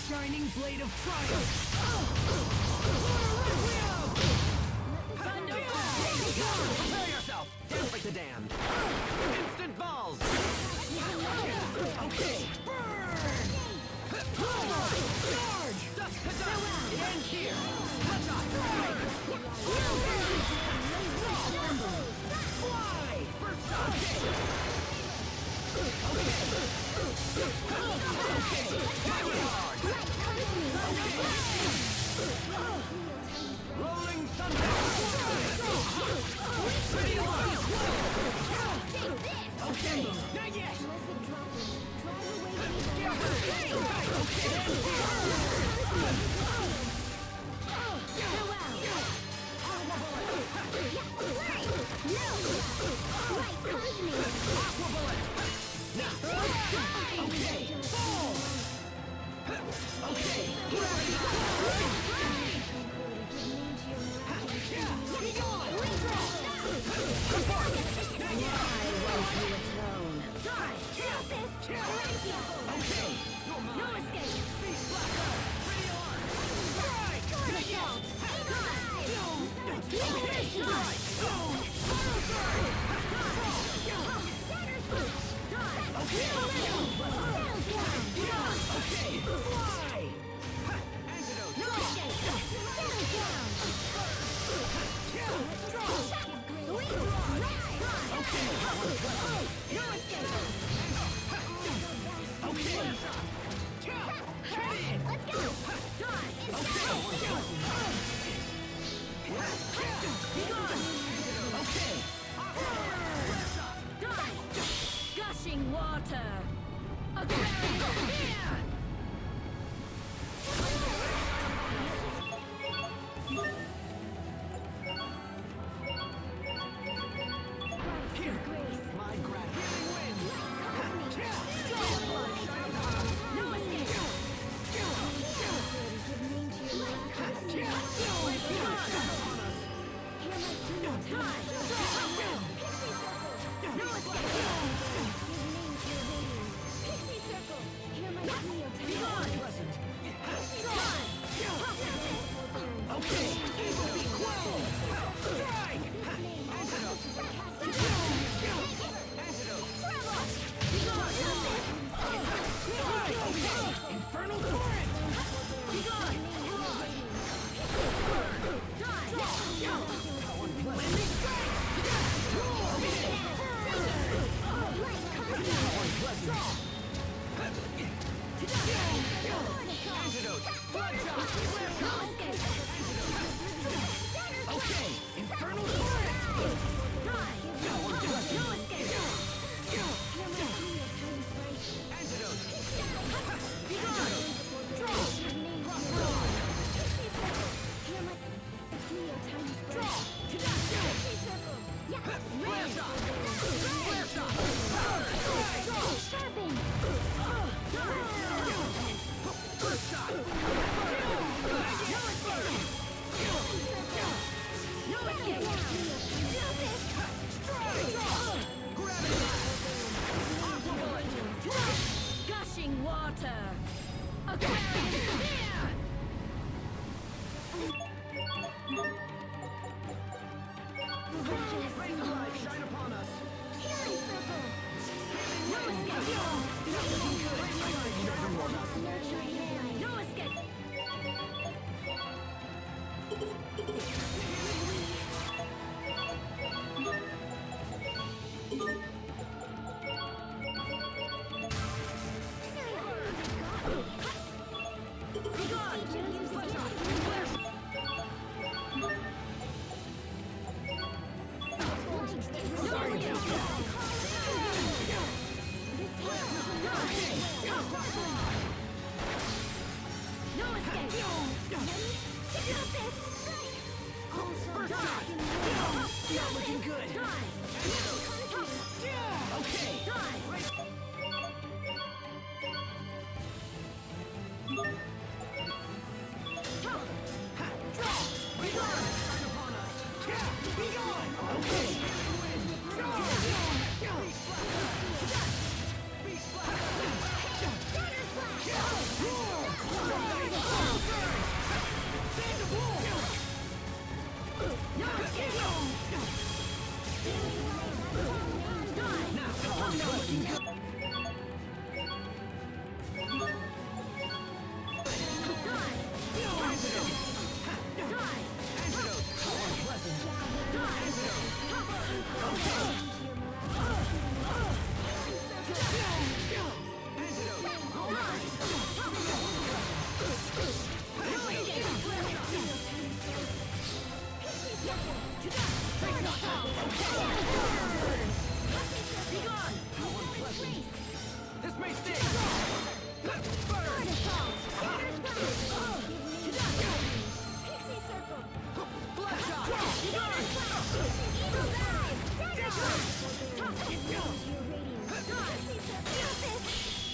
Shining blade of triumph! Prepare yourself! Dance like the damned! Instant balls! Okay! Burn! Charge! Dust to dust! It ends here! Fly! First shot! Okay! Rolling thunder! Pretty one! Okay! Not yet!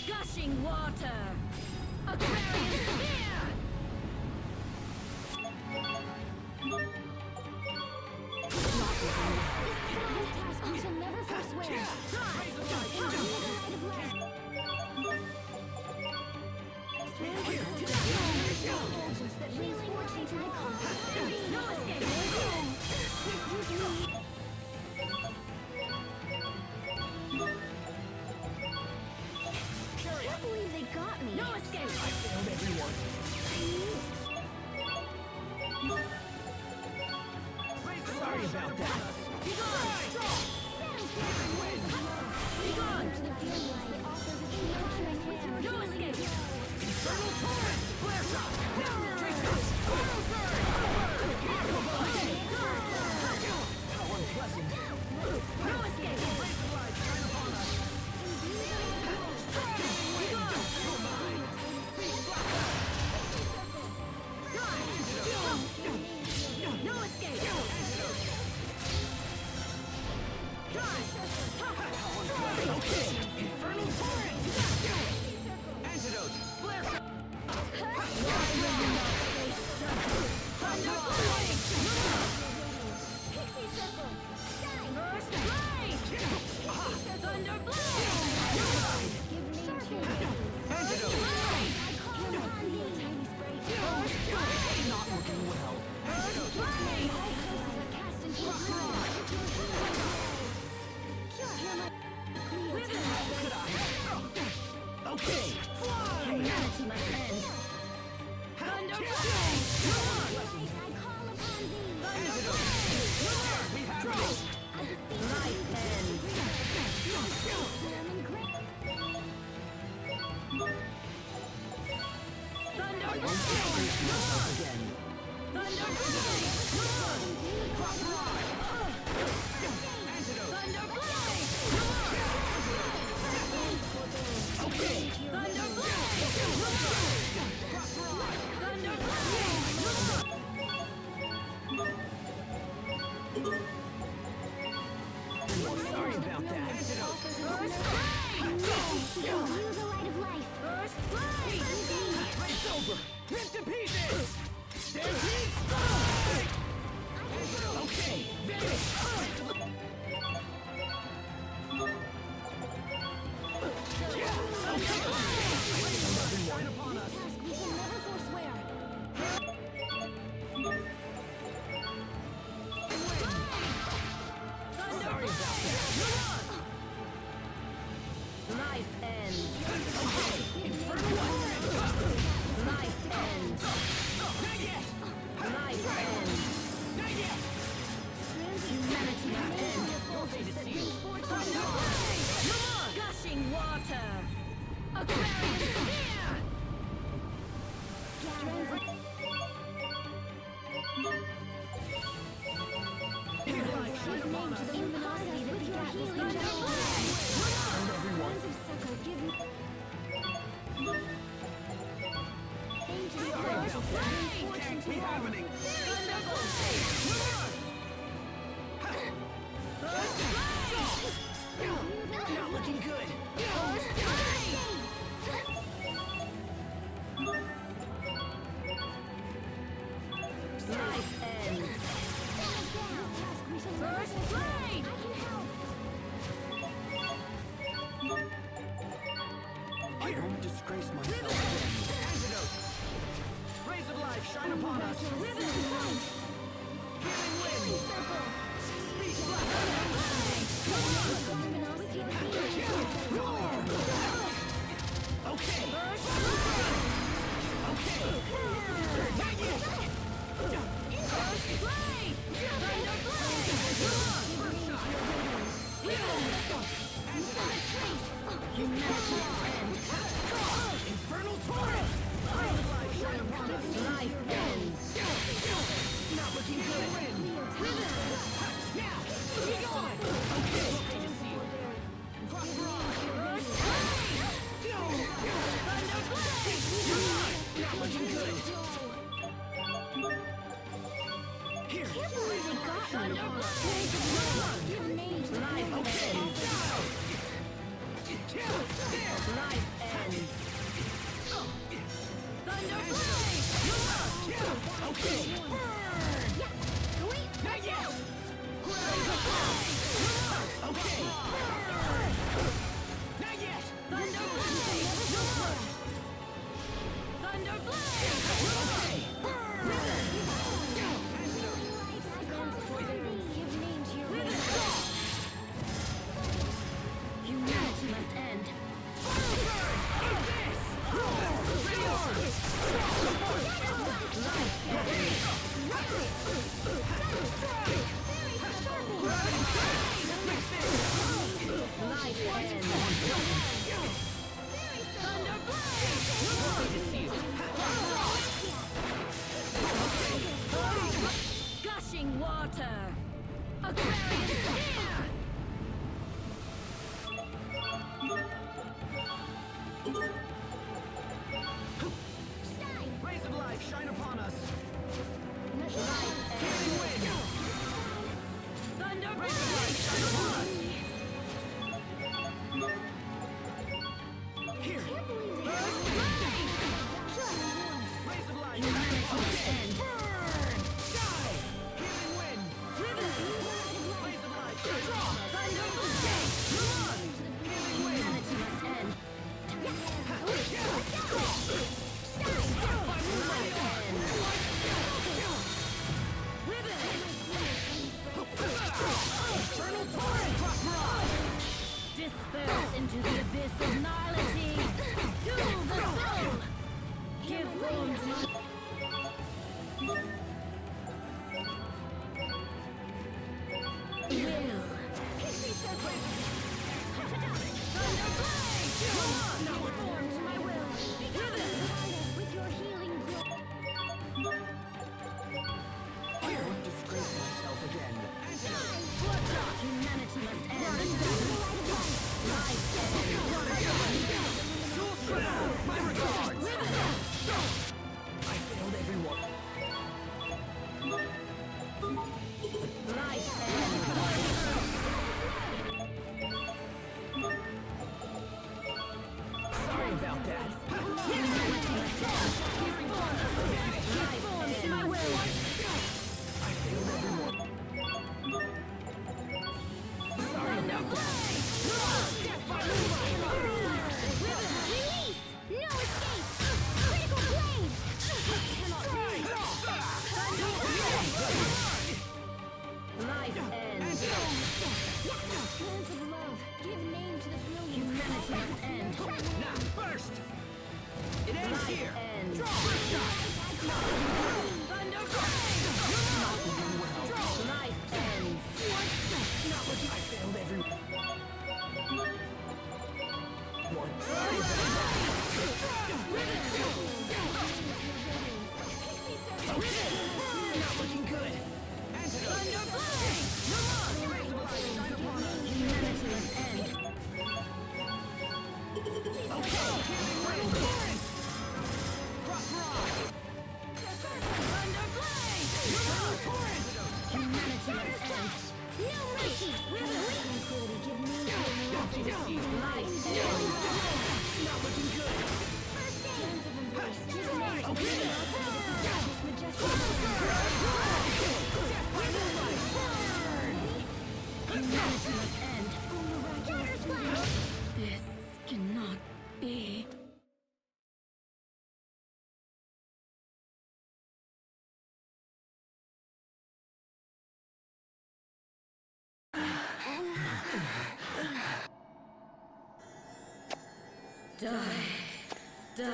Gushing water! Aquarian sphere! We shall never forswear. That brings fortune to the cause. No escape! I can't believe they got me. No escape! I failed everyone. Sorry about that. Be gone! Be gone! No escape! Infernal torrent! Flare shot! Chase us! How unpleasant! No escape! Shine upon us! Be gone! You're mine! No escape! Okay! Infernal torrent! Antidote! Flare shot! Pixie circle. Shine. Burst blade! Thunder blade! Antidote! I call upon thee. Not looking well. Burst blade! All curses are cast into your Okay! Fly! Humanity must end! Thunder blade! I call upon thee. Thunder blade! We have it! Life ends! Thunder I blade! won't disgrace myself again. Thunder blade! Cross ride! Antidote! Thunder blade! Okay! Thunder blade! Cross ride! Thunder blade! Sorry about that. Antidote! Burst blade! Use the light of life. Burst blade! It's over! Ripped to pieces! Stampede strike! Okay! Vanish! Shine upon us! about that. Can't be happening. Not looking good. Life ends. First blade! I won't disgrace myself again. Antidote! Rays of life shine upon us. Healing wind! Beast okay! Infernal torrent! Life ends. Not looking good. Yeah! Be gone! Okay. Not looking good. Here. Life ends. Life ends. Thunder blade! Okay. Not yet. Okay. Not yet. Thunder blade! Thunder blade! Humanity must end. Gushing water! Aquarius here! Rays of life shine upon us. Healing wind! Thunder Rays of life shine upon us. Here. Rays of life. end. Burn! Die! Healing wind. Rays of life. Thunder Healing wind. Humanity must end. Infernal torrent! Disperse into the abyss of nihility. Duel the soul. Give form to will. Thunder blade! Form to my will. With your healing I won't disgrace myself again. Humanity must end. Life My regards! I failed everyone. Life ends. Sorry about that. Humanity must end. Life ends. To my will. I failed everyone. Sorry about that. Death by Release! No escape! Critical blade! Cannot be! Life ends. Currents of love, give name to the brilliance. Humanity must end. Now, burst! It ends Life here. ends. First shot. Thunder Life ends. Not looking. I failed everyone. Not looking good. Antidote. Humanity must end. Okay. Cross rock. Not looking good. This cannot be. Die,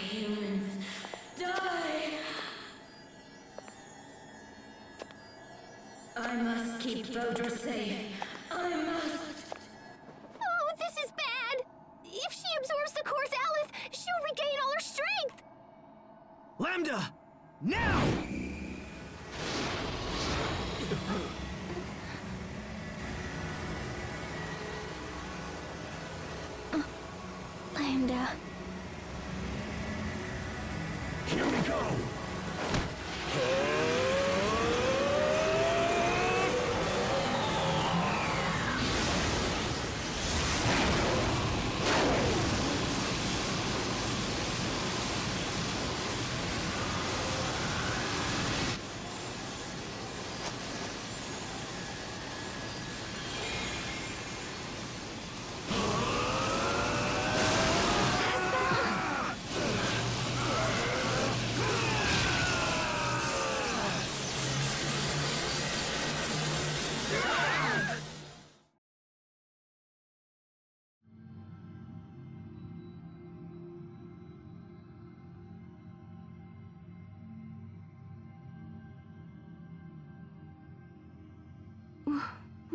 humans, die! I must keep Fodra safe. I must. Oh, this is bad! If she absorbs the core's Aleph, she'll regain all her strength! Lambda! Now! Lambda. Here we go!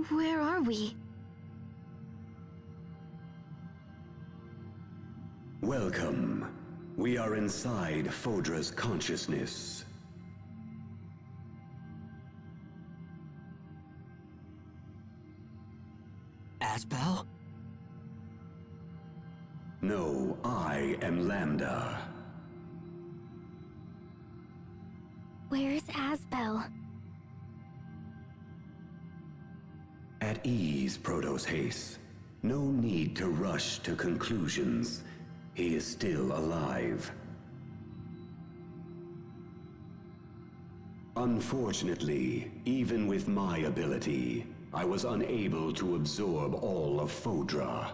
Where are we? Welcome. We are inside Fodra's consciousness. Asbel? No, I am Lambda. Where's Asbel? At ease, Protos Haste. No need to rush to conclusions. He is still alive. Unfortunately, even with my ability, I was unable to absorb all of Fodra.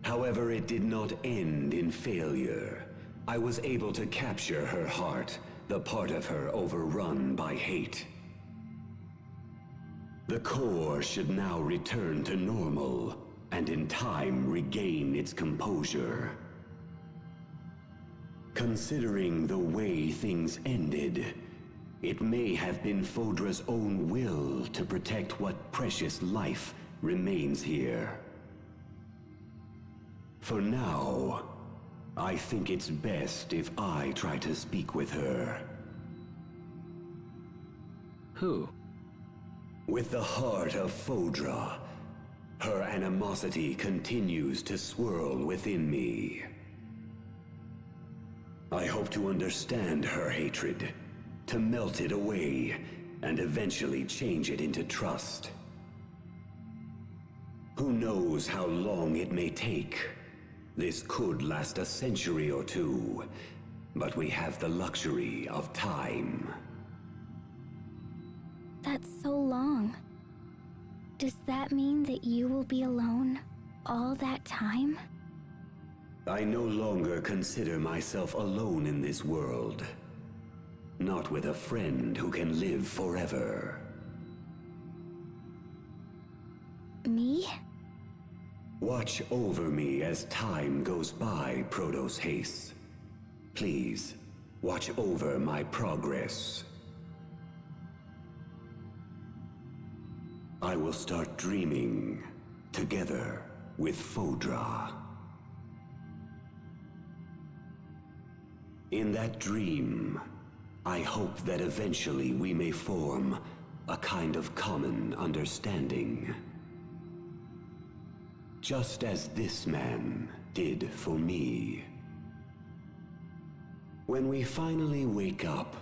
However, it did not end in failure. I was able to capture her heart, the part of her overrun by hate. The core should now return to normal, and in time regain its composure. Considering the way things ended, it may have been Fodra's own will to protect what precious life remains here. For now, I think it's best if I try to speak with her. Who? With the heart of Fodra, her animosity continues to swirl within me. I hope to understand her hatred, to melt it away, and eventually change it into trust. Who knows how long it may take? This could last a century or two, but we have the luxury of time. That's so long. Does that mean that you will be alone all that time? I no longer consider myself alone in this world. Not with a friend who can live forever. Me? Watch over me as time goes by, Protos Haste. Please, watch over my progress. I will start dreaming, together with Fodra. In that dream, I hope that eventually we may form a kind of common understanding. Just as this man did for me. When we finally wake up,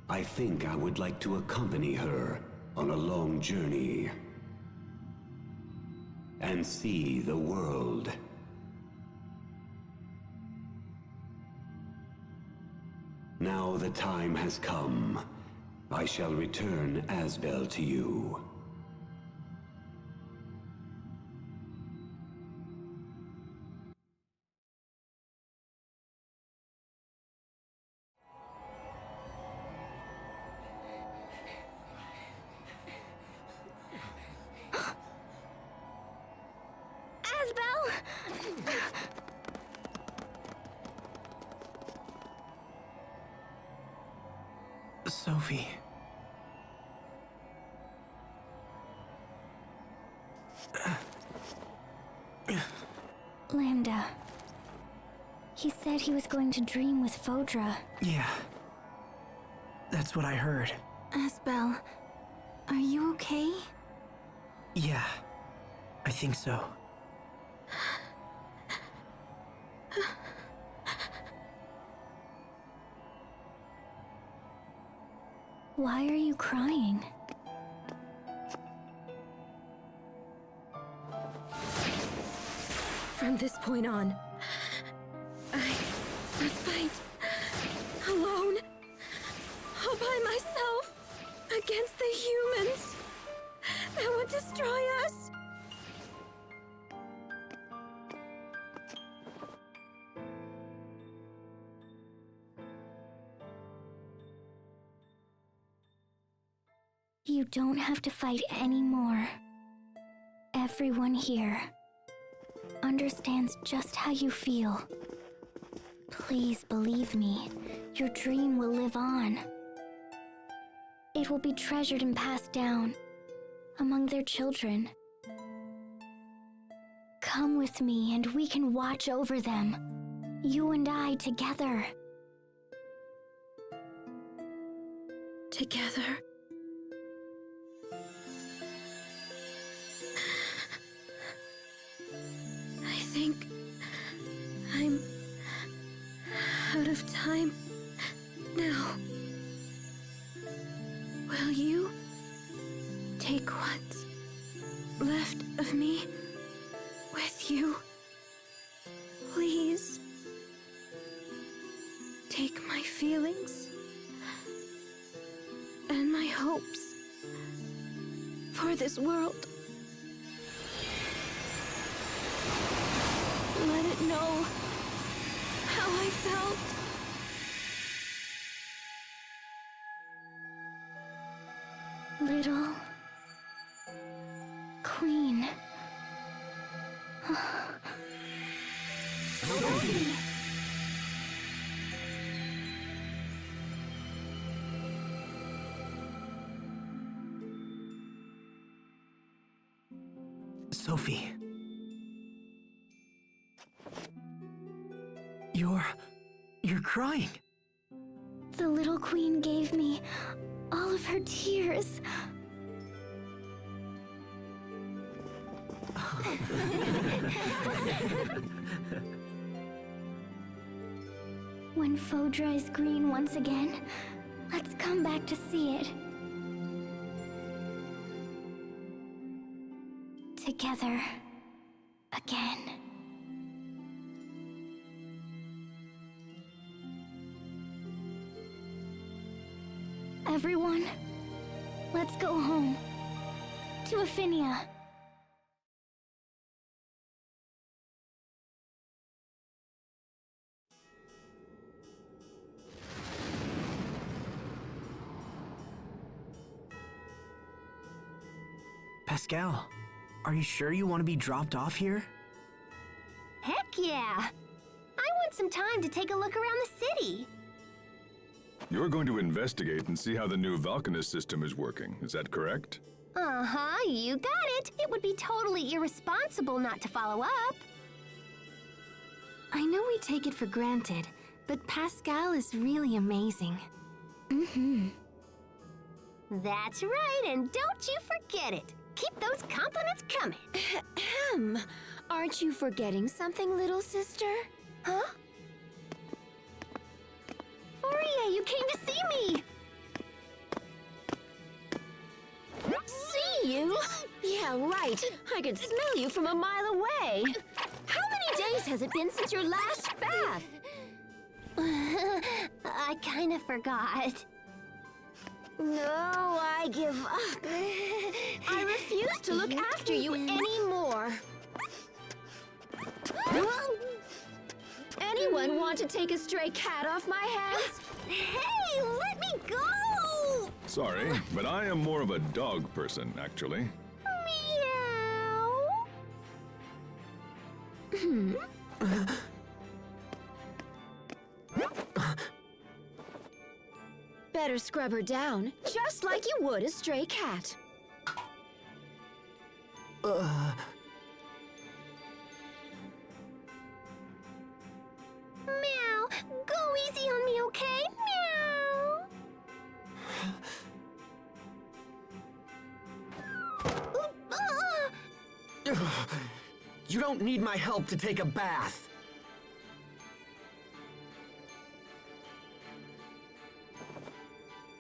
I think I would like to accompany her on a long journey. and see the world. Now the time has come. I shall return Asbel to you. Sophie. Lambda. He said he was going to dream with Fodra. Yeah. That's what I heard. Asbel, are you okay? Yeah. I think so. Why are you crying? From this point on, I must fight alone, all by myself, against the humans that would destroy us. You don't have to fight anymore. Everyone here understands just how you feel. Please believe me, your dream will live on. It will be treasured and passed down among their children. Come with me and we can watch over them, you and I together. Together? I think I'm out of time now. Will you take what's left of me with you? Please. Take my feelings and my hopes for this world. Let it know how I felt. Little Queen. Sophie! Sophie. You're crying. The little queen gave me all of her tears. When Fodra is green once again, let's come back to see it. Together again. Everyone, let's go home. To Affinia. Pascal, are you sure you want to be dropped off here? Heck yeah! I want some time to take a look around the city. You're going to investigate and see how the new Valkanist system is working, is that correct? Uh-huh, you got it. It would be totally irresponsible not to follow up. I know we take it for granted, but Pascal is really amazing. Mm-hmm. That's right, and don't you forget it. Keep those compliments coming. Aren't you forgetting something, little sister? Huh? Forier, you came to see me! See you? Yeah, right. I could smell you from a mile away. How many days has it been since your last bath? I kind of forgot. No, I give up. I refuse to look after you anymore. Anyone want to take a stray cat off my hands? Hey, let me go! Sorry, but I am more of a dog person, actually. Meow. Better scrub her down, just like you would a stray cat. Meow. Go easy on me, okay? Meow. You don't need my help to take a bath.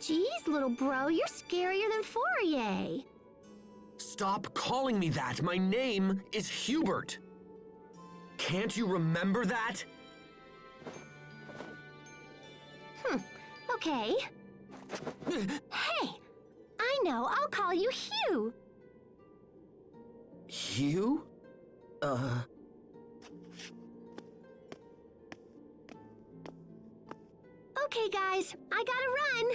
Jeez, little bro, you're scarier than Forier. Stop calling me that. My name is Hubert. Can't you remember that? Okay. Hey, I know, I'll call you Hugh. Hugh? Okay, guys, I gotta run.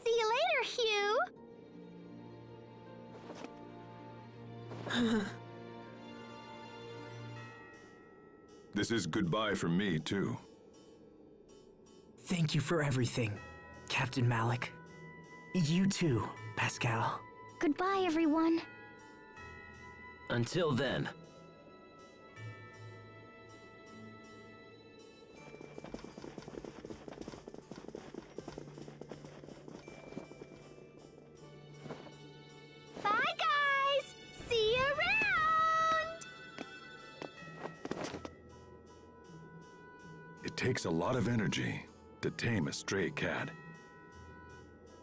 See you later, Hugh. This is goodbye from me, too. Thank you for everything, Captain Malik. You too, Pascal. Goodbye, everyone. Until then. Bye, guys. See you around. It takes a lot of energy to tame a stray cat.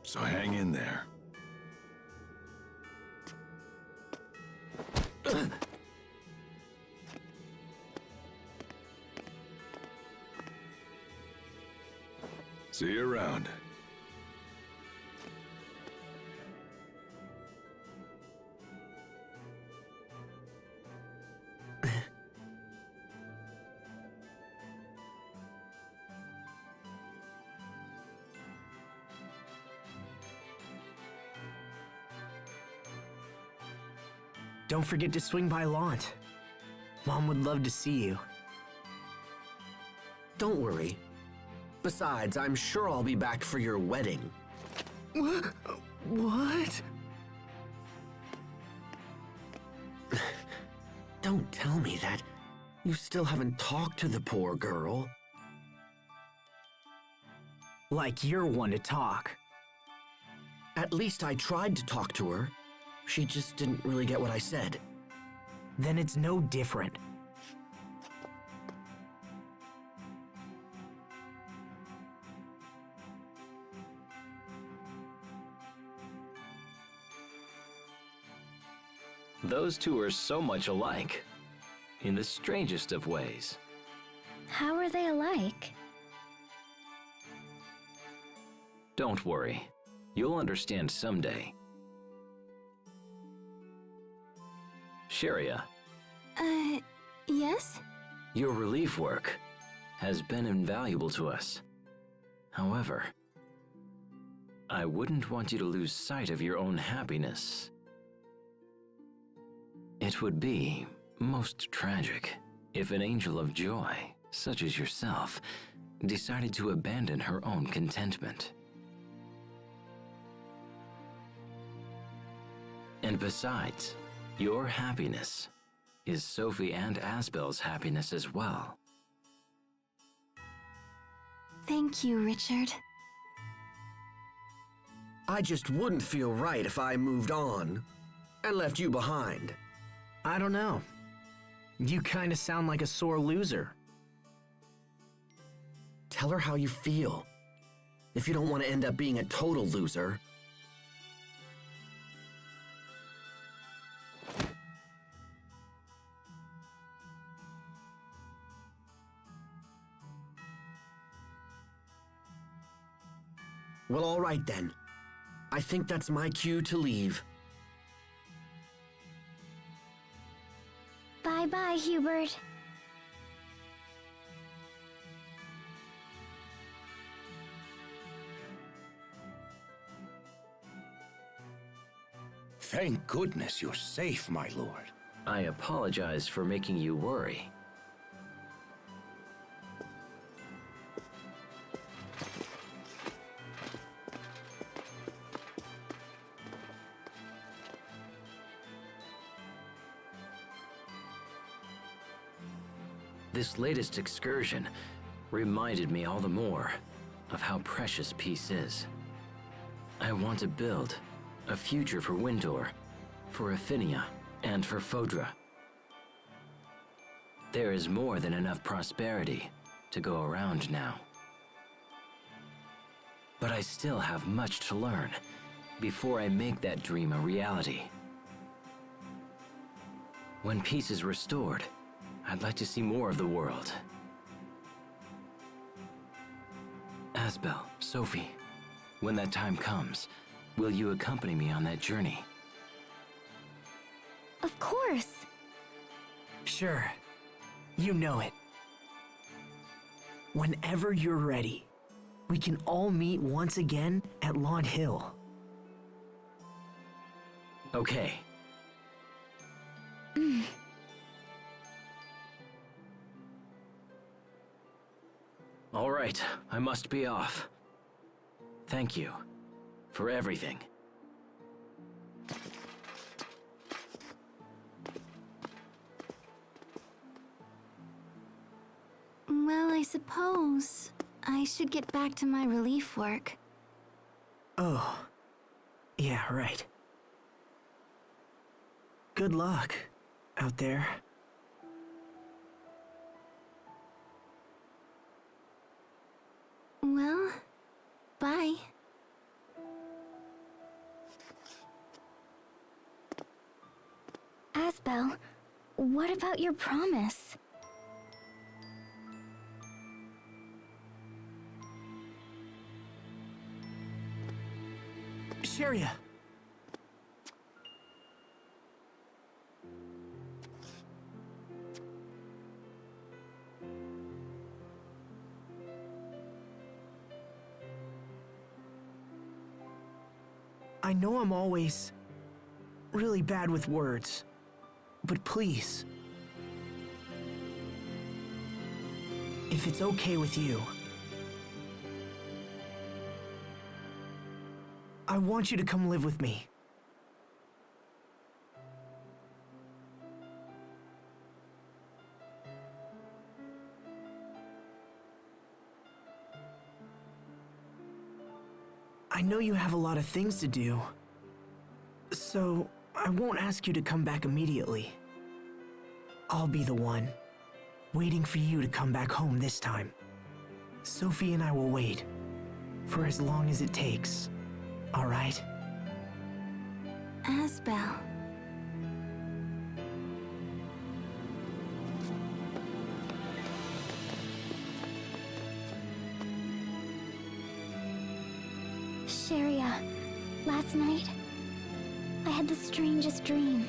So hang in there. See you around. Don't forget to swing by Lhant. Mom would love to see you. Don't worry. Besides, I'm sure I'll be back for your wedding. What? Don't tell me that. You still haven't talked to the poor girl. Like you're one to talk. At least I tried to talk to her. She just didn't really get what I said. Then it's no different. Those two are so much alike, in the strangest of ways. How are they alike? Don't worry, you'll understand someday. Sharia, Yes? your relief work has been invaluable to us. However, I wouldn't want you to lose sight of your own happiness. It would be most tragic if an angel of joy, such as yourself, decided to abandon her own contentment. And besides, your happiness is Sophie and Asbel's happiness as well. Thank you, Richard. I just wouldn't feel right if I moved on and left you behind. I don't know. You kind of sound like a sore loser. Tell her how you feel. If you don't want to end up being a total loser. Well, all right then. I think that's my cue to leave. Bye-bye, Hubert. Thank goodness you're safe, my lord. I apologize for making you worry. This latest excursion reminded me all the more of how precious peace is. I want to build a future for Windor, for Affinia, and for Fodra. There is more than enough prosperity to go around now. But I still have much to learn before I make that dream a reality. When peace is restored, I'd like to see more of the world. Asbel, Sophie, when that time comes, will you accompany me on that journey? Of course. Sure. You know it. Whenever you're ready, we can all meet once again at Lhant Hill. Okay. All right, I must be off. Thank you for everything. Well, I suppose I should get back to my relief work. Oh. Yeah, right. Good luck out there. Well, bye. Asbel, what about your promise? Sheria! I know I'm always really bad with words, but please, if it's okay with you, I want you to come live with me. I know you have a lot of things to do, so I won't ask you to come back immediately. I'll be the one, waiting for you to come back home this time. Sophie and I will wait, for as long as it takes, all right? Asbel. Sheria, last night, I had the strangest dream.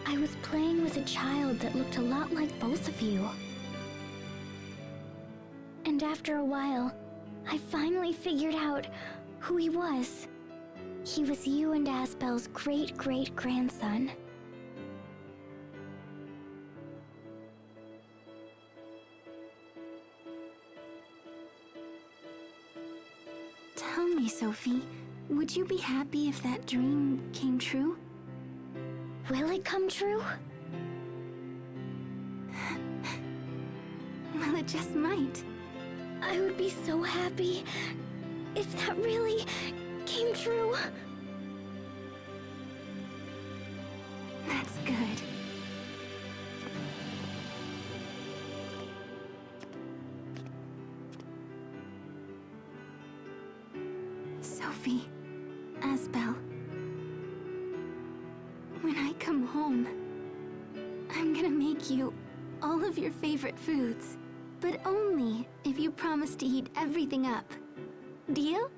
I was playing with a child that looked a lot like both of you. And after a while, I finally figured out who he was. He was you and Asbel's great-great-grandson. Tell me, Sophie, would you be happy if that dream came true? Will it come true? Well, it just might. I would be so happy if that really came true. That's good. Sophie, Asbel, when I come home, I'm gonna make you all of your favorite foods, but only if you promise to heat everything up. Deal?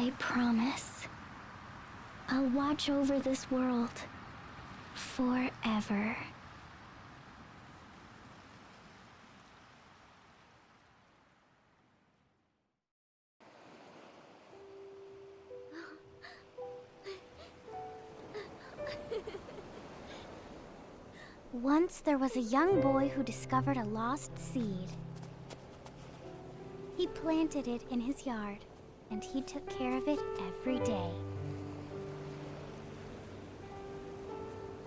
I promise. I'll watch over this world forever. Once there was a young boy who discovered a lost seed. He planted it in his yard and he took care of it every day.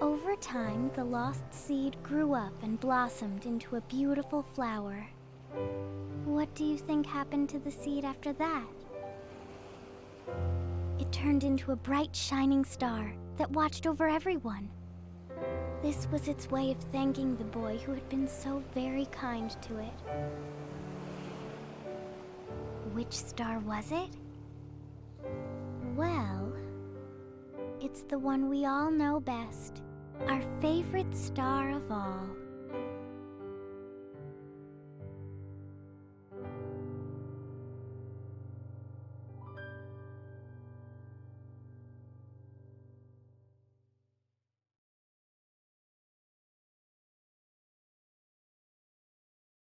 Over time, the lost seed grew up and blossomed into a beautiful flower. What do you think happened to the seed after that? It turned into a bright, shining star that watched over everyone. This was its way of thanking the boy who had been so very kind to it. Which star was it? Well, it's the one we all know best. Our favorite star of all.